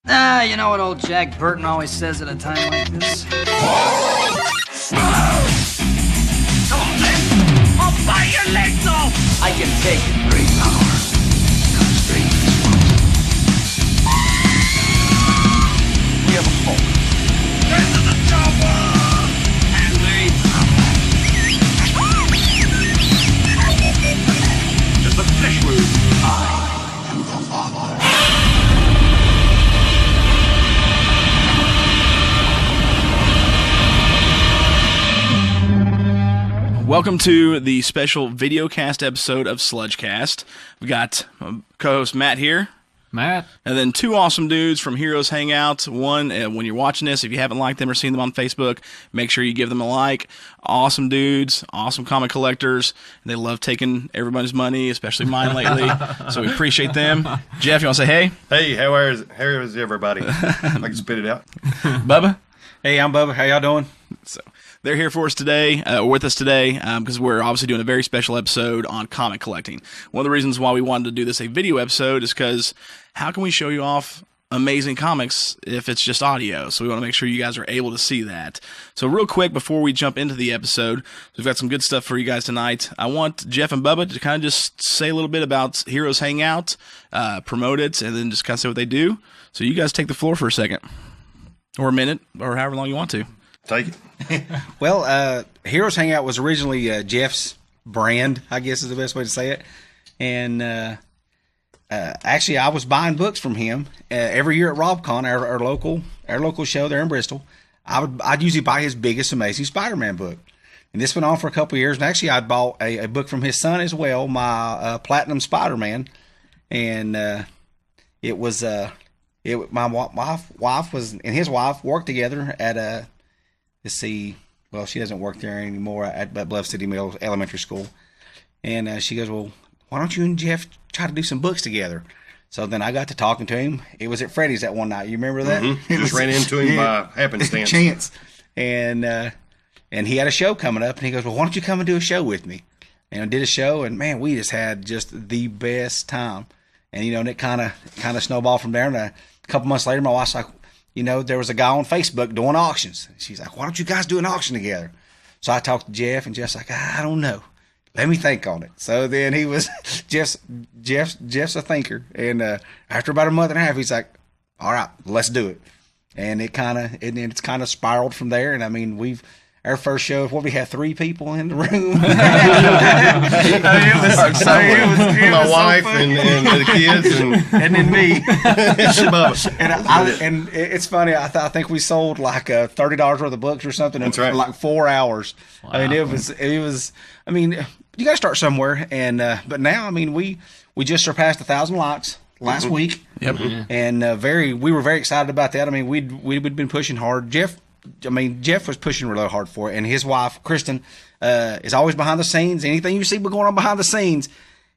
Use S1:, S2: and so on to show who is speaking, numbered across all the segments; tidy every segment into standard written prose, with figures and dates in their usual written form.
S1: Ah, you know what old Jack Burton always says at a time like this?
S2: Come on, then. I'll bite your legs off!
S1: I can take it.
S2: Great power comes great responsibility. We have a fault. Get to the chopper! And they Does the flesh wound? I am the father.
S3: Welcome to the special VideoCast episode of Sludgecast. We got co-host Matt here.
S4: Matt.
S3: And then two awesome dudes from Heroes Hangout. One, when you're watching this, if you haven't liked them or seen them on Facebook, make sure you give them a like. Awesome dudes, awesome comic collectors. And they love taking everybody's money, especially mine lately. So we appreciate them. Jeff, you want to say hey?
S5: Hey, how is everybody? I can spit it out.
S3: Bubba?
S6: Hey, I'm Bubba. How y'all doing?
S3: So they're here for us today, with us today, because we're obviously doing a very special episode on comic collecting. One of the reasons why we wanted to do this a video episode is because how can we show you off amazing comics if it's just audio? So we want to make sure you guys are able to see that. So real quick, before we jump into the episode, we've got some good stuff for you guys tonight. I want Jeff and Bubba to kind of just say a little bit about Heroes Hangout, promote it, and then just kind of say what they do. So you guys take the floor for a second, or a minute, or however long you want to.
S5: Take it.
S6: Well, Heroes Hangout was originally Jeff's brand, I guess is the best way to say it. And actually, I was buying books from him every year at RobCon, our local show there in Bristol. I'd usually buy his biggest Amazing Spider-Man book. And this went on for a couple of years. And actually, I'd bought a book from his son as well, my Platinum Spider-Man. And it was my wife was, and his wife worked together at let's see, well, she doesn't work there anymore at Bluff City Middle Elementary School. And she goes, well, why don't you and Jeff try to do some books together? So then I got to talking to him. It was at Freddy's that one night. You remember that?
S5: Mm-hmm. Just ran into him by happenstance.
S6: Chance. And he had a show coming up, and he goes, well, why don't you come and do a show with me? And I did a show, and man, we just had just the best time. And, and it kind of snowballed from there. And a couple months later, my wife's like, there was a guy on Facebook doing auctions. She's like, why don't you guys do an auction together? So I talked to Jeff, and Jeff's like, I don't know. Let me think on it. So then he was, Jeff's a thinker. And after about a month and a half, he's like, all right, let's do it. And it's kind of spiraled from there. And I mean, our first show, we had 3 people in the room.
S5: My wife and the kids and
S6: then me.
S5: Bubba.
S6: And it's funny. I think we sold like $30 worth of books or something in like 4 hours. Wow. I mean, it was. I mean, you got to start somewhere. And but now, I mean, we just surpassed 1,000 likes last week.
S3: Yep.
S6: And we were very excited about that. I mean, we'd been pushing hard. Jeff was pushing really hard for it, and his wife, Kristen, is always behind the scenes. Anything you see going on behind the scenes,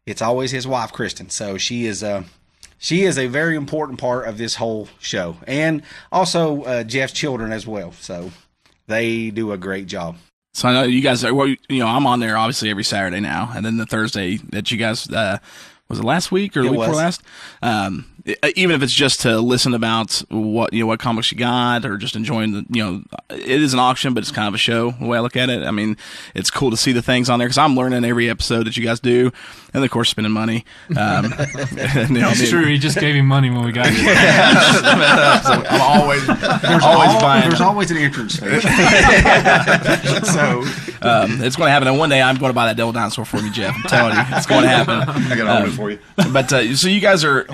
S6: it's always his wife, Kristen. So she is a very important part of this whole show, and also Jeff's children as well. So they do a great job.
S3: So I know you guys are, I'm on there obviously every Saturday now, and then the Thursday that you guys, was it last week or the week before last? Even if it's just to listen about what comics you got, or just enjoying it is an auction, but it's kind of a show the way I look at it. I mean, it's cool to see the things on there because I'm learning every episode that you guys do, and of course spending money.
S4: That's true. He just gave him money when we got here.
S3: So I'm always buying.
S6: There's always an entrance fee. So
S3: it's going to happen, and one day I'm going to buy that Devil Dinosaur for you, Jeff. I'm telling you, it's going to happen.
S5: I got to hold it for you.
S3: But so you guys are,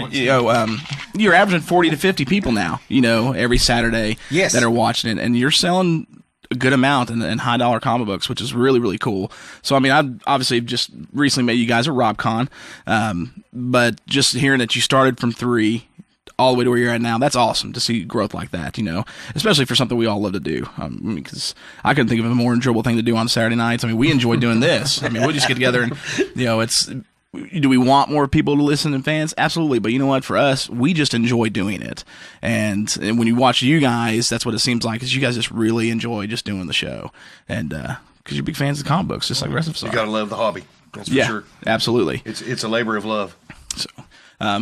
S3: you're averaging 40 to 50 people now, every Saturday that are watching it, and you're selling a good amount in high dollar comic books, which is really, really cool. So, I mean, I obviously just recently met you guys at RobCon, but just hearing that you started from 3 all the way to where you're at now, that's awesome to see growth like that, especially for something we all love to do. Because I couldn't think of a more enjoyable thing to do on Saturday nights. I mean, we enjoy doing this. I mean, we just get together and, do we want more people to listen and fans? Absolutely. But you know what? For us, we just enjoy doing it. And when you watch you guys, that's what it seems like, is you guys just really enjoy just doing the show. And because you're big fans of comic books, just like the rest of us are.
S5: You got to love the hobby. That's for sure.
S3: Absolutely.
S5: It's a labor of love.
S3: So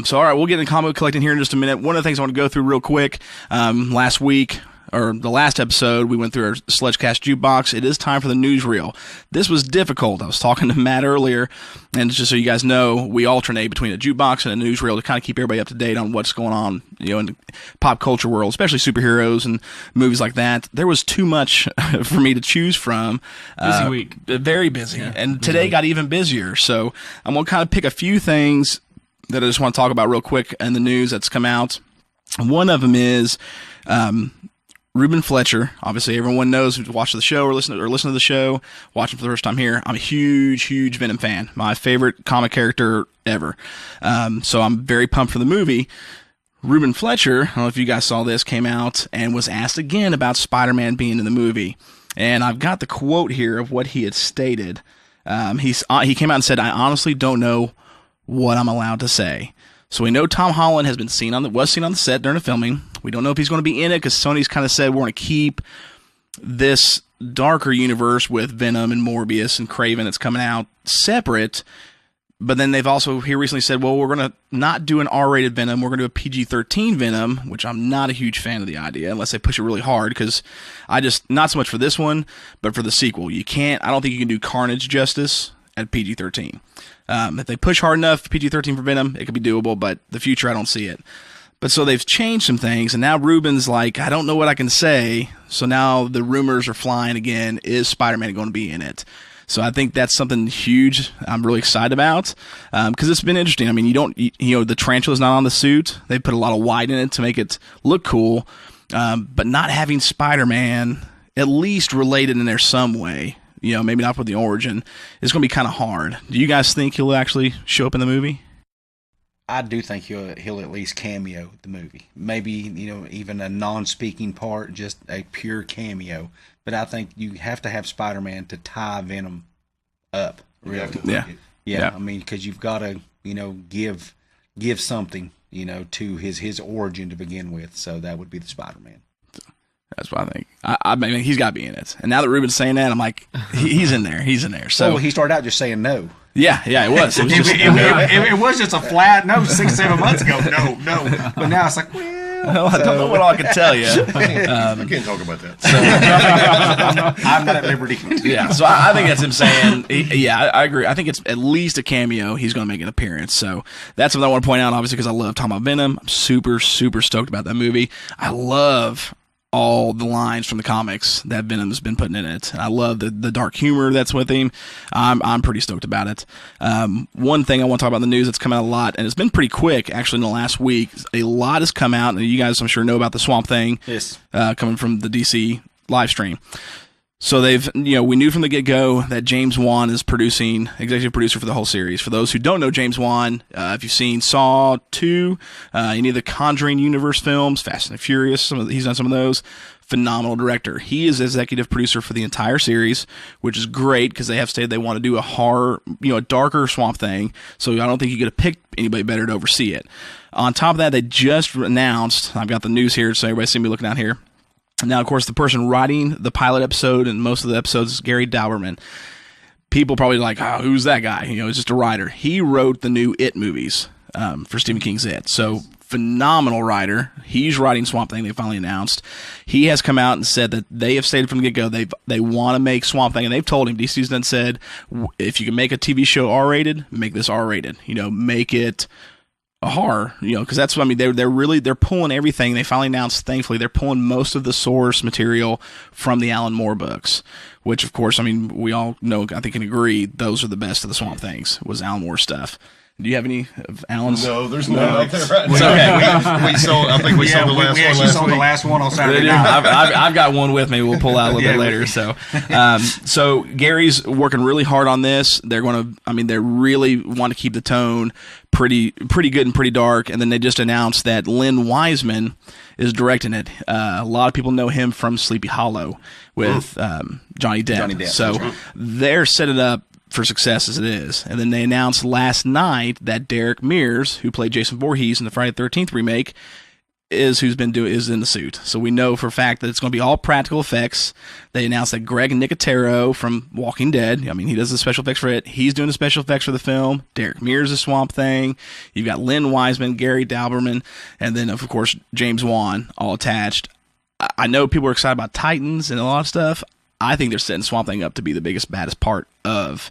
S3: So, all right, we'll get into comic book collecting here in just a minute. One of the things I want to go through real quick, last week, or the last episode, we went through our Sludgecast jukebox. It is time for the newsreel. This was difficult. I was talking to Matt earlier, and just so you guys know, we alternate between a jukebox and a newsreel to kind of keep everybody up to date on what's going on, in the pop culture world, especially superheroes and movies like that. There was too much for me to choose from.
S4: Busy week.
S3: Very busy. Yeah. And today got even busier. So I'm going to kind of pick a few things that I just want to talk about real quick in the news that's come out. One of them is Ruben Fletcher. Obviously, everyone knows who's watched the show or listened to the show, watching for the first time here. I'm a huge Venom fan. My favorite comic character ever. So I'm very pumped for the movie. Ruben Fletcher, I don't know if you guys saw this, came out and was asked again about Spider-Man being in the movie. And I've got the quote here of what he had stated. He came out and said, "I honestly don't know what I'm allowed to say." So we know Tom Holland was seen on the set during the filming. We don't know if he's going to be in it because Sony's kind of said we're going to keep this darker universe with Venom and Morbius and Kraven that's coming out separate. But then they've also here recently said, well, we're going to not do an R-rated Venom. We're going to do a PG-13 Venom, which I'm not a huge fan of the idea unless they push it really hard because not so much for this one, but for the sequel. I don't think you can do Carnage justice at PG-13. If they push hard enough, PG-13 for Venom, it could be doable, but the future, I don't see it. But so they've changed some things, and now Ruben's like, I don't know what I can say, so now the rumors are flying again, is Spider-Man going to be in it? So I think that's something huge I'm really excited about, because it's been interesting. I mean, the tarantula's not on the suit. They put a lot of white in it to make it look cool, but not having Spider-Man at least related in there some way, maybe not with the origin, is going to be kind of hard. Do you guys think he'll actually show up in the movie?
S6: I do think he'll at least cameo the movie. Maybe, even a non-speaking part, just a pure cameo. But I think you have to have Spider-Man to tie Venom up. Really. Yeah. I mean, because you've got to, give something, to his origin to begin with. So that would be the Spider-Man.
S3: That's what I think. I mean, he's got to be in it. And now that Ruben's saying that, I'm like, he's in there. He's in there. So
S6: he started out just saying no.
S3: Yeah, it was. It was just,
S6: it was just a flat no 6-7 months ago. No. But now it's like,
S3: I don't know what all I can tell you.
S5: I can't talk about that.
S6: So, I'm not at liberty.
S3: Yeah, so I think that's him saying, I agree. I think it's at least a cameo. He's going to make an appearance. So that's what I want to point out, obviously, because I love talking about Venom. I'm super stoked about that movie. I love all the lines from the comics that Venom's been putting in it. I love the dark humor that's with him. I'm pretty stoked about it. One thing I want to talk about in the news that's come out a lot, and it's been pretty quick actually in the last week. A lot has come out, and you guys I'm sure know about the Swamp Thing.
S6: Yes.
S3: Coming from the DC live stream. So we knew from the get-go that James Wan is executive producer for the whole series. For those who don't know James Wan, if you've seen Saw 2, any of the Conjuring universe films, Fast and Furious, he's done some of those. Phenomenal director. He is executive producer for the entire series, which is great because they have stated they want to do a horror, a darker Swamp Thing. So I don't think you could have picked anybody better to oversee it. On top of that, they just announced, I've got the news here so everybody see me looking out here. Now, of course, the person writing the pilot episode and most of the episodes is Gary Dauberman. People probably like, who's that guy? He's just a writer. He wrote the new It movies for Stephen King's It. So, phenomenal writer. He's writing Swamp Thing, they finally announced. He has come out and said that they have stated from the get-go they want to make Swamp Thing, and they've told him, DC's done said, if you can make a TV show R-rated, make this R-rated. Make it a horror, because that's what I mean. They're pulling everything. They finally announced, thankfully, they're pulling most of the source material from the Alan Moore books, which, of course, I mean, we all know, I think, can agree, those are the best of the Swamp Things, was Alan Moore stuff. Do you have any of Alan's?
S5: No, there's none out there right now.
S3: It's okay.
S5: We sold the last one.
S6: We sold the last one on Saturday night.
S3: I've got one with me. We'll pull out a little bit later. So Gary's working really hard on this. They really want to keep the tone pretty good and pretty dark. And then they just announced that Len Wiseman is directing it. A lot of people know him from Sleepy Hollow with Johnny Depp. So they're setting up for success as it is. And then they announced last night that Derek Mears, who played Jason Voorhees in the Friday the 13th remake, is in the suit. So we know for a fact that it's going to be all practical effects. They announced that Greg Nicotero from Walking Dead, I mean, he does the special effects for it. He's doing the special effects for the film. Derek Mears is Swamp Thing. You've got Lynn Wiseman, Gary Dalberman, and then, of course, James Wan all attached. I know people are excited about Titans and a lot of stuff. I think they're setting Swamp Thing up to be the biggest, baddest part of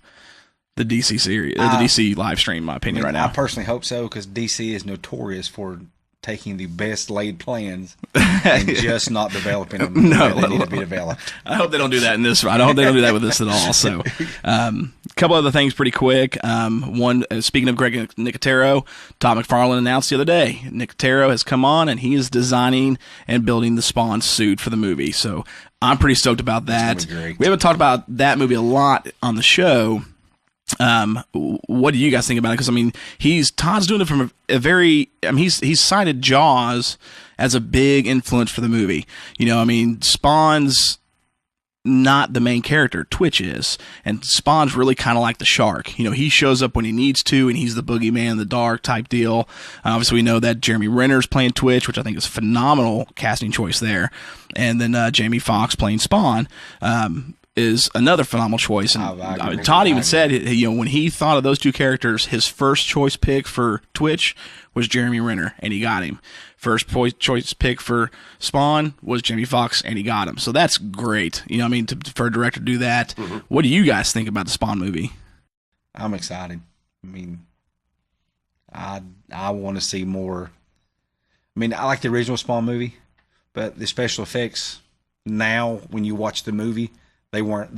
S3: the DC series, the DC live stream, in my opinion, right now.
S6: I personally hope so, because DC is notorious for taking the best laid plans and just not developing them the way they need to be developed.
S3: I hope they don't do that in this. I hope they don't do that with this at all. So, a couple other things pretty quick. One, speaking of Greg Nicotero, Todd McFarlane announced the other day, Nicotero has come on and he is designing and building the Spawn suit for the movie. So I'm pretty stoked about that. We haven't talked about that movie a lot on the show. What do you guys think about it? Because I mean, Todd's doing it from a very. I mean, he's cited Jaws as a big influence for the movie. You know, I mean, Spawn's not the main character. Twitch is, and Spawn's really kind of like the shark. You know, he shows up when he needs to, and he's the boogeyman in the dark type deal. Obviously, we know that Jeremy Renner's playing Twitch, which I think is a phenomenal casting choice there, and then Jamie Foxx playing Spawn. Is another phenomenal choice. And Todd even said, you know, when he thought of those two characters, his first choice pick for Twitch was Jeremy Renner, and he got him. First choice pick for Spawn was Jamie Foxx, and he got him. So that's great. You know, I mean, for a director to do that. Mm-hmm. What do you guys think about the Spawn movie?
S6: I'm excited. I mean, I want to see more. I mean, I like the original Spawn movie, but the special effects now, when you watch the movie, they weren't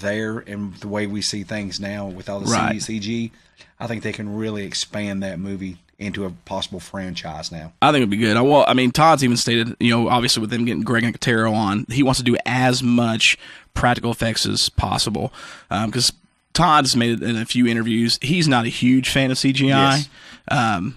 S6: there, and the way we see things now with all the CG, I think they can really expand that movie into a possible franchise now.
S3: I think it'd be good. I mean, Todd's even stated, you know, obviously with them getting Greg Nicotero on, he wants to do as much practical effects as possible. Because Todd's made it in a few interviews. He's not a huge fan of CGI,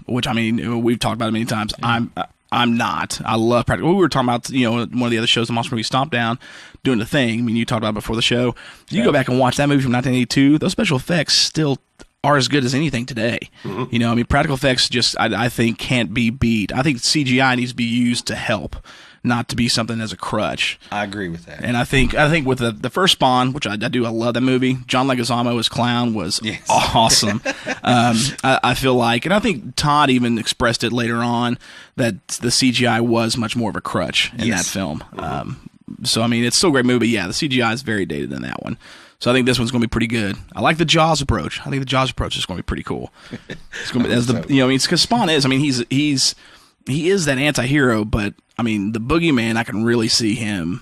S3: which, I mean, we've talked about it many times. Yeah. I'm not. I love practical. We were talking about, you know, one of the other shows, the Monster Movie Stomp Down, doing the thing. I mean, you talked about it before the show. You go back and watch that movie from 1982. Those special effects still are as good as anything today. Mm-hmm. You know, I mean, practical effects just, I think, can't be beat. I think CGI needs to be used to help, not to be something as a crutch.
S6: I agree with that.
S3: And I think with the first Spawn, which I love that movie. John Leguizamo as Clown was awesome. I feel like, and I think Todd even expressed it later on, that the CGI was much more of a crutch in that film. Mm-hmm. So, I mean, it's still a great movie. Yeah, the CGI is very dated in that one. So I think this one's going to be pretty good. I like the Jaws approach. I think the Jaws approach is going to be pretty cool. It's going to be, I mean, it's because Spawn is. I mean, he is that anti-hero, but I mean, the boogeyman, I can really see him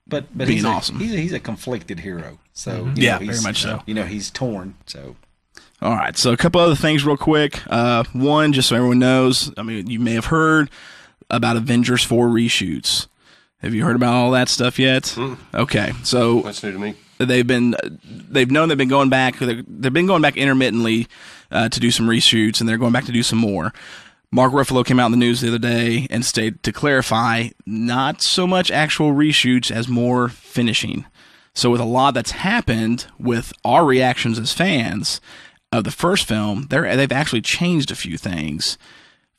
S3: but being awesome.
S6: He's a conflicted hero. So
S3: very much so.
S6: You know, he's torn. So
S3: all right. So a couple other things real quick. One, just so everyone knows, I mean, you may have heard about Avengers 4 reshoots. Have you heard about all that stuff yet? Mm. Okay. So
S5: that's new to me.
S3: They've been going back. They've been going back intermittently to do some reshoots, and they're going back to do some more. Mark Ruffalo came out in the news the other day and stated, to clarify, not so much actual reshoots as more finishing. So with a lot that's happened with our reactions as fans of the first film, they've actually changed a few things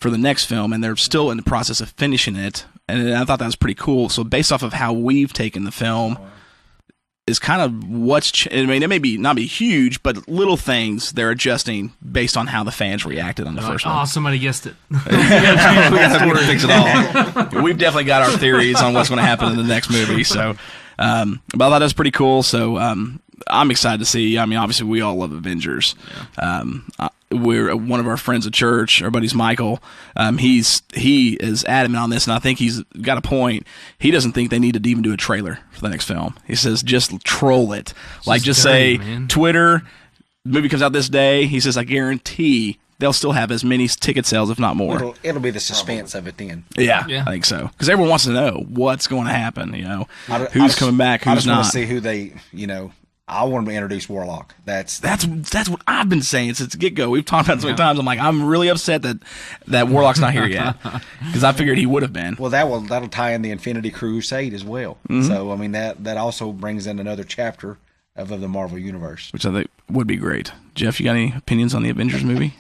S3: for the next film, and they're still in the process of finishing it. And I thought that was pretty cool. So based off of how we've taken the film, is kind of I mean, it may not be huge, but little things they're adjusting based on how the fans reacted on the first one.
S4: Oh, somebody guessed it.
S3: we got to fix it all. We've definitely got our theories on what's going to happen in the next movie. So, but I thought that was pretty cool. So, I'm excited to see. I mean, obviously, we all love Avengers. Yeah. We're one of our friends at church, our buddy's Michael. He is adamant on this, and I think he's got a point. He doesn't think they need to even do a trailer for the next film. He says just troll it, just say, man. Twitter, the movie comes out this day. He says, I guarantee they'll still have as many ticket sales, if not more.
S6: It'll be the suspense of it then.
S3: Yeah, I think so, because everyone wants to know what's going to happen. You know, who's coming back, who's not.
S6: I just want to see who they, you know. I want them to introduce Warlock. That's
S3: what I've been saying since the get-go. We've talked about it so many times. I'm like, I'm really upset that Warlock's not here yet, because I figured he would have been.
S6: Well, that'll tie in the Infinity Crusade as well. Mm-hmm. So I mean that also brings in another chapter of the Marvel Universe,
S3: which I think would be great. Jeff, you got any opinions on the Avengers movie?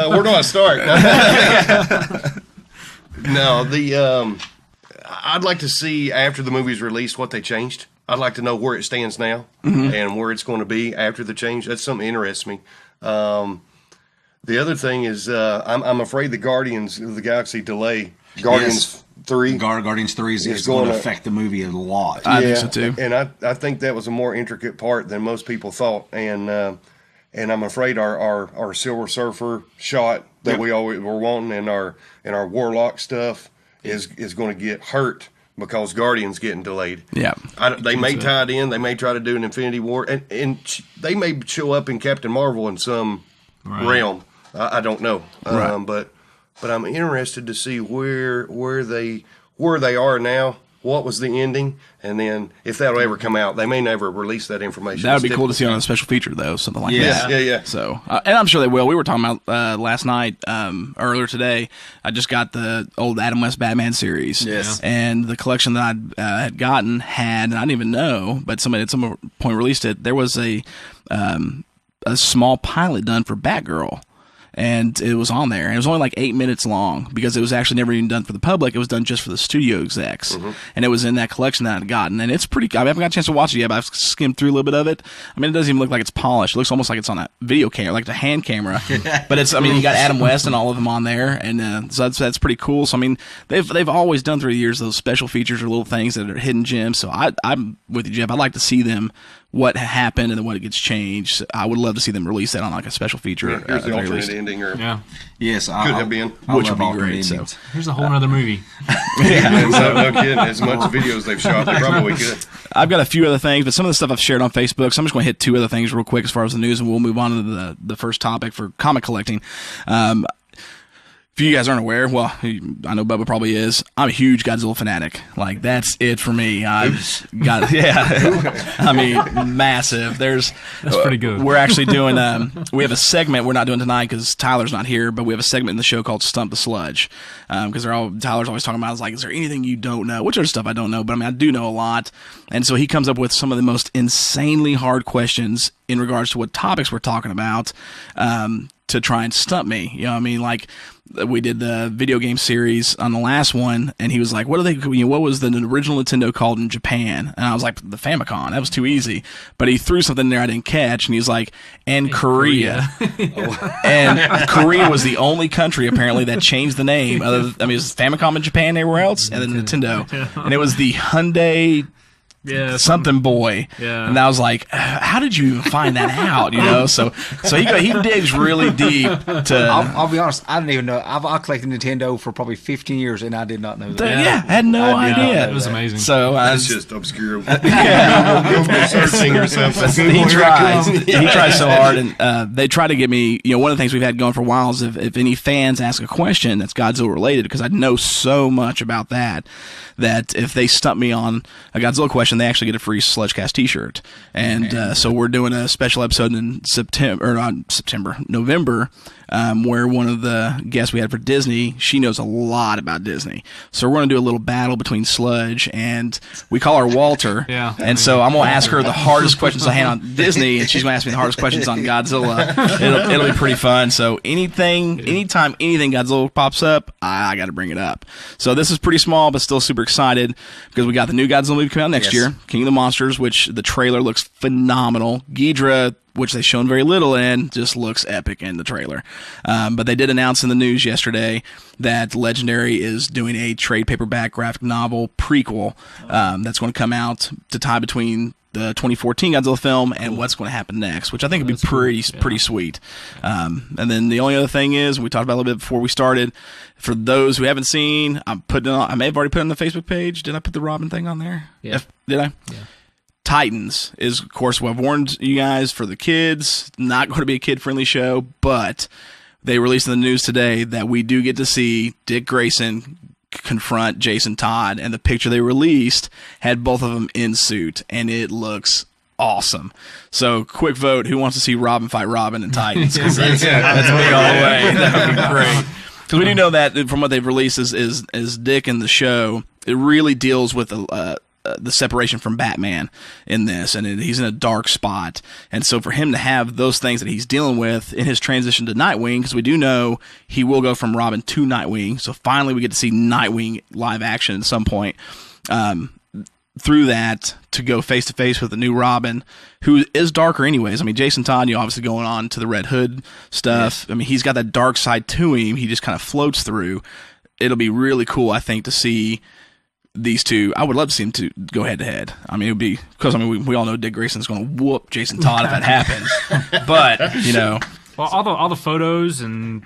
S5: Where do I start? No, I'd like to see after the movie's released what they changed. I'd like to know where it stands now and where it's going to be after the change. That's something that interests me. The other thing is I'm afraid the Guardians of the Galaxy delay. Guardians 3.
S6: Guardians 3 is going to affect the movie a lot.
S3: I think so too.
S5: And I think that was a more intricate part than most people thought. And I'm afraid our Silver Surfer shot that we always were wanting and our Warlock stuff is going to get hurt because Guardians getting delayed.
S3: Yeah.
S5: They may tie it in. They may try to do an Infinity War. And they may show up in Captain Marvel in some realm. I don't know. But I'm interested to see where they are now. What was the ending? And then if that'll ever come out, they may never release that information.
S3: That would be cool to see on a special feature, though, something like that.
S5: Yeah.
S3: So, and I'm sure they will. We were talking about last night, earlier today. I just got the old Adam West Batman series.
S6: Yes.
S3: And the collection that I had gotten and I didn't even know, but somebody at some point released it. There was a small pilot done for Batgirl. And it was on there. And it was only like 8 minutes long because it was actually never even done for the public. It was done just for the studio execs. And it was in that collection that I'd gotten. And it's pretty, I haven't got a chance to watch it yet, but I've skimmed through a little bit of it. I mean, it doesn't even look like it's polished. It looks almost like it's on a video camera, like a hand camera. But it's, I mean, you got Adam West and all of them on there. And so that's pretty cool. So, I mean, they've always done through the years those special features or little things that are hidden gems. So I'm with you, Jeff. I'd like to see them, what happened and then what it gets changed. I would love to see them release that on like a special feature.
S5: Here's the alternate ending.
S6: Yes,
S5: could have been.
S3: Which would be great. So.
S4: Here's a whole other movie.
S5: No kidding. As much videos they've shot, they probably could.
S3: I've got a few other things, but some of the stuff I've shared on Facebook, so I'm just going to hit two other things real quick as far as the news, and we'll move on to the first topic for comic collecting. If you guys aren't aware, well, I know Bubba probably is. I'm a huge Godzilla fanatic. Like, that's it for me. I've got, I mean, massive. That's
S4: pretty good.
S3: We're actually doing, we have a segment we're not doing tonight because Tyler's not here, but we have a segment in the show called Stump the Sludge. Because Tyler's always talking about, is there anything you don't know? Which other stuff I don't know, but I mean, I do know a lot. And so he comes up with some of the most insanely hard questions in regards to what topics we're talking about to try and stump me. You know what I mean? Like, we did the video game series on the last one, and he was like, what was the original Nintendo called in Japan? And I was like, the Famicom. That was too easy. But he threw something there I didn't catch, and he's like, and Korea. And Korea was the only country, apparently, that changed the name. It was Famicom in Japan, everywhere else, and then Nintendo. And it was the Hyundai... something boy. And I was like, how did you even find that out? You know, so he digs really deep.
S6: I'll be honest, I didn't even know. I've collected Nintendo for probably 15 years, and I did not know that.
S3: I had no idea.
S4: It was amazing.
S3: So
S5: that's just obscure. Google searching or something.
S3: He tries so hard, and they try to get me. You know, one of the things we've had going for a while is if any fans ask a question that's Godzilla related, because I know so much about that if they stump me on a Godzilla question, they actually get a free Sludgecast t-shirt. And so we're doing a special episode in November, where one of the guests we had for Disney, she knows a lot about Disney. So we're going to do a little battle between Sludge, and we call her Walter. And so I'm going to ask her the hardest questions I had on Disney, and she's going to ask me the hardest questions on Godzilla. It'll be pretty fun. So anytime anything Godzilla pops up, I got to bring it up. So this is pretty small, but still super excited because we got the new Godzilla movie coming out next year, King of the Monsters, which the trailer looks phenomenal. Ghidorah, which they've shown very little in, just looks epic in the trailer. But they did announce in the news yesterday that Legendary is doing a trade paperback graphic novel prequel that's going to come out to tie between the 2014 Godzilla film and what's going to happen next, which I think would be pretty sweet. And then the only other thing is, we talked about it a little bit before we started, for those who haven't seen, I may have already put it on the Facebook page. Did I put the Robin thing on there?
S1: Yeah.
S3: Did I? Yeah. Titans is, of course, what I've warned you guys, for the kids, not going to be a kid-friendly show, but they released in the news today that we do get to see Dick Grayson confront Jason Todd, and the picture they released had both of them in suit, and it looks awesome. So, quick vote, who wants to see Robin fight Robin in Titans? That's me all the way. That would be great. Because we do know that from what they've released is Dick in the show, it really deals with a the separation from Batman in this, and he's in a dark spot. And so for him to have those things that he's dealing with in his transition to Nightwing, because we do know he will go from Robin to Nightwing, so finally we get to see Nightwing live action at some point. Through that, to go face to face with the new Robin, who is darker anyways. I mean, Jason Todd, obviously going on to the Red Hood stuff. Yes. I mean, he's got that dark side to him. He just kind of floats through. It'll be really cool, I think, to see these two. I would love to see them to go head to head. I mean, it would be because we all know Dick Grayson's going to whoop Jason Todd if that happens. But
S4: well, all the photos and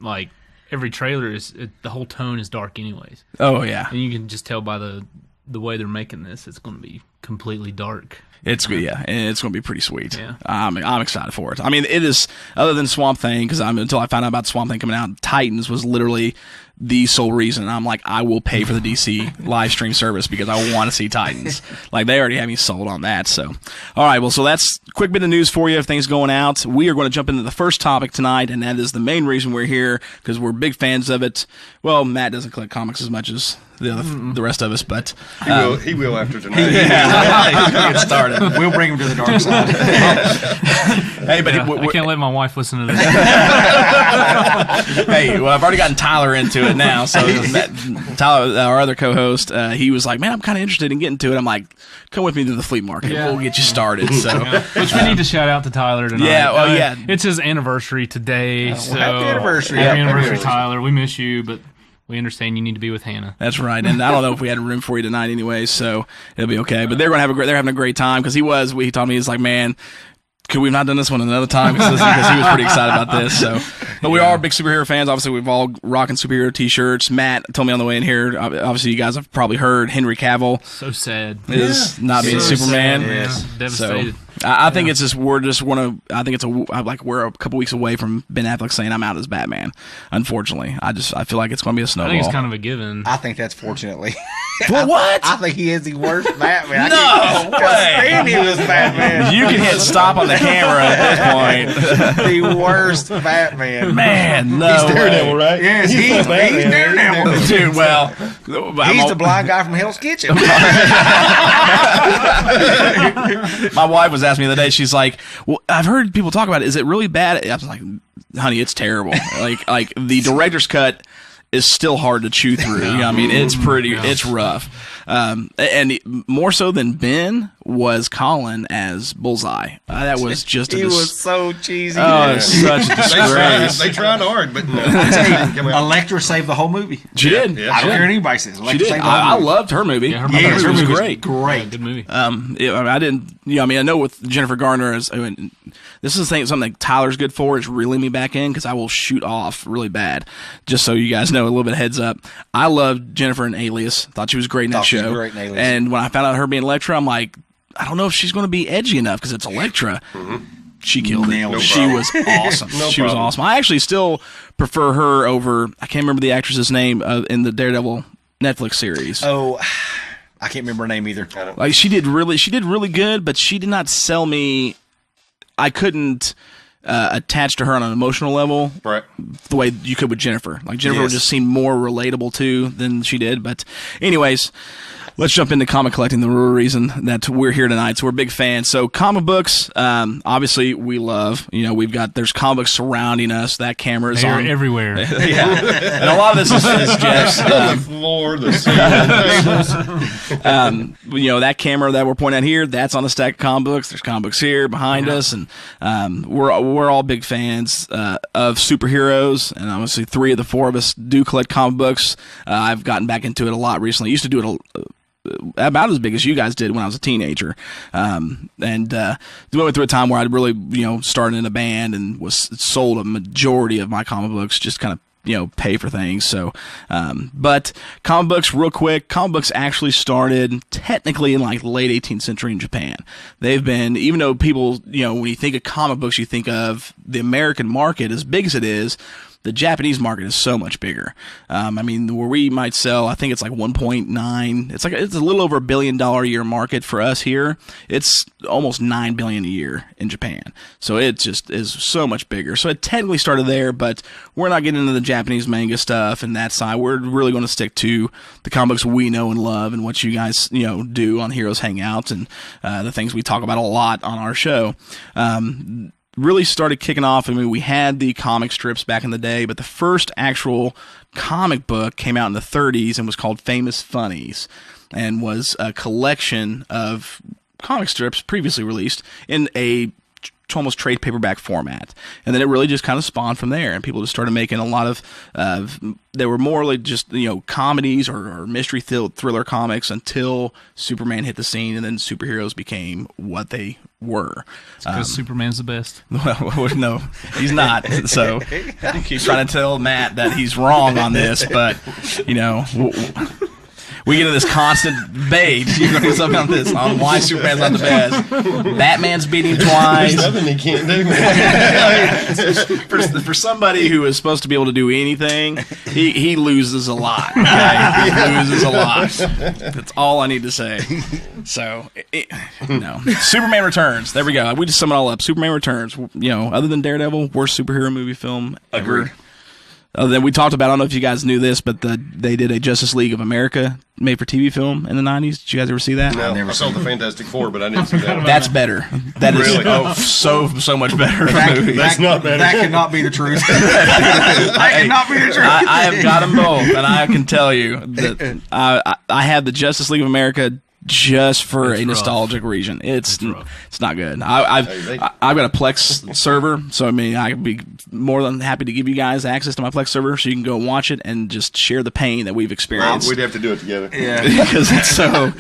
S4: like every trailer the whole tone is dark anyways.
S3: Oh yeah,
S4: and you can just tell by the way they're making this, it's going to be completely dark.
S3: It's and it's going to be pretty sweet.
S4: Yeah.
S3: I'm excited for it. I mean, it is, other than Swamp Thing, because until I found out about Swamp Thing coming out, Titans was literally the sole reason. And I'm like, I will pay for the DC live stream service because I want to see Titans. Like, they already have me sold on that. So, all right, well, so that's a quick bit of news for you of things going out. We are going to jump into the first topic tonight, and that is the main reason we're here, because we're big fans of it. Well, Matt doesn't collect comics as much as the rest of us, but
S5: he will after tonight.
S3: He's gonna get started.
S6: We'll bring him to the dark side.
S3: Hey, but
S4: I can't let my wife listen to this.
S3: Hey, well, I've already gotten Tyler into it now. So Tyler, our other co-host, he was like, "Man, I'm kind of interested in getting to it." I'm like, "Come with me to the flea market.
S4: Yeah.
S3: We'll get you started." So,
S4: which we need to shout out to Tyler tonight.
S3: Yeah, well, yeah,
S4: it's his anniversary today. So
S6: happy anniversary,
S4: happy anniversary, Tyler. We miss you, but we understand you need to be with Hannah.
S3: That's right, and I don't know if we had room for you tonight anyway, so it'll be okay. But they're having a great time because he told me, he's like, "Man, could we have not done this one another time?" Because he was pretty excited about this. So, but we are big superhero fans. Obviously, we've all rocking superhero T-shirts. Matt told me on the way in here. Obviously, you guys have probably heard Henry Cavill.
S4: So sad.
S3: Is not being Superman.
S4: Sad, yes, devastated.
S3: So, I think it's just we're a couple weeks away from Ben Affleck saying I'm out as Batman. Unfortunately, I feel like it's going to be a snowball.
S4: I think it's kind of a given.
S6: I think that's fortunately.
S3: Well, what?
S6: I think he is the worst Batman.
S3: No way.
S6: Stand him as Batman.
S3: You can hit stop on the camera at this point.
S6: The worst Batman.
S3: Man, no.
S5: He's Daredevil, right?
S6: Yes, he's Daredevil.
S3: Dude, well,
S6: he's the blind guy from Hell's Kitchen.
S3: My wife was asking me the other day, she's like, "Well, I've heard people talk about it. Is it really bad?" I was like, "Honey, it's terrible. Like the director's cut is still hard to chew through. You know what I mean, it's rough. And more so than Ben was Colin as Bullseye. That was just
S6: he was so cheesy.
S3: Oh, it's such a disgrace.
S5: They tried hard, but no.
S6: Elektra saved the whole movie.
S3: She did.
S5: Yeah.
S6: I don't care what anybody says.
S3: She did. I loved her movie.
S4: Yeah, her
S3: movie was great.
S6: Great.
S4: Good movie.
S3: I didn't. I know with Jennifer Garner, this is something that Tyler's good for, is reeling me back in because I will shoot off really bad. Just so you guys know, a little bit of heads up. I loved Jennifer in Alias. Thought she was great in that show.
S6: Great in Alias.
S3: And when I found out her being Elektra, I'm like, I don't know if she's going to be edgy enough because it's Elektra. Mm-hmm. She killed it.
S6: No
S3: she was awesome. She was awesome. I actually still prefer her over, I can't remember the actress's name in the Daredevil Netflix series.
S6: Oh, I can't remember her name either.
S3: Like she did really good, but she did not sell me. I couldn't attach to her on an emotional level,
S5: right?
S3: The way you could with Jennifer. Like Jennifer would just seem more relatable too than she did. But anyways, let's jump into comic collecting, the real reason that we're here tonight. So we're big fans. So comic books, obviously we love. There's comic books surrounding us. That camera is on
S4: everywhere.
S3: Yeah, and a lot of this is Jeff's.
S5: The floor, the ceiling,
S3: tables. That camera that we're pointing at here, that's on a stack of comic books. There's comic books here behind us, and we're all big fans of superheroes. And obviously, 3 of the 4 of us do collect comic books. I've gotten back into it a lot recently. I used to do it about as big as you guys did when I was a teenager, and went through a time where I'd really started in a band and was sold a majority of my comic books, just kind of pay for things. So but comic books, real quick, comic books actually started technically in like the late 18th century in Japan. They've been, even though people when you think of comic books, you think of the American market as big as it is. the Japanese market is so much bigger. I mean, where we might sell, I think it's like 1.9. It's a little over $1 billion a year market for us here. It's almost $9 billion a year in Japan. So it just is so much bigger. So it technically started there, but we're not getting into the Japanese manga stuff and that side. We're really going to stick to the comic books we know and love and what you guys do on Heroes Hangouts and the things we talk about a lot on our show. Really started kicking off. I mean, we had the comic strips back in the day, but the first actual comic book came out in the 30s and was called Famous Funnies, and was a collection of comic strips previously released in a almost trade paperback format. And then it really just kind of spawned from there, and people just started making a lot of they were more like just comedies or mystery thriller comics until Superman hit the scene, and then superheroes became what they were.
S4: Because Superman's the best.
S3: Well, no, he's not. So I keep trying to tell Matt that he's wrong on this, but we get into this constant debate. You're going to do something on this, on why Superman's not the best. Batman's beating him twice.
S5: There's nothing he can't do.
S3: For somebody who is supposed to be able to do anything, he loses a lot. Okay? He loses a lot. That's all I need to say. So, Superman Returns. There we go. We just sum it all up. Superman Returns. Other than Daredevil, worst superhero movie film ever.
S5: Agreed.
S3: Then we talked about, I don't know if you guys knew this, but they did a Justice League of America made-for-TV film in the 90s. Did you guys ever see that?
S5: No, I saw the Fantastic Four, but I didn't see that.
S3: That's better. That is so much better.
S5: That's not better.
S6: That could not be the truth. That could not be the truth.
S3: I have got them both, and I can tell you that I have the Justice League of America just for a nostalgic reason. It's not good. I've got a Plex server, so I mean I could be more than happy to give you guys access to my Plex server so you can go watch it and just share the pain that we've experienced.
S5: We'd have to do it together.
S6: Yeah,
S3: because it's so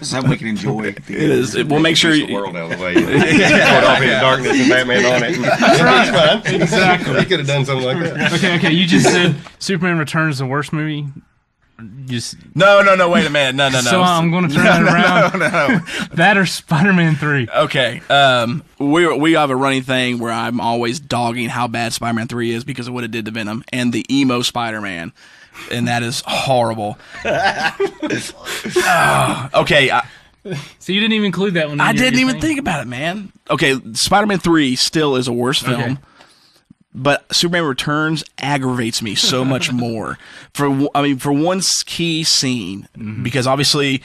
S6: something we can enjoy.
S3: It is. We'll make sure
S5: the world out of the way. Put off into darkness and Batman on it. That's fine.
S4: Exactly.
S5: He could have done something like that.
S4: Okay. You just said Superman Returns is the worst movie.
S3: No. Wait a minute. No.
S4: So I'm going to turn that around.
S3: No.
S4: That or Spider-Man 3.
S3: Okay. We have a running thing where I'm always dogging how bad Spider-Man 3 is because of what it did to Venom and the emo Spider-Man, and that is horrible. Okay.
S4: So you didn't even include that one.
S3: I didn't even think about it, man. Okay, Spider-Man 3 still is a worse film.
S4: Okay.
S3: But Superman Returns aggravates me so much more for one key scene, because obviously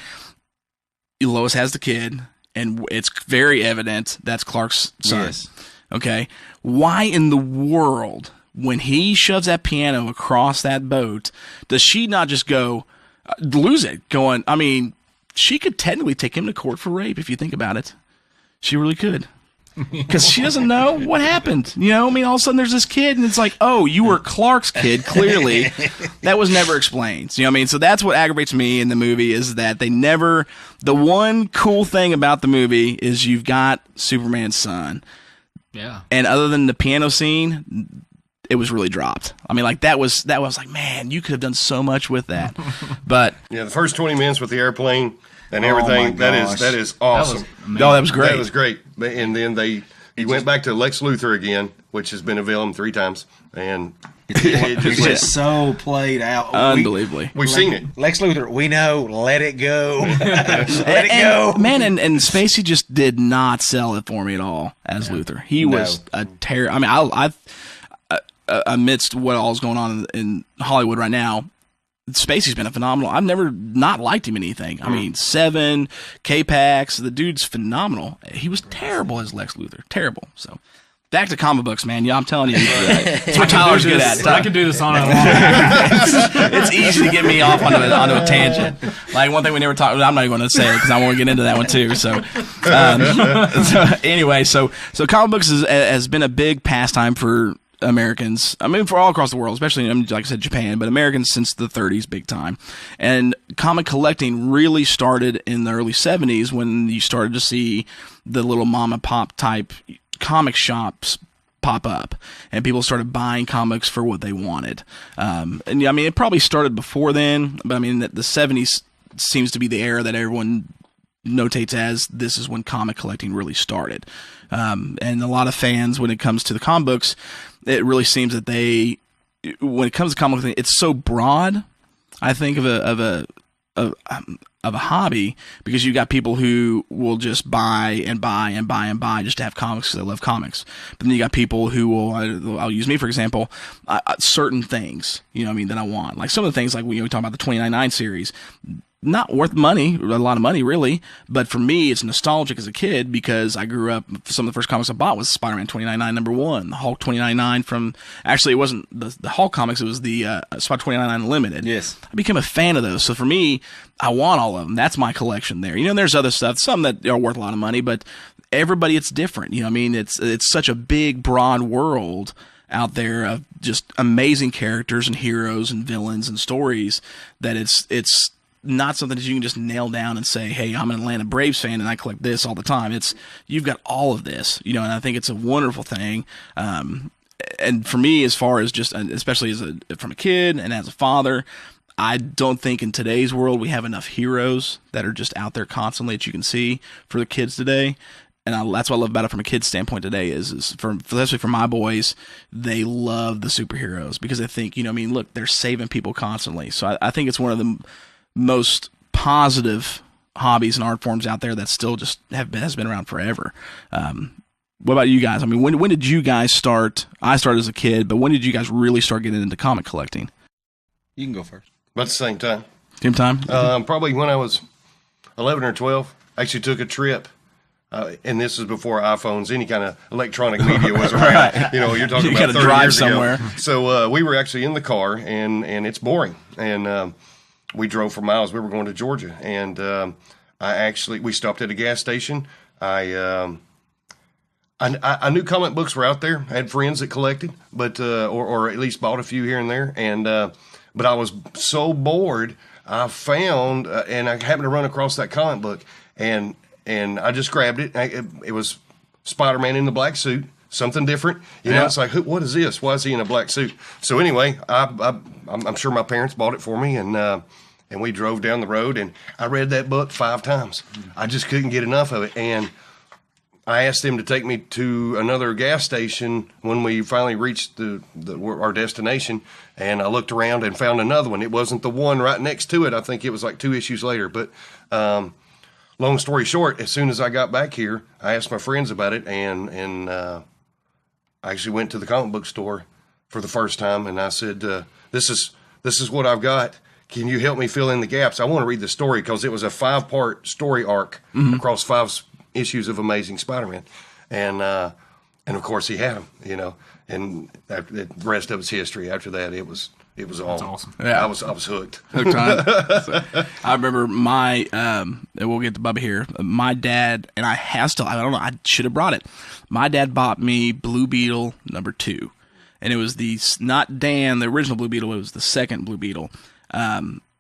S3: Lois has the kid and it's very evident that's Clark's son.
S6: Yes.
S3: Okay, why in the world, when he shoves that piano across that boat, does she not just go lose it? Going, I mean, she could technically take him to court for rape if you think about it. She really could. Because she doesn't know what happened. All of a sudden there's this kid, and it's like, oh, you were Clark's kid, clearly. That was never explained. So that's what aggravates me in the movie, is that they never... The one cool thing about the movie is you've got Superman's son.
S4: Yeah.
S3: And other than the piano scene, it was really dropped. I mean, like, that was like, man, you could have done so much with that. But...
S5: Yeah, the first 20 minutes with the airplane... And everything, that is awesome.
S3: That was great.
S5: That was great. And then he went back to Lex Luthor again, which has been a villain 3 times, and it
S6: just so played out.
S3: Unbelievably.
S5: We've seen it.
S6: Lex Luthor, we know, let it go. Let it go.
S3: Man, and Spacey just did not sell it for me at all as Luthor. He was a terror. I mean, amidst what all's going on in Hollywood right now, Spacey's been a phenomenal. I've never not liked him in anything. I mean, Seven, K-Pax, the dude's phenomenal. He was terrible as Lex Luthor. Terrible. So, back to comic books, man. Yeah, I'm telling you. It's what Tyler's good at.
S4: I can do this on and on.
S3: It's easy to get me off onto a tangent. Like, one thing we never talked about, I'm not even going to say it because I want to get into that one too. So anyway, so comic books has been a big pastime for Americans. I mean, for all across the world, especially, like I said, Japan, but Americans since the 30s, big time. And comic collecting really started in the early 70s when you started to see the little mom and pop type comic shops pop up, and people started buying comics for what they wanted. And I mean, it probably started before then, but I mean, the 70s seems to be the era that everyone notates as this is when comic collecting really started. And a lot of fans, when it comes to the comic books, it really seems that they when it comes to comic book, it's so broad. I think of a hobby, because you got people who will just buy and buy and buy and buy just to have comics because they love comics. But then you got people who will, I'll use me for example, certain things, that I want. Like some of the things, like we talk about the 29.9 series, not worth money, a lot of money really, but for me it's nostalgic as a kid because I grew up, some of the first comics I bought was Spider-Man 29.9 #1, the Hulk 29.9 from, actually it wasn't the Hulk comics, it was the Spider 29.9 Limited.
S6: Yes.
S3: I became a fan of those, so for me, I want all of them. That's my collection there. There's other stuff, some that are worth a lot of money, but everybody, it's different. It's such a big, broad world out there of just amazing characters and heroes and villains and stories that it's not something that you can just nail down and say, hey, I'm an Atlanta Braves fan and I collect this all the time. You've got all of this, and I think it's a wonderful thing. And for me, as far as just, especially from a kid and as a father, I don't think in today's world we have enough heroes that are just out there constantly that you can see for the kids today. And that's what I love about it from a kid's standpoint today is especially for my boys, they love the superheroes because they think, look, they're saving people constantly. So I think it's one of the most positive hobbies and art forms out there that still just has been around forever. What about you guys? When did you guys start? I started as a kid, but when did you guys really start getting into comic collecting?
S6: You can go first.
S5: About the same time.
S3: Same time?
S5: Probably when I was 11 or 12. I actually took a trip. And this is before iPhones, any kind of electronic media was around.
S3: Right.
S5: You're talking
S3: You
S5: about
S3: gotta
S5: 30
S3: drive
S5: years
S3: somewhere.
S5: ago. So we were actually in the car, and it's boring. And we drove for miles. We were going to Georgia, and we stopped at a gas station. I knew comic books were out there. I had friends that collected, but or at least bought a few here and there. And but I was so bored, I found and I happened to run across that comic book, and I just grabbed it. It was Spider-Man in the black suit, something different. It's like, what is this? Why is he in a black suit? So anyway, I'm sure my parents bought it for me, and we drove down the road, and I read that book 5 times. I just couldn't get enough of it, and I asked them to take me to another gas station when we finally reached our destination, and I looked around and found another one. It wasn't the one right next to it. I think it was like 2 issues later, but long story short, as soon as I got back here, I asked my friends about it, and I actually went to the comic book store for the first time, and I said, "This is what I've got. Can you help me fill in the gaps? I want to read the story," because it was a 5-part story arc across 5 issues of Amazing Spider-Man, and of course he had them, and the rest of it's history. After that, it was all.
S4: That's awesome.
S3: Yeah.
S5: I was hooked.
S3: Hooked on it. So, I remember and we'll get to Bubba here. My dad, and I don't know, I should have brought it. My dad bought me Blue Beetle #2. And it was not Dan, the original Blue Beetle, it was the second Blue Beetle.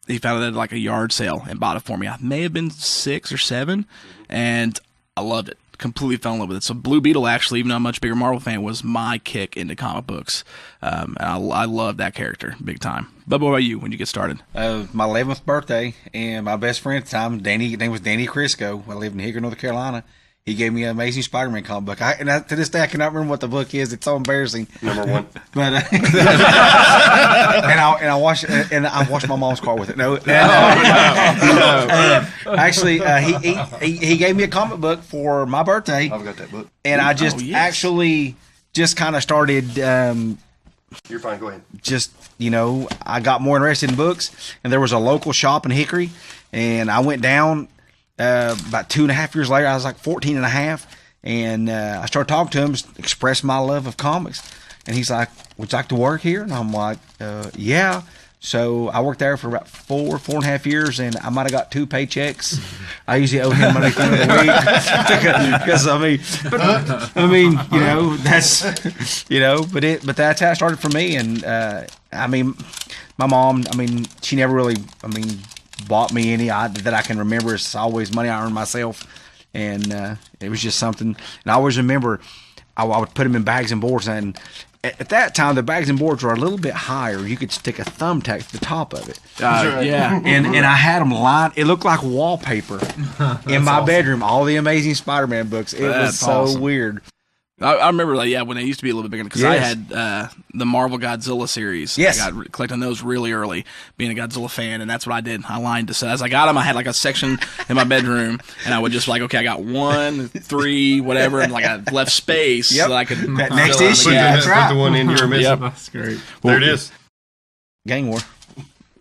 S3: He found it at like a yard sale and bought it for me. I may have been 6 or 7, and I loved it. Completely fell in love with it. So Blue Beetle, actually, even though I'm a much bigger Marvel fan, was my kick into comic books. And I love that character big time. But what about you when you get started?
S6: My 11th birthday, and my best friend at the time, his name was Danny Crisco. I lived in Hickory, North Carolina. He gave me an Amazing Spider-Man comic book. To this day, I cannot remember what the book is. It's so embarrassing.
S5: #1.
S6: But I washed my mom's car with it. No. Actually, he gave me a comic book for my birthday.
S5: I've got that book.
S6: And I just actually just kind of started.
S5: You're fine. Go ahead.
S6: Just I got more interested in books, and there was a local shop in Hickory, and I went down. About 2.5 years later, I was like 14 and a half, and I started talking to him, expressed my love of comics, and he's like, "Would you like to work here?" And I'm like, "Yeah." So I worked there for about 4.5 years, and I might have got 2 paychecks. I usually owe him money at the end of the week because but that's how it started for me. And my mom, she never really, bought me any that I can remember. It's always money I earned myself, and it was just something. And I always remember I would put them in bags and boards, and at that time the bags and boards were a little bit higher. You could stick a thumbtack to the top of it.
S3: Yeah,
S6: and I had them lined. It looked like wallpaper in my bedroom. All the Amazing Spider-Man books. It was so
S3: awesome.
S6: weird.
S3: I remember, like, when they used to be a little bit bigger, because I had the Marvel Godzilla series.
S6: Yes.
S3: I got collecting those really early, being a Godzilla fan, and that's what I did. I lined so as I got them, I had like a section in my bedroom, and I would just like, okay, I got 1, 3, whatever, and like I left space so that I could
S6: that next issue.
S5: Put the one in you're missing.
S3: Yep.
S4: That's great.
S5: There it is.
S6: Gang War.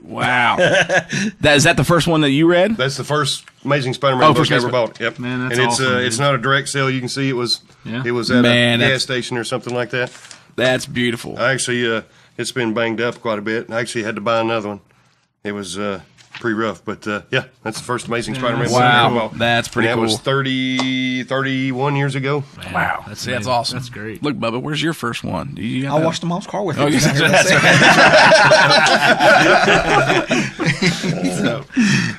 S3: Wow. Is that the first one that you read?
S5: That's the first Amazing Spider-Man book
S3: first
S5: I ever bought. Yep.
S4: Man, that's
S5: and it's
S4: awesome,
S5: it's not a direct sale. You can see it was
S4: Yeah.
S5: it was at
S3: Man,
S5: a gas station or something like that.
S3: That's beautiful.
S5: I actually it's been banged up quite a bit. I actually had to buy another one. It was pretty rough, but yeah, that's the first Amazing Spider-Man book I ever
S3: Wow,
S5: bought.
S3: that's pretty
S5: and that
S3: cool.
S5: was 31 years ago.
S4: Man,
S3: Wow,
S4: that's
S3: that's
S4: amazing.
S3: awesome.
S4: That's great.
S3: Look, Bubba, where's your first one? Do you have
S6: I
S3: that?
S6: washed the mom's car with
S3: Oh,
S6: it.
S3: that's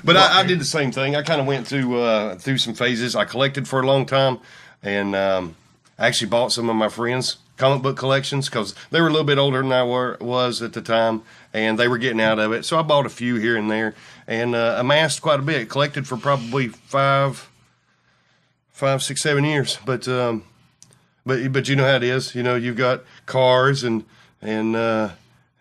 S5: But I did the same thing. I kind of went through some phases. I collected for a long time, and I actually bought some of my friends' comic book collections because they were a little bit older than I was at the time, and they were getting out of it. So I bought a few here and there, and amassed quite a bit. Collected for probably 5, 6, 7 years. But you know how it is. You know, you've got cars and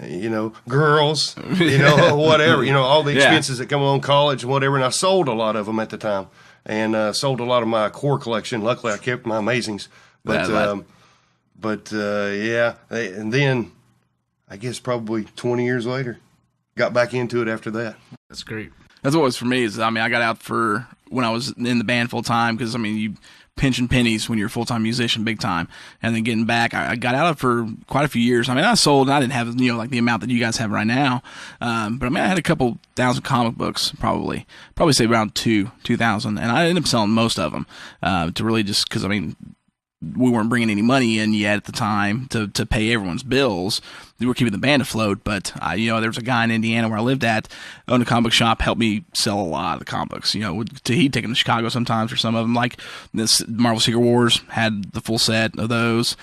S5: you know, girls, you know, whatever, you know, all the expenses that come along, college and whatever. And I sold a lot of them at the time, and sold a lot of my core collection. Luckily, I kept my Amazings. But yeah, and then I guess probably 20 years later, got back into it after that.
S4: That's great.
S3: That's what it was for me. Is I got out for when I was in the band full time, because you pinching pennies when you're a full time musician, big time, and then getting back. I got out of it for quite a few years. I sold, and I didn't have like the amount that you guys have right now, but I had a couple thousand comic books, probably say around 2,000, and I ended up selling most of them to really just because we weren't bringing any money in yet at the time to pay everyone's bills. We were keeping the band afloat, but there was a guy in Indiana where I lived at, owned a comic book shop, helped me sell a lot of the comic books. He'd take them to Chicago sometimes for some of them. Like this Marvel Secret Wars, had the full set of those.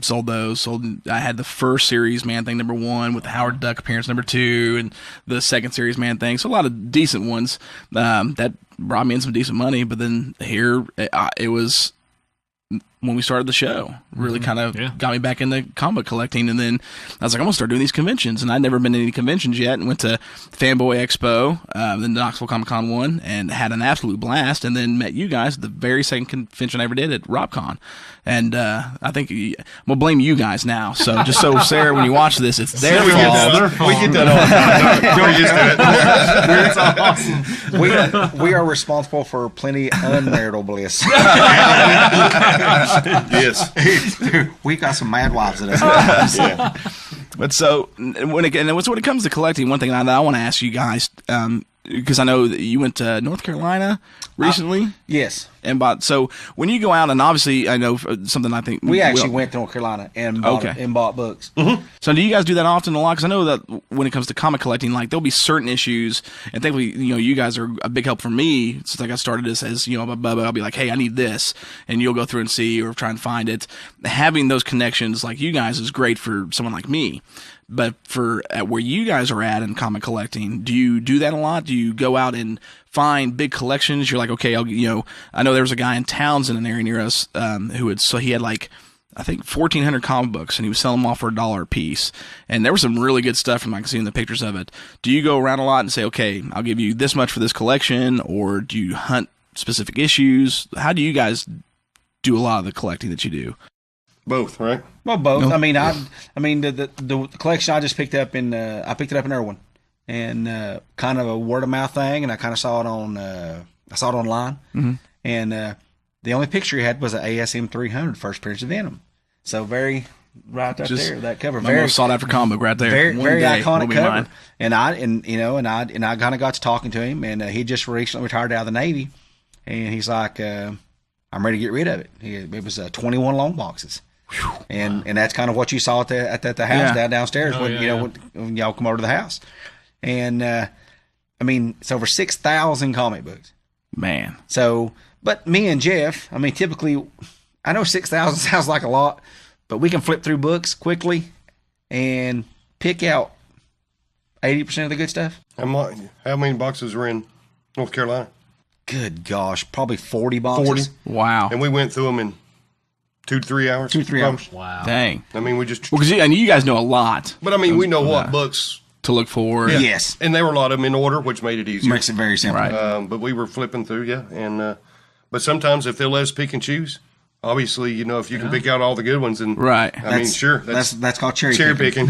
S3: Sold those. I had the first series Man Thing #1 with the Howard Duck appearance #2, and the second series Man Thing. So a lot of decent ones that brought me in some decent money. But then here it was. When we started the show, really kind of got me back into comic collecting, and then I was like, I'm gonna start doing these conventions, and I'd never been to any conventions yet, and went to Fanboy Expo, then Knoxville Comic Con 1, and had an absolute blast, and then met you guys at the very second convention I ever did at RobCon, and I think I'm gonna blame you guys now. So just so Sarah, when you watch this, it's their fault.
S5: We get that all the time. We're used to it.
S6: That's awesome. We are responsible for plenty unmarital bliss.
S5: Yes.
S6: We got some mad wives at us.
S5: Yeah.
S3: But so when it comes to collecting, one thing that I want to ask you guys, because I know that you went to North Carolina recently.
S6: Yes.
S3: And so when you go out, and obviously I know something I think
S6: we actually went to North Carolina and bought books.
S5: Mm-hmm.
S3: So do you guys do that often a lot? Because I know that when it comes to comic collecting, like there'll be certain issues, and thankfully you guys are a big help for me since I got started this as Bubba. I'll be like, hey, I need this, and you'll go through and see or try and find it. Having those connections like you guys is great for someone like me. But for where you guys are at in comic collecting, do you do that a lot? Do you go out and find big collections? You're like, okay, I know there was a guy in Townsend, an area near us, he had like, I think 1,400 comic books, and he was selling them all for $1 a piece. And there was some really good stuff from seeing the pictures of it. Do you go around a lot and say, okay, I'll give you this much for this collection, or do you hunt specific issues? How do you guys do a lot of the collecting that you do?
S5: Both, right?
S6: Well, both.
S3: No.
S6: The collection I just picked up in Irwin, and kind of a word of mouth thing, and I kind of saw it online, and the only picture he had was an ASM 300 first appearance of Venom. So very right up there, that cover,
S3: very
S6: very
S3: sought after comic book right there.
S6: very iconic cover.
S3: Mine.
S6: And I kind of got to talking to him, and he just recently retired out of the Navy, and he's like, I'm ready to get rid of it. It was 21 long boxes. And that's kind of what you saw at the house downstairs when y'all come over to the house. And it's over 6,000 comic books.
S3: Man.
S6: So, but me and Jeff, typically, I know 6,000 sounds like a lot, but we can flip through books quickly and pick out 80% of the good stuff.
S5: How many boxes are in North Carolina?
S6: Good gosh, probably 40 boxes.
S5: 40.
S3: Wow.
S5: And we went through them in 2 to 3 hours.
S6: 2 to 3 hours.
S4: Wow.
S3: Dang.
S5: I mean, we just.
S3: Well, because you guys know a lot
S5: But I mean, we know what books
S3: to look for.
S5: Yeah.
S6: Yes.
S5: And there were a lot of them in order, which made it easier.
S6: Makes it very simple.
S3: Right.
S5: But we were flipping through, and but sometimes if they'll let us pick and choose, obviously, if you can pick out all the good ones, and
S3: Right.
S5: I mean, sure,
S6: That's called cherry
S5: picking.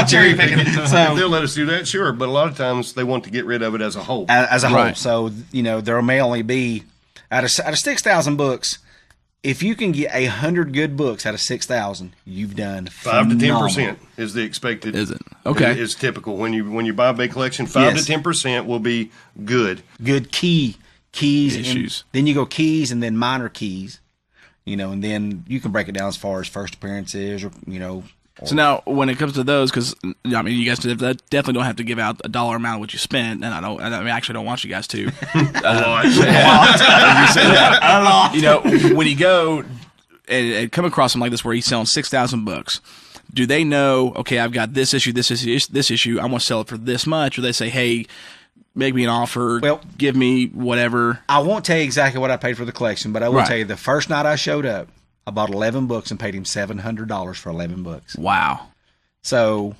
S6: cherry picking. So
S5: They'll let us do that, sure. But a lot of times they want to get rid of it as a whole.
S6: as a whole,
S3: Right.
S6: so there may only be out of 6,000 books. If you can get 100 good books out of 6,000, you've done
S5: 5 to
S6: phenomenal.
S5: 10% is the expected.
S3: Is it? Okay.
S5: Is typical when you buy a big collection. 5
S6: Yes.
S5: to 10% will be good.
S6: Good keys,
S3: Issues.
S6: and then you go keys and then minor keys, and then you can break it down as far as first appearances or
S3: So now, when it comes to those, because I mean, you guys definitely don't have to give out a dollar amount of what you spent, and I actually don't want you guys to.
S5: A lot.
S3: When you go and come across something like this where he's selling 6,000 books, do they know? Okay, I've got this issue, this issue. I'm going to sell it for this much, or they say, hey, make me an offer.
S6: Well,
S3: give me whatever.
S6: I won't tell you exactly what I paid for the collection, but I will
S3: Right.
S6: tell you the first night I showed up, I bought 11 books and paid him $700 for 11 books.
S3: Wow.
S6: So,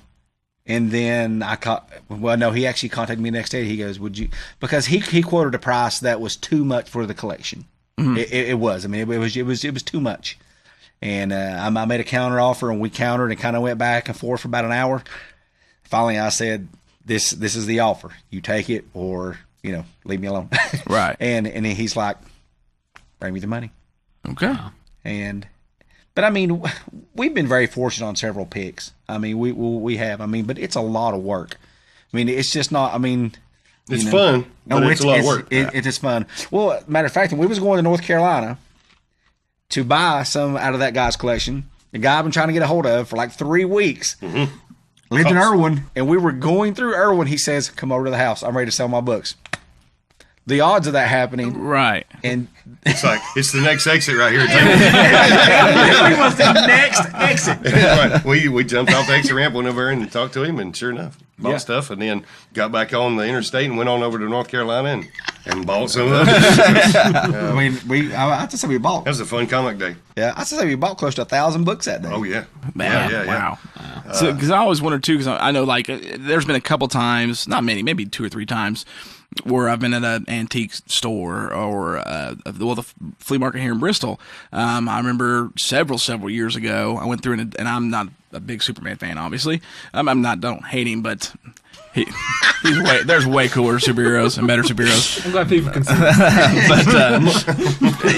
S6: and then he actually contacted me the next day. He goes, "Would you?" Because he quoted a price that was too much for the collection.
S3: Mm-hmm.
S6: It was. I mean, it was too much. And I made a counter offer, and we countered and kind of went back and forth for about an hour. Finally, I said, "This is the offer. You take it, or leave me alone."
S3: Right.
S6: And he's like, "Bring me the money."
S3: Okay.
S6: But I mean, we've been very fortunate on several picks. I mean, we have. I mean, but it's a lot of work. I mean, it's just not. I mean,
S5: It's fun, but it's a lot of work.
S6: It is fun. Well, matter of fact, when we was going to North Carolina to buy some out of that guy's collection, the guy I've been trying to get a hold of for like 3 weeks lived in Irwin, and we were going through Irwin. He says, "Come over to the house. I'm ready to sell my books." The odds of that happening,
S3: Right.
S6: and
S5: It's like it's the next exit right here.
S6: it was the next exit.
S5: Right. We jumped off the exit ramp, went over and talked to him, and sure enough, bought stuff, and then got back on the interstate and went on over to North Carolina and bought some of those.
S6: I mean, I have to say we bought.
S5: That was a fun comic day.
S6: Yeah, I have to say we bought close to 1,000 books that day.
S5: Oh yeah,
S3: Man,
S5: yeah.
S3: wow. So, because I always wondered too, because I know there's been a couple times, not many, maybe 2 or 3 times, where I've been at an antique store or the flea market here in Bristol. I remember several years ago, I went through and I'm not a big Superman fan, obviously. Don't hate him, but there's way cooler superheroes and better superheroes.
S4: I'm glad people can see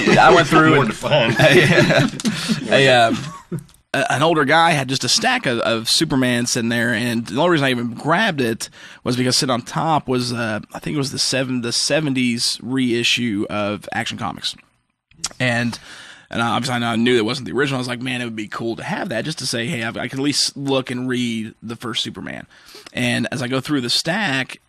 S3: But I went through
S5: More
S3: and
S5: defined.
S3: an older guy had just a stack of Superman sitting there, and the only reason I even grabbed it was because sitting on top was I think it was the 70s reissue of Action Comics, and obviously I knew it wasn't the original. I was like, man, it would be cool to have that just to say, hey, I could at least look and read the first Superman. And as I go through the stack,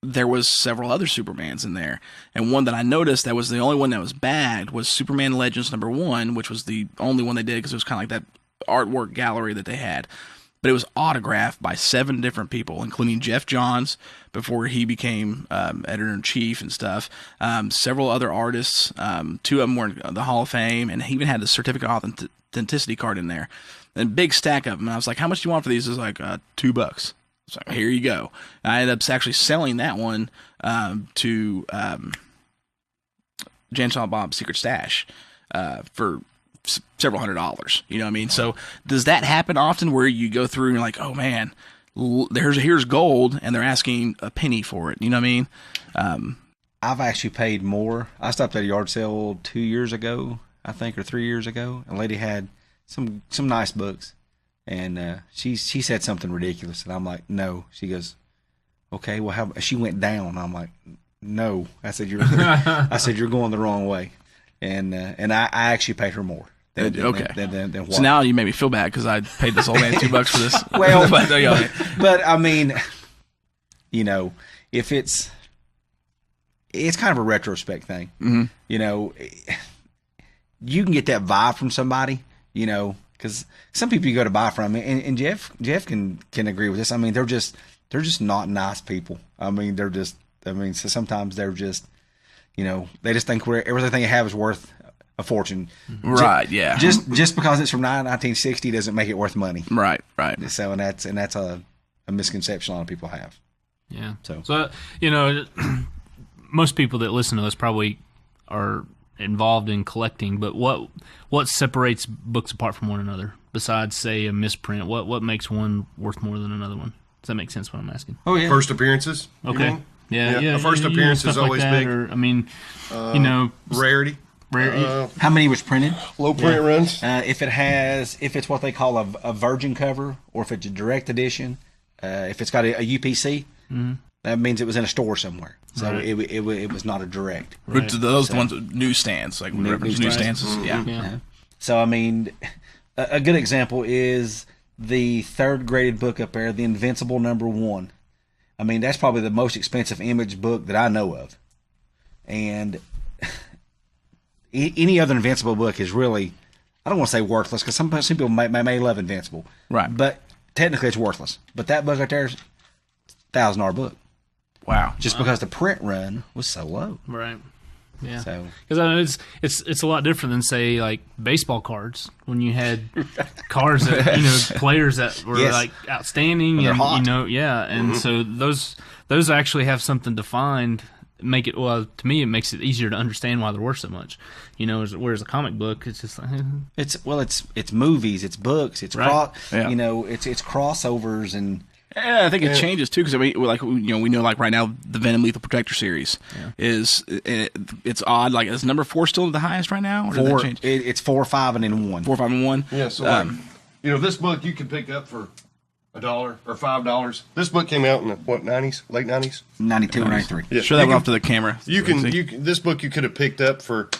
S3: there was several other Supermans in there, and one that I noticed that was the only one that was bagged was Superman Legends #1, which was the only one they did because it was kind of like that artwork gallery that they had, but it was autographed by 7 different people, including Jeff Johns before he became editor-in-chief and stuff, several other artists, 2 of them were in the Hall of Fame, and he even had the certificate of authenticity card in there, and big stack of them. And I was like, how much do you want for these? It was like $2. So here you go. And I ended up actually selling that one to Jan Silent Bob's Secret Stash for several $100s. You know what I mean? So does that happen often where you go through and you're like, oh man, here's gold, and they're asking a penny for it? You know what I mean?
S6: I've actually paid more. I stopped at a yard sale 2 years ago, I think, or 3 years ago. A lady had some nice books, and she said something ridiculous, and I'm like, no. She goes, okay, well, how? She went down. I'm like, no. I said you're going the wrong way, and I actually paid her more. Than what?
S3: So now you made me feel bad because I paid this old man $2 for this.
S6: Well,
S3: but
S6: I mean, if it's kind of a retrospect thing.
S3: Mm-hmm.
S6: You can get that vibe from somebody, because some people you go to buy from, and Jeff can agree with this. I mean, they're just not nice people. I mean, so sometimes they're just, they just think everything they have is worth a fortune.
S3: Right, yeah.
S6: Just because it's from 1960 doesn't make it worth money.
S3: Right.
S6: So and that's a misconception a lot of people have.
S4: Yeah.
S6: So
S4: most people that listen to us probably are involved in collecting, but what separates books apart from one another besides, say, a misprint? What makes one worth more than another one? Does that make sense what I'm asking?
S6: Oh, yeah.
S5: First appearances.
S4: Okay. Yeah.
S5: A first appearance is always big.
S4: Or,
S5: Rarity.
S6: How many was printed?
S5: Low print runs.
S6: If it's what they call a virgin cover, or if it's a direct edition, if it's got a UPC, that means it was in a store somewhere. So it was not a direct.
S3: Right. Those the ones with newsstands, like newsstands. Yeah.
S6: So I mean, a good example is the third graded book up there, The Invincible #1. I mean, that's probably the most expensive image book that I know of, and any other Invincible book is really, I don't want to say worthless, because some people may love Invincible,
S3: right?
S6: But technically, it's worthless. But that book right there is $1,000 book.
S3: Wow!
S6: Just because the print run was so low,
S4: right? Yeah,
S6: so
S4: because I know it's a lot different than, say, like baseball cards, when you had cards that players that were like outstanding and
S6: hot.
S4: and so those actually have something defined. Make it, well, to me, it makes it easier to understand why they're worth so much. Whereas a comic book, it's just like
S6: it's movies, it's books, it's
S4: right.
S6: It's crossovers and.
S3: Yeah, I think it changes too, because we know like right now the Venom Lethal Protector series is it's odd. Like, is number 4 still the highest right now? Or
S6: 4.
S3: Did that change?
S6: It's 4, 5, and then 1.
S3: 4, 5, and 1.
S5: Yeah. So this book you can pick up for $1 or $5. This book came out in the '90s, late '90s,
S6: 92 or 93.
S5: Yeah.
S3: Show that one off to the camera.
S5: This book you could have picked up for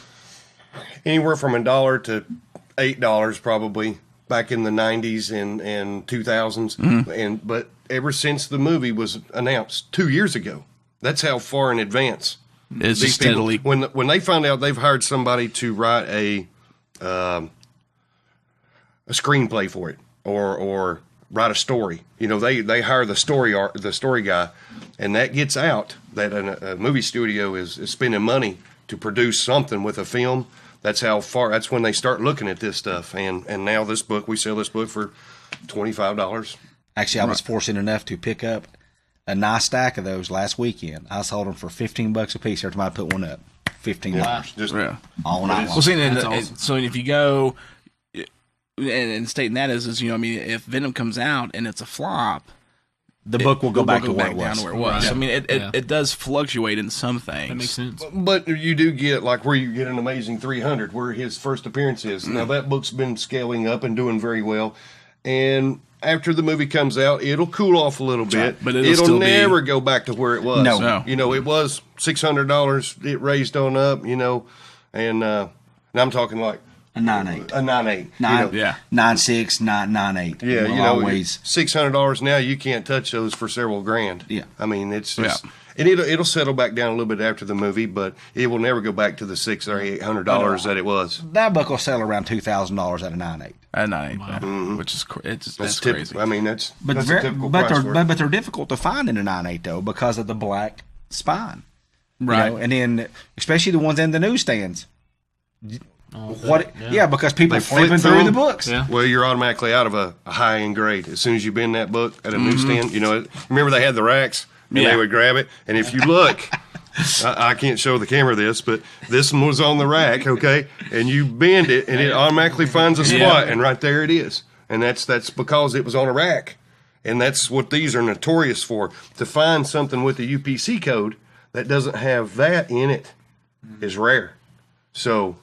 S5: anywhere from $1 to $8 probably back in the '90s and 2000s, but ever since the movie was announced 2 years ago, that's how far in advance
S3: it's
S5: these
S3: steadily.
S5: People, when they find out they've hired somebody to write a screenplay for it or write a story, they hire the story guy, and that gets out that a movie studio is spending money to produce something with a film. That's when they start looking at this stuff. And now we sell this book for $25.
S6: Actually, I was fortunate enough to pick up a nice stack of those last weekend. I sold them for $15 a piece every time I put one up. $15.
S3: Wow.
S5: Just
S6: all night long.
S3: Well, see,
S4: awesome.
S3: So if you go and stating that is if Venom comes out and it's a flop,
S6: the book will go back to where it
S3: was.
S4: Right.
S3: So, I mean, it does fluctuate in some things.
S4: That makes sense.
S5: But you do get, like, where you get an Amazing 300, where his first appearance is. Now, that book's been scaling up and doing very well. And after the movie comes out, it'll cool off a little bit.
S3: But
S5: it'll never go back to where it was.
S6: No.
S5: It was $600. It raised on up, and I'm talking like
S6: a 9.8.
S5: A 9.8.
S6: 9.6, 9.8.
S5: Yeah,
S6: always
S5: $600 now. You can't touch those for several grand.
S6: Yeah,
S5: I mean, it's just, and it'll settle back down a little bit after the movie, but it will never go back to the $600 or $800 that it was.
S6: That book will sell around $2,000 at a 9.8.
S3: At 9.8, which is that's crazy.
S5: I mean, that's a typical
S6: but
S5: price for it.
S6: But they're difficult to find in a 9.8 though, because of the black spine,
S3: right?
S6: And then especially the ones in the newsstands. Because people flipping through the books.
S4: Yeah.
S5: Well, you're automatically out of a high end grade as soon as you bend that book at a newsstand. Remember they had the racks, and they would grab it, and if you look, I can't show the camera this, but this one was on the rack, okay, and you bend it, and it automatically finds a spot, and right there it is, and that's because it was on a rack, and that's what these are notorious for. To find something with the UPC code that doesn't have that in it is rare. So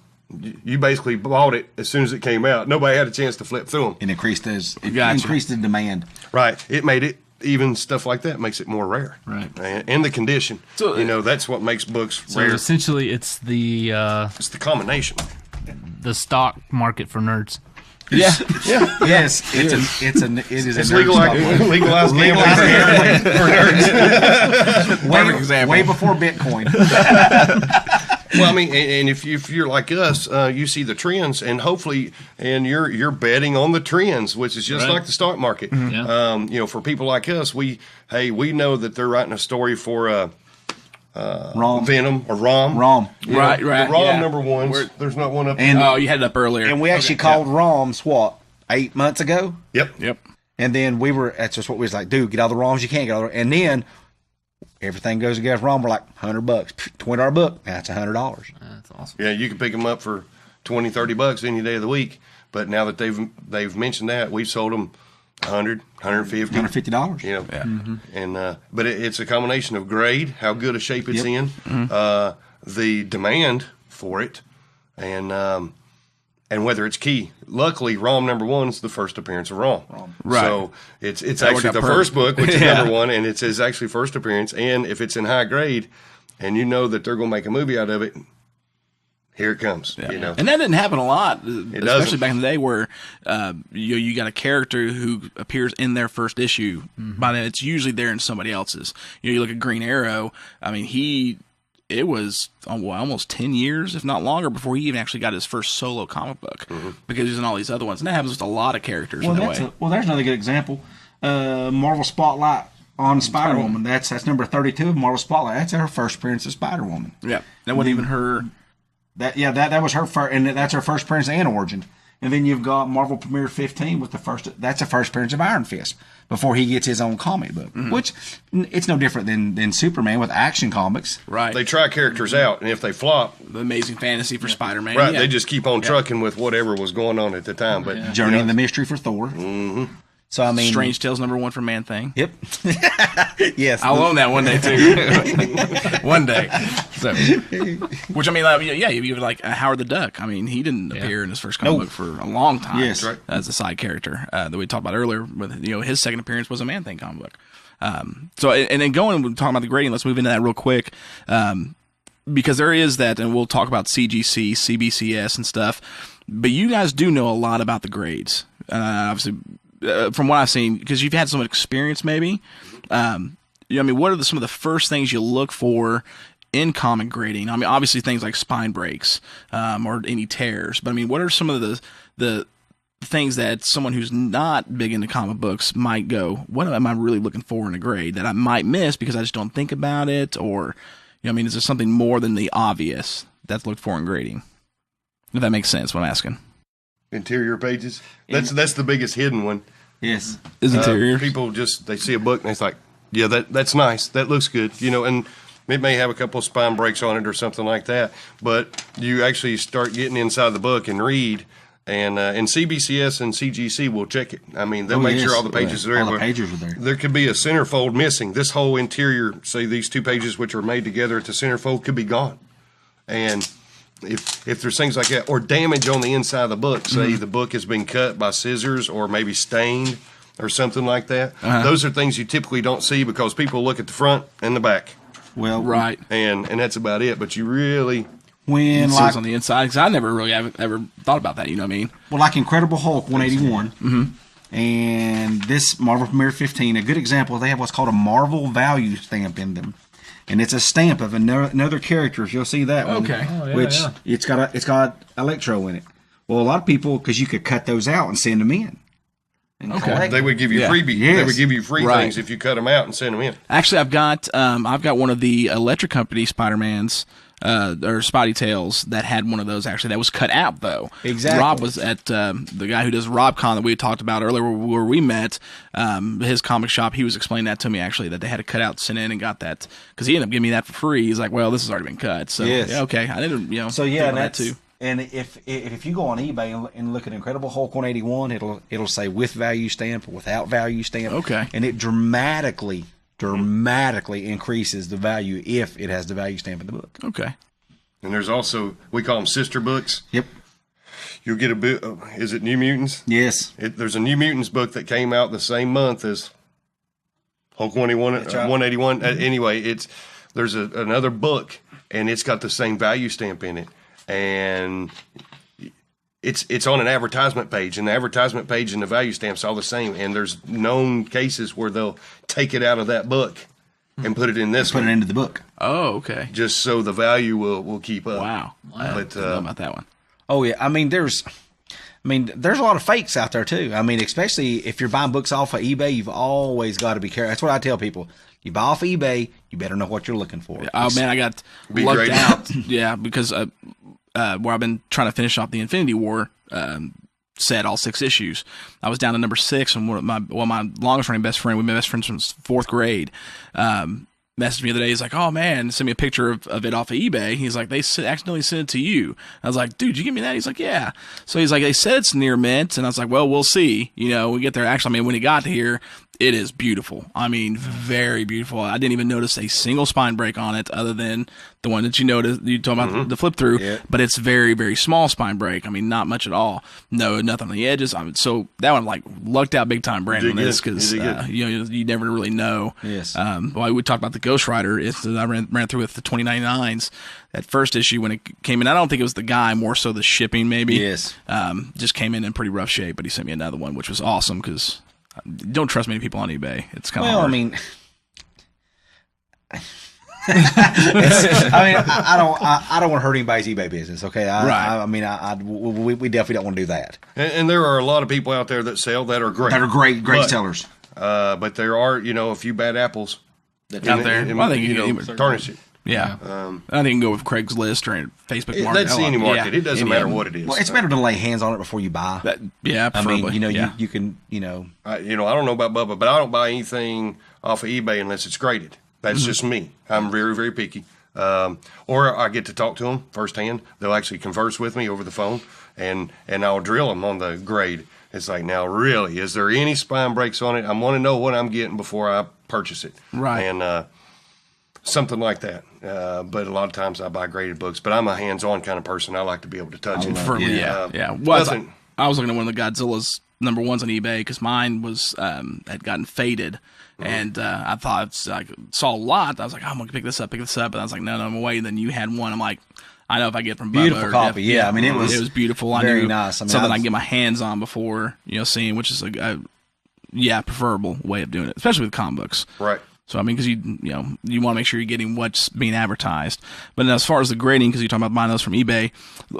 S5: you basically bought it as soon as it came out. Nobody had a chance to flip through them.
S6: And increased the demand.
S5: Right. It made it, even stuff like that makes it more rare.
S4: Right.
S5: And the condition. So, that's what makes books rare.
S4: So essentially it's the
S5: combination.
S4: The stock market for nerds.
S3: Yeah.
S6: Yes. It is
S5: legalized gambling for nerds.
S6: Perfect example. Way before Bitcoin.
S5: Well, I mean, and if you're like us, you see the trends, and hopefully, and you're betting on the trends, which is just like the stock market.
S4: Mm-hmm.
S5: For people like us, we know that they're writing a story for Venom or Rom. You know,
S3: Right.
S5: The Rom
S3: yeah.
S5: number ones. There's not one up
S6: And-
S5: there.
S3: Oh, you had it up earlier.
S6: And we actually called ROMs, 8 months ago?
S5: Yep.
S6: And then that's just what we was like, dude, get all the ROMs you can't get all the. And then everything goes against ROM. We're like, $100, $20 book. That's $100.
S4: That's awesome.
S5: Yeah, you can pick them up for $20-$30 any day of the week. But now that they've mentioned that, we've sold them $100, $150.
S6: $150.
S5: You know, and but it's a combination of grade, how good a shape it's in, the demand for it, and whether it's key. Luckily, ROM number 1 is the first appearance of ROM.
S3: Right.
S5: So it's
S3: That
S5: actually
S3: worked out
S5: the
S3: perfect.
S5: first book, which is
S3: Yeah.
S5: number 1, and it's his actually first appearance. And if it's in high grade, and you know that they're going to make a movie out of it, here it comes.
S3: Yeah.
S5: You know,
S3: And that didn't happen a lot, especially
S5: doesn't.
S3: back in the day where you got a character who appears in their first issue. By then, it's usually there in somebody else's. You look at Green Arrow. I mean, it was almost 10 years, if not longer, before he even actually got his first solo comic book because he was in all these other ones. And that happens with a lot of characters in that way.
S6: There's another good example. Marvel Spotlight on Spider-Woman. That's number 32 of Marvel Spotlight. That's her first appearance of Spider-Woman.
S3: Yeah, that wasn't even her.
S6: That was her first, and that's her first appearance and origin. And then you've got Marvel Premiere 15 with that's the first appearance of Iron Fist before he gets his own comic book, which it's no different than Superman with Action Comics.
S3: Right.
S5: they try characters out, and if they flop,
S3: The Amazing Fantasy for Spider-Man.
S5: right,
S3: yeah.
S5: they just keep on trucking with whatever was going on at the time. But
S6: Journey in the Mystery for Thor. Mm-hmm. So I mean,
S3: Strange Tales number 1 for Man Thing.
S6: Yep. Yes.
S3: I'll own that one day too. One day. So, which I mean, you have like Howard the Duck. I mean, he didn't appear in his first comic book for a long time.
S6: Yes. Right.
S3: As a side character that we talked about earlier. With his second appearance was a Man Thing comic book. So and then talking about the grading. Let's move into that real quick. Because there is that, and we'll talk about CGC, CBCS, and stuff. But you guys do know a lot about the grades, obviously. From what I've seen, because you've had so much experience, maybe. I mean, what are some of the first things you look for in comic grading? I mean, obviously things like spine breaks or any tears. But I mean, what are some of the things that someone who's not big into comic books might go, what am I really looking for in a grade that I might miss because I just don't think about it? Or, I mean, is there something more than the obvious that's looked for in grading? If that makes sense, what I'm asking.
S5: interior pages, that's the biggest hidden one.
S6: Yes.
S3: Is interior.
S5: People they see a book and it's like, yeah, that's nice, that looks good, and it may have a couple of spine breaks on it or something like that, but you actually start getting inside the book and read, and CBCS and CGC will check it. I mean, they'll make sure all the pages are there.
S6: All the pages are there.
S5: There could be a centerfold missing. This whole interior, say these 2 pages which are made together at the centerfold, could be gone. And if there's things like that, or damage on the inside of the book, say the book has been cut by scissors or maybe stained or something like that, those are things you typically don't see because people look at the front and the back.
S6: Well,
S3: Right.
S5: And that's about it. But you really,
S6: when
S3: It
S6: like
S3: says on the inside, because I never really ever thought about that. You know what I mean?
S6: Well, like Incredible Hulk 181, and this Marvel Premiere 15, a good example, they have what's called a Marvel value stamp in them. And it's a stamp of another characters. You'll see that one.
S3: Okay. Oh,
S4: yeah,
S6: which
S4: yeah.
S6: it's got Electro in it. Well, a lot of people, because you could cut those out and send them in. And collect
S5: they would give you
S3: Yeah.
S5: freebie.
S6: Yes.
S5: They would give you free
S3: Right.
S5: things if you cut them out and send them in.
S3: Actually, I've got one of the Electric Company Spider-Mans or Spotty Tales that had one of those. Actually, that was cut out though.
S6: Exactly.
S3: Rob was at the guy who does RobCon that we had talked about earlier, where we met. His comic shop. He was explaining that to me actually, that they had to cut out, send in, and got that because he ended up giving me that for free. He's like, "Well, this has already been cut." So
S6: Yes.
S3: yeah, okay, I didn't,
S6: So
S3: think
S6: yeah,
S3: about that
S6: that's
S3: too.
S6: And if you go on eBay and look at Incredible Hulk 181, it'll say with value stamp or without value stamp.
S3: Okay.
S6: And it dramatically increases the value if it has the value stamp in the book.
S3: Okay.
S5: And there's also, we call them sister books.
S6: Yep.
S5: You'll get a book. Is it New Mutants?
S6: Yes.
S5: There's a New Mutants book that came out the same month as Hulk 181. Anyway, there's another book, and it's got the same value stamp in it, and it's on an advertisement page, and the advertisement page and the value stamp's all the same. And there's known cases where they'll take it out of that book and put it in this
S6: Put
S5: one,
S6: it into the book.
S3: Oh, okay.
S5: just so the value will keep up.
S3: Wow. I
S5: But
S3: didn't know about that one.
S6: Oh yeah, I mean I mean, there's a lot of fakes out there too. I mean, especially if you're buying books off of eBay, you've always got to be careful. That's what I tell people. You buy off eBay, you better know what you're looking for.
S3: Oh man, I got lucked out. Yeah, because where I've been trying to finish off the Infinity War set, all 6 issues. I was down to number 6, and my longest running best friend, we've been best friends since 4th grade. Messaged me the other day. He's like, "Oh man," sent me a picture of it off of eBay. He's like, "They accidentally sent it to you." I was like, "Dude, you give me that?" He's like, "Yeah." So he's like, "They said it's near mint," and I was like, "Well, we'll see. You know, we get there." Actually, I mean, when he got here, it is beautiful. I mean, very beautiful. I didn't even notice a single spine break on it, other than the one that you noticed. You talking about the flip through, but it's very, very small spine break. I mean, not much at all. No, nothing on the edges. I mean, so that one like lucked out big time, Brandon, on this because you know you never really know.
S6: Yes.
S3: Well, we talked about the Ghost Rider. I ran through with the 2099s. That first issue when it came in, I don't think it was the guy, more so the shipping maybe.
S6: Yes.
S3: Just came in pretty rough shape, but he sent me another one, which was awesome because don't trust many people on eBay. It's kind of hard.
S6: I mean, I don't want to hurt anybody's eBay business. Okay,
S3: right.
S6: We definitely don't want to do that.
S5: And there are a lot of people out there that sell that are great.
S6: That are great sellers.
S5: But there are, a few bad apples
S3: out there. I think you
S5: tarnish it.
S3: Yeah. I think you can go with Craigslist or Facebook Market.
S5: That's any market. It doesn't matter what it is.
S6: Well, it's better to lay hands on it before you buy.
S3: Preferably.
S6: I mean, you can.
S5: I don't know about Bubba, but I don't buy anything off of eBay unless it's graded. That's just me. I'm very, very picky. Or I get to talk to them firsthand. They'll actually converse with me over the phone, and I'll drill them on the grade. It's like, now, really, is there any spine breaks on it? I want to know what I'm getting before I purchase it.
S3: Right.
S5: And something like that. But a lot of times I buy graded books. But I'm a hands-on kind of person. I like to be able to touch it.
S3: Yeah. Well, I was looking at one of the Godzilla's number ones on eBay because mine was had gotten faded. And I thought, saw a lot. I was like, I'm going to pick this up. And I was like, no, I'm away. And then you had one. I'm like, I know if I get from Bubba.
S6: Beautiful copy. Yeah. I mean, it was
S3: beautiful.
S6: Very nice.
S3: Something I can get my hands on before, seeing, which is a preferable way of doing it, especially with comic books.
S5: Right.
S3: So, I mean, because you want to make sure you're getting what's being advertised. But as far as the grading, because you're talking about buying those from eBay,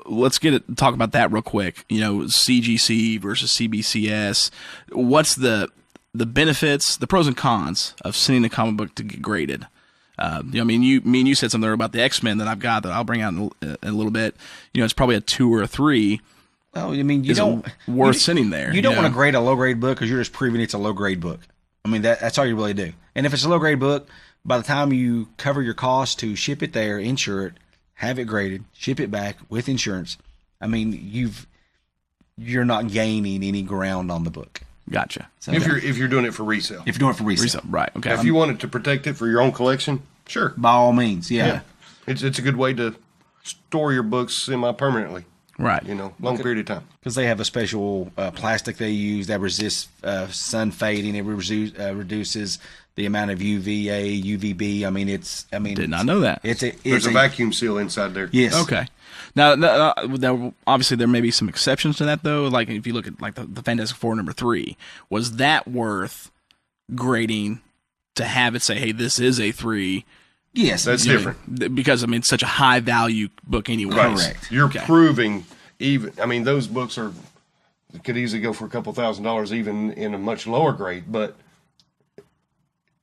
S3: let's talk about that real quick. CGC versus CBCS. What's the benefits, the pros and cons of sending a comic book to get graded? You said something about the X-Men that I've got that I'll bring out in a little bit. It's probably a 2 or a 3.
S6: Oh, I mean,
S3: sending there.
S6: You don't want to grade a low-grade book because you're just proving it's a low-grade book. I mean, that's all you really do. And if it's a low-grade book, by the time you cover your cost to ship it there, insure it, have it graded, ship it back with insurance, I mean, you're not gaining any ground on the book.
S3: Gotcha.
S5: So, if you're doing it for resale.
S6: If you're doing it for resale.
S3: Right, okay.
S5: If you wanted to protect it for your own collection, sure.
S6: By all means, yeah.
S5: It's a good way to store your books semi-permanently.
S3: Right.
S5: Long period of time.
S6: Because they have a special plastic they use that resists sun fading. It reduces the amount of UVA, UVB.
S3: Did not know that.
S5: There's a vacuum seal inside there.
S6: Yes.
S3: Okay. Now, obviously there may be some exceptions to that though. Like if you look at like the Fantastic Four number 3, was that worth grading to have it say, hey, this is a 3?
S6: Yes,
S5: that's different
S3: because it's such a high value book anyway.
S5: Right.
S6: Correct.
S5: You're proving those books could easily go for a couple $1,000s even in a much lower grade, but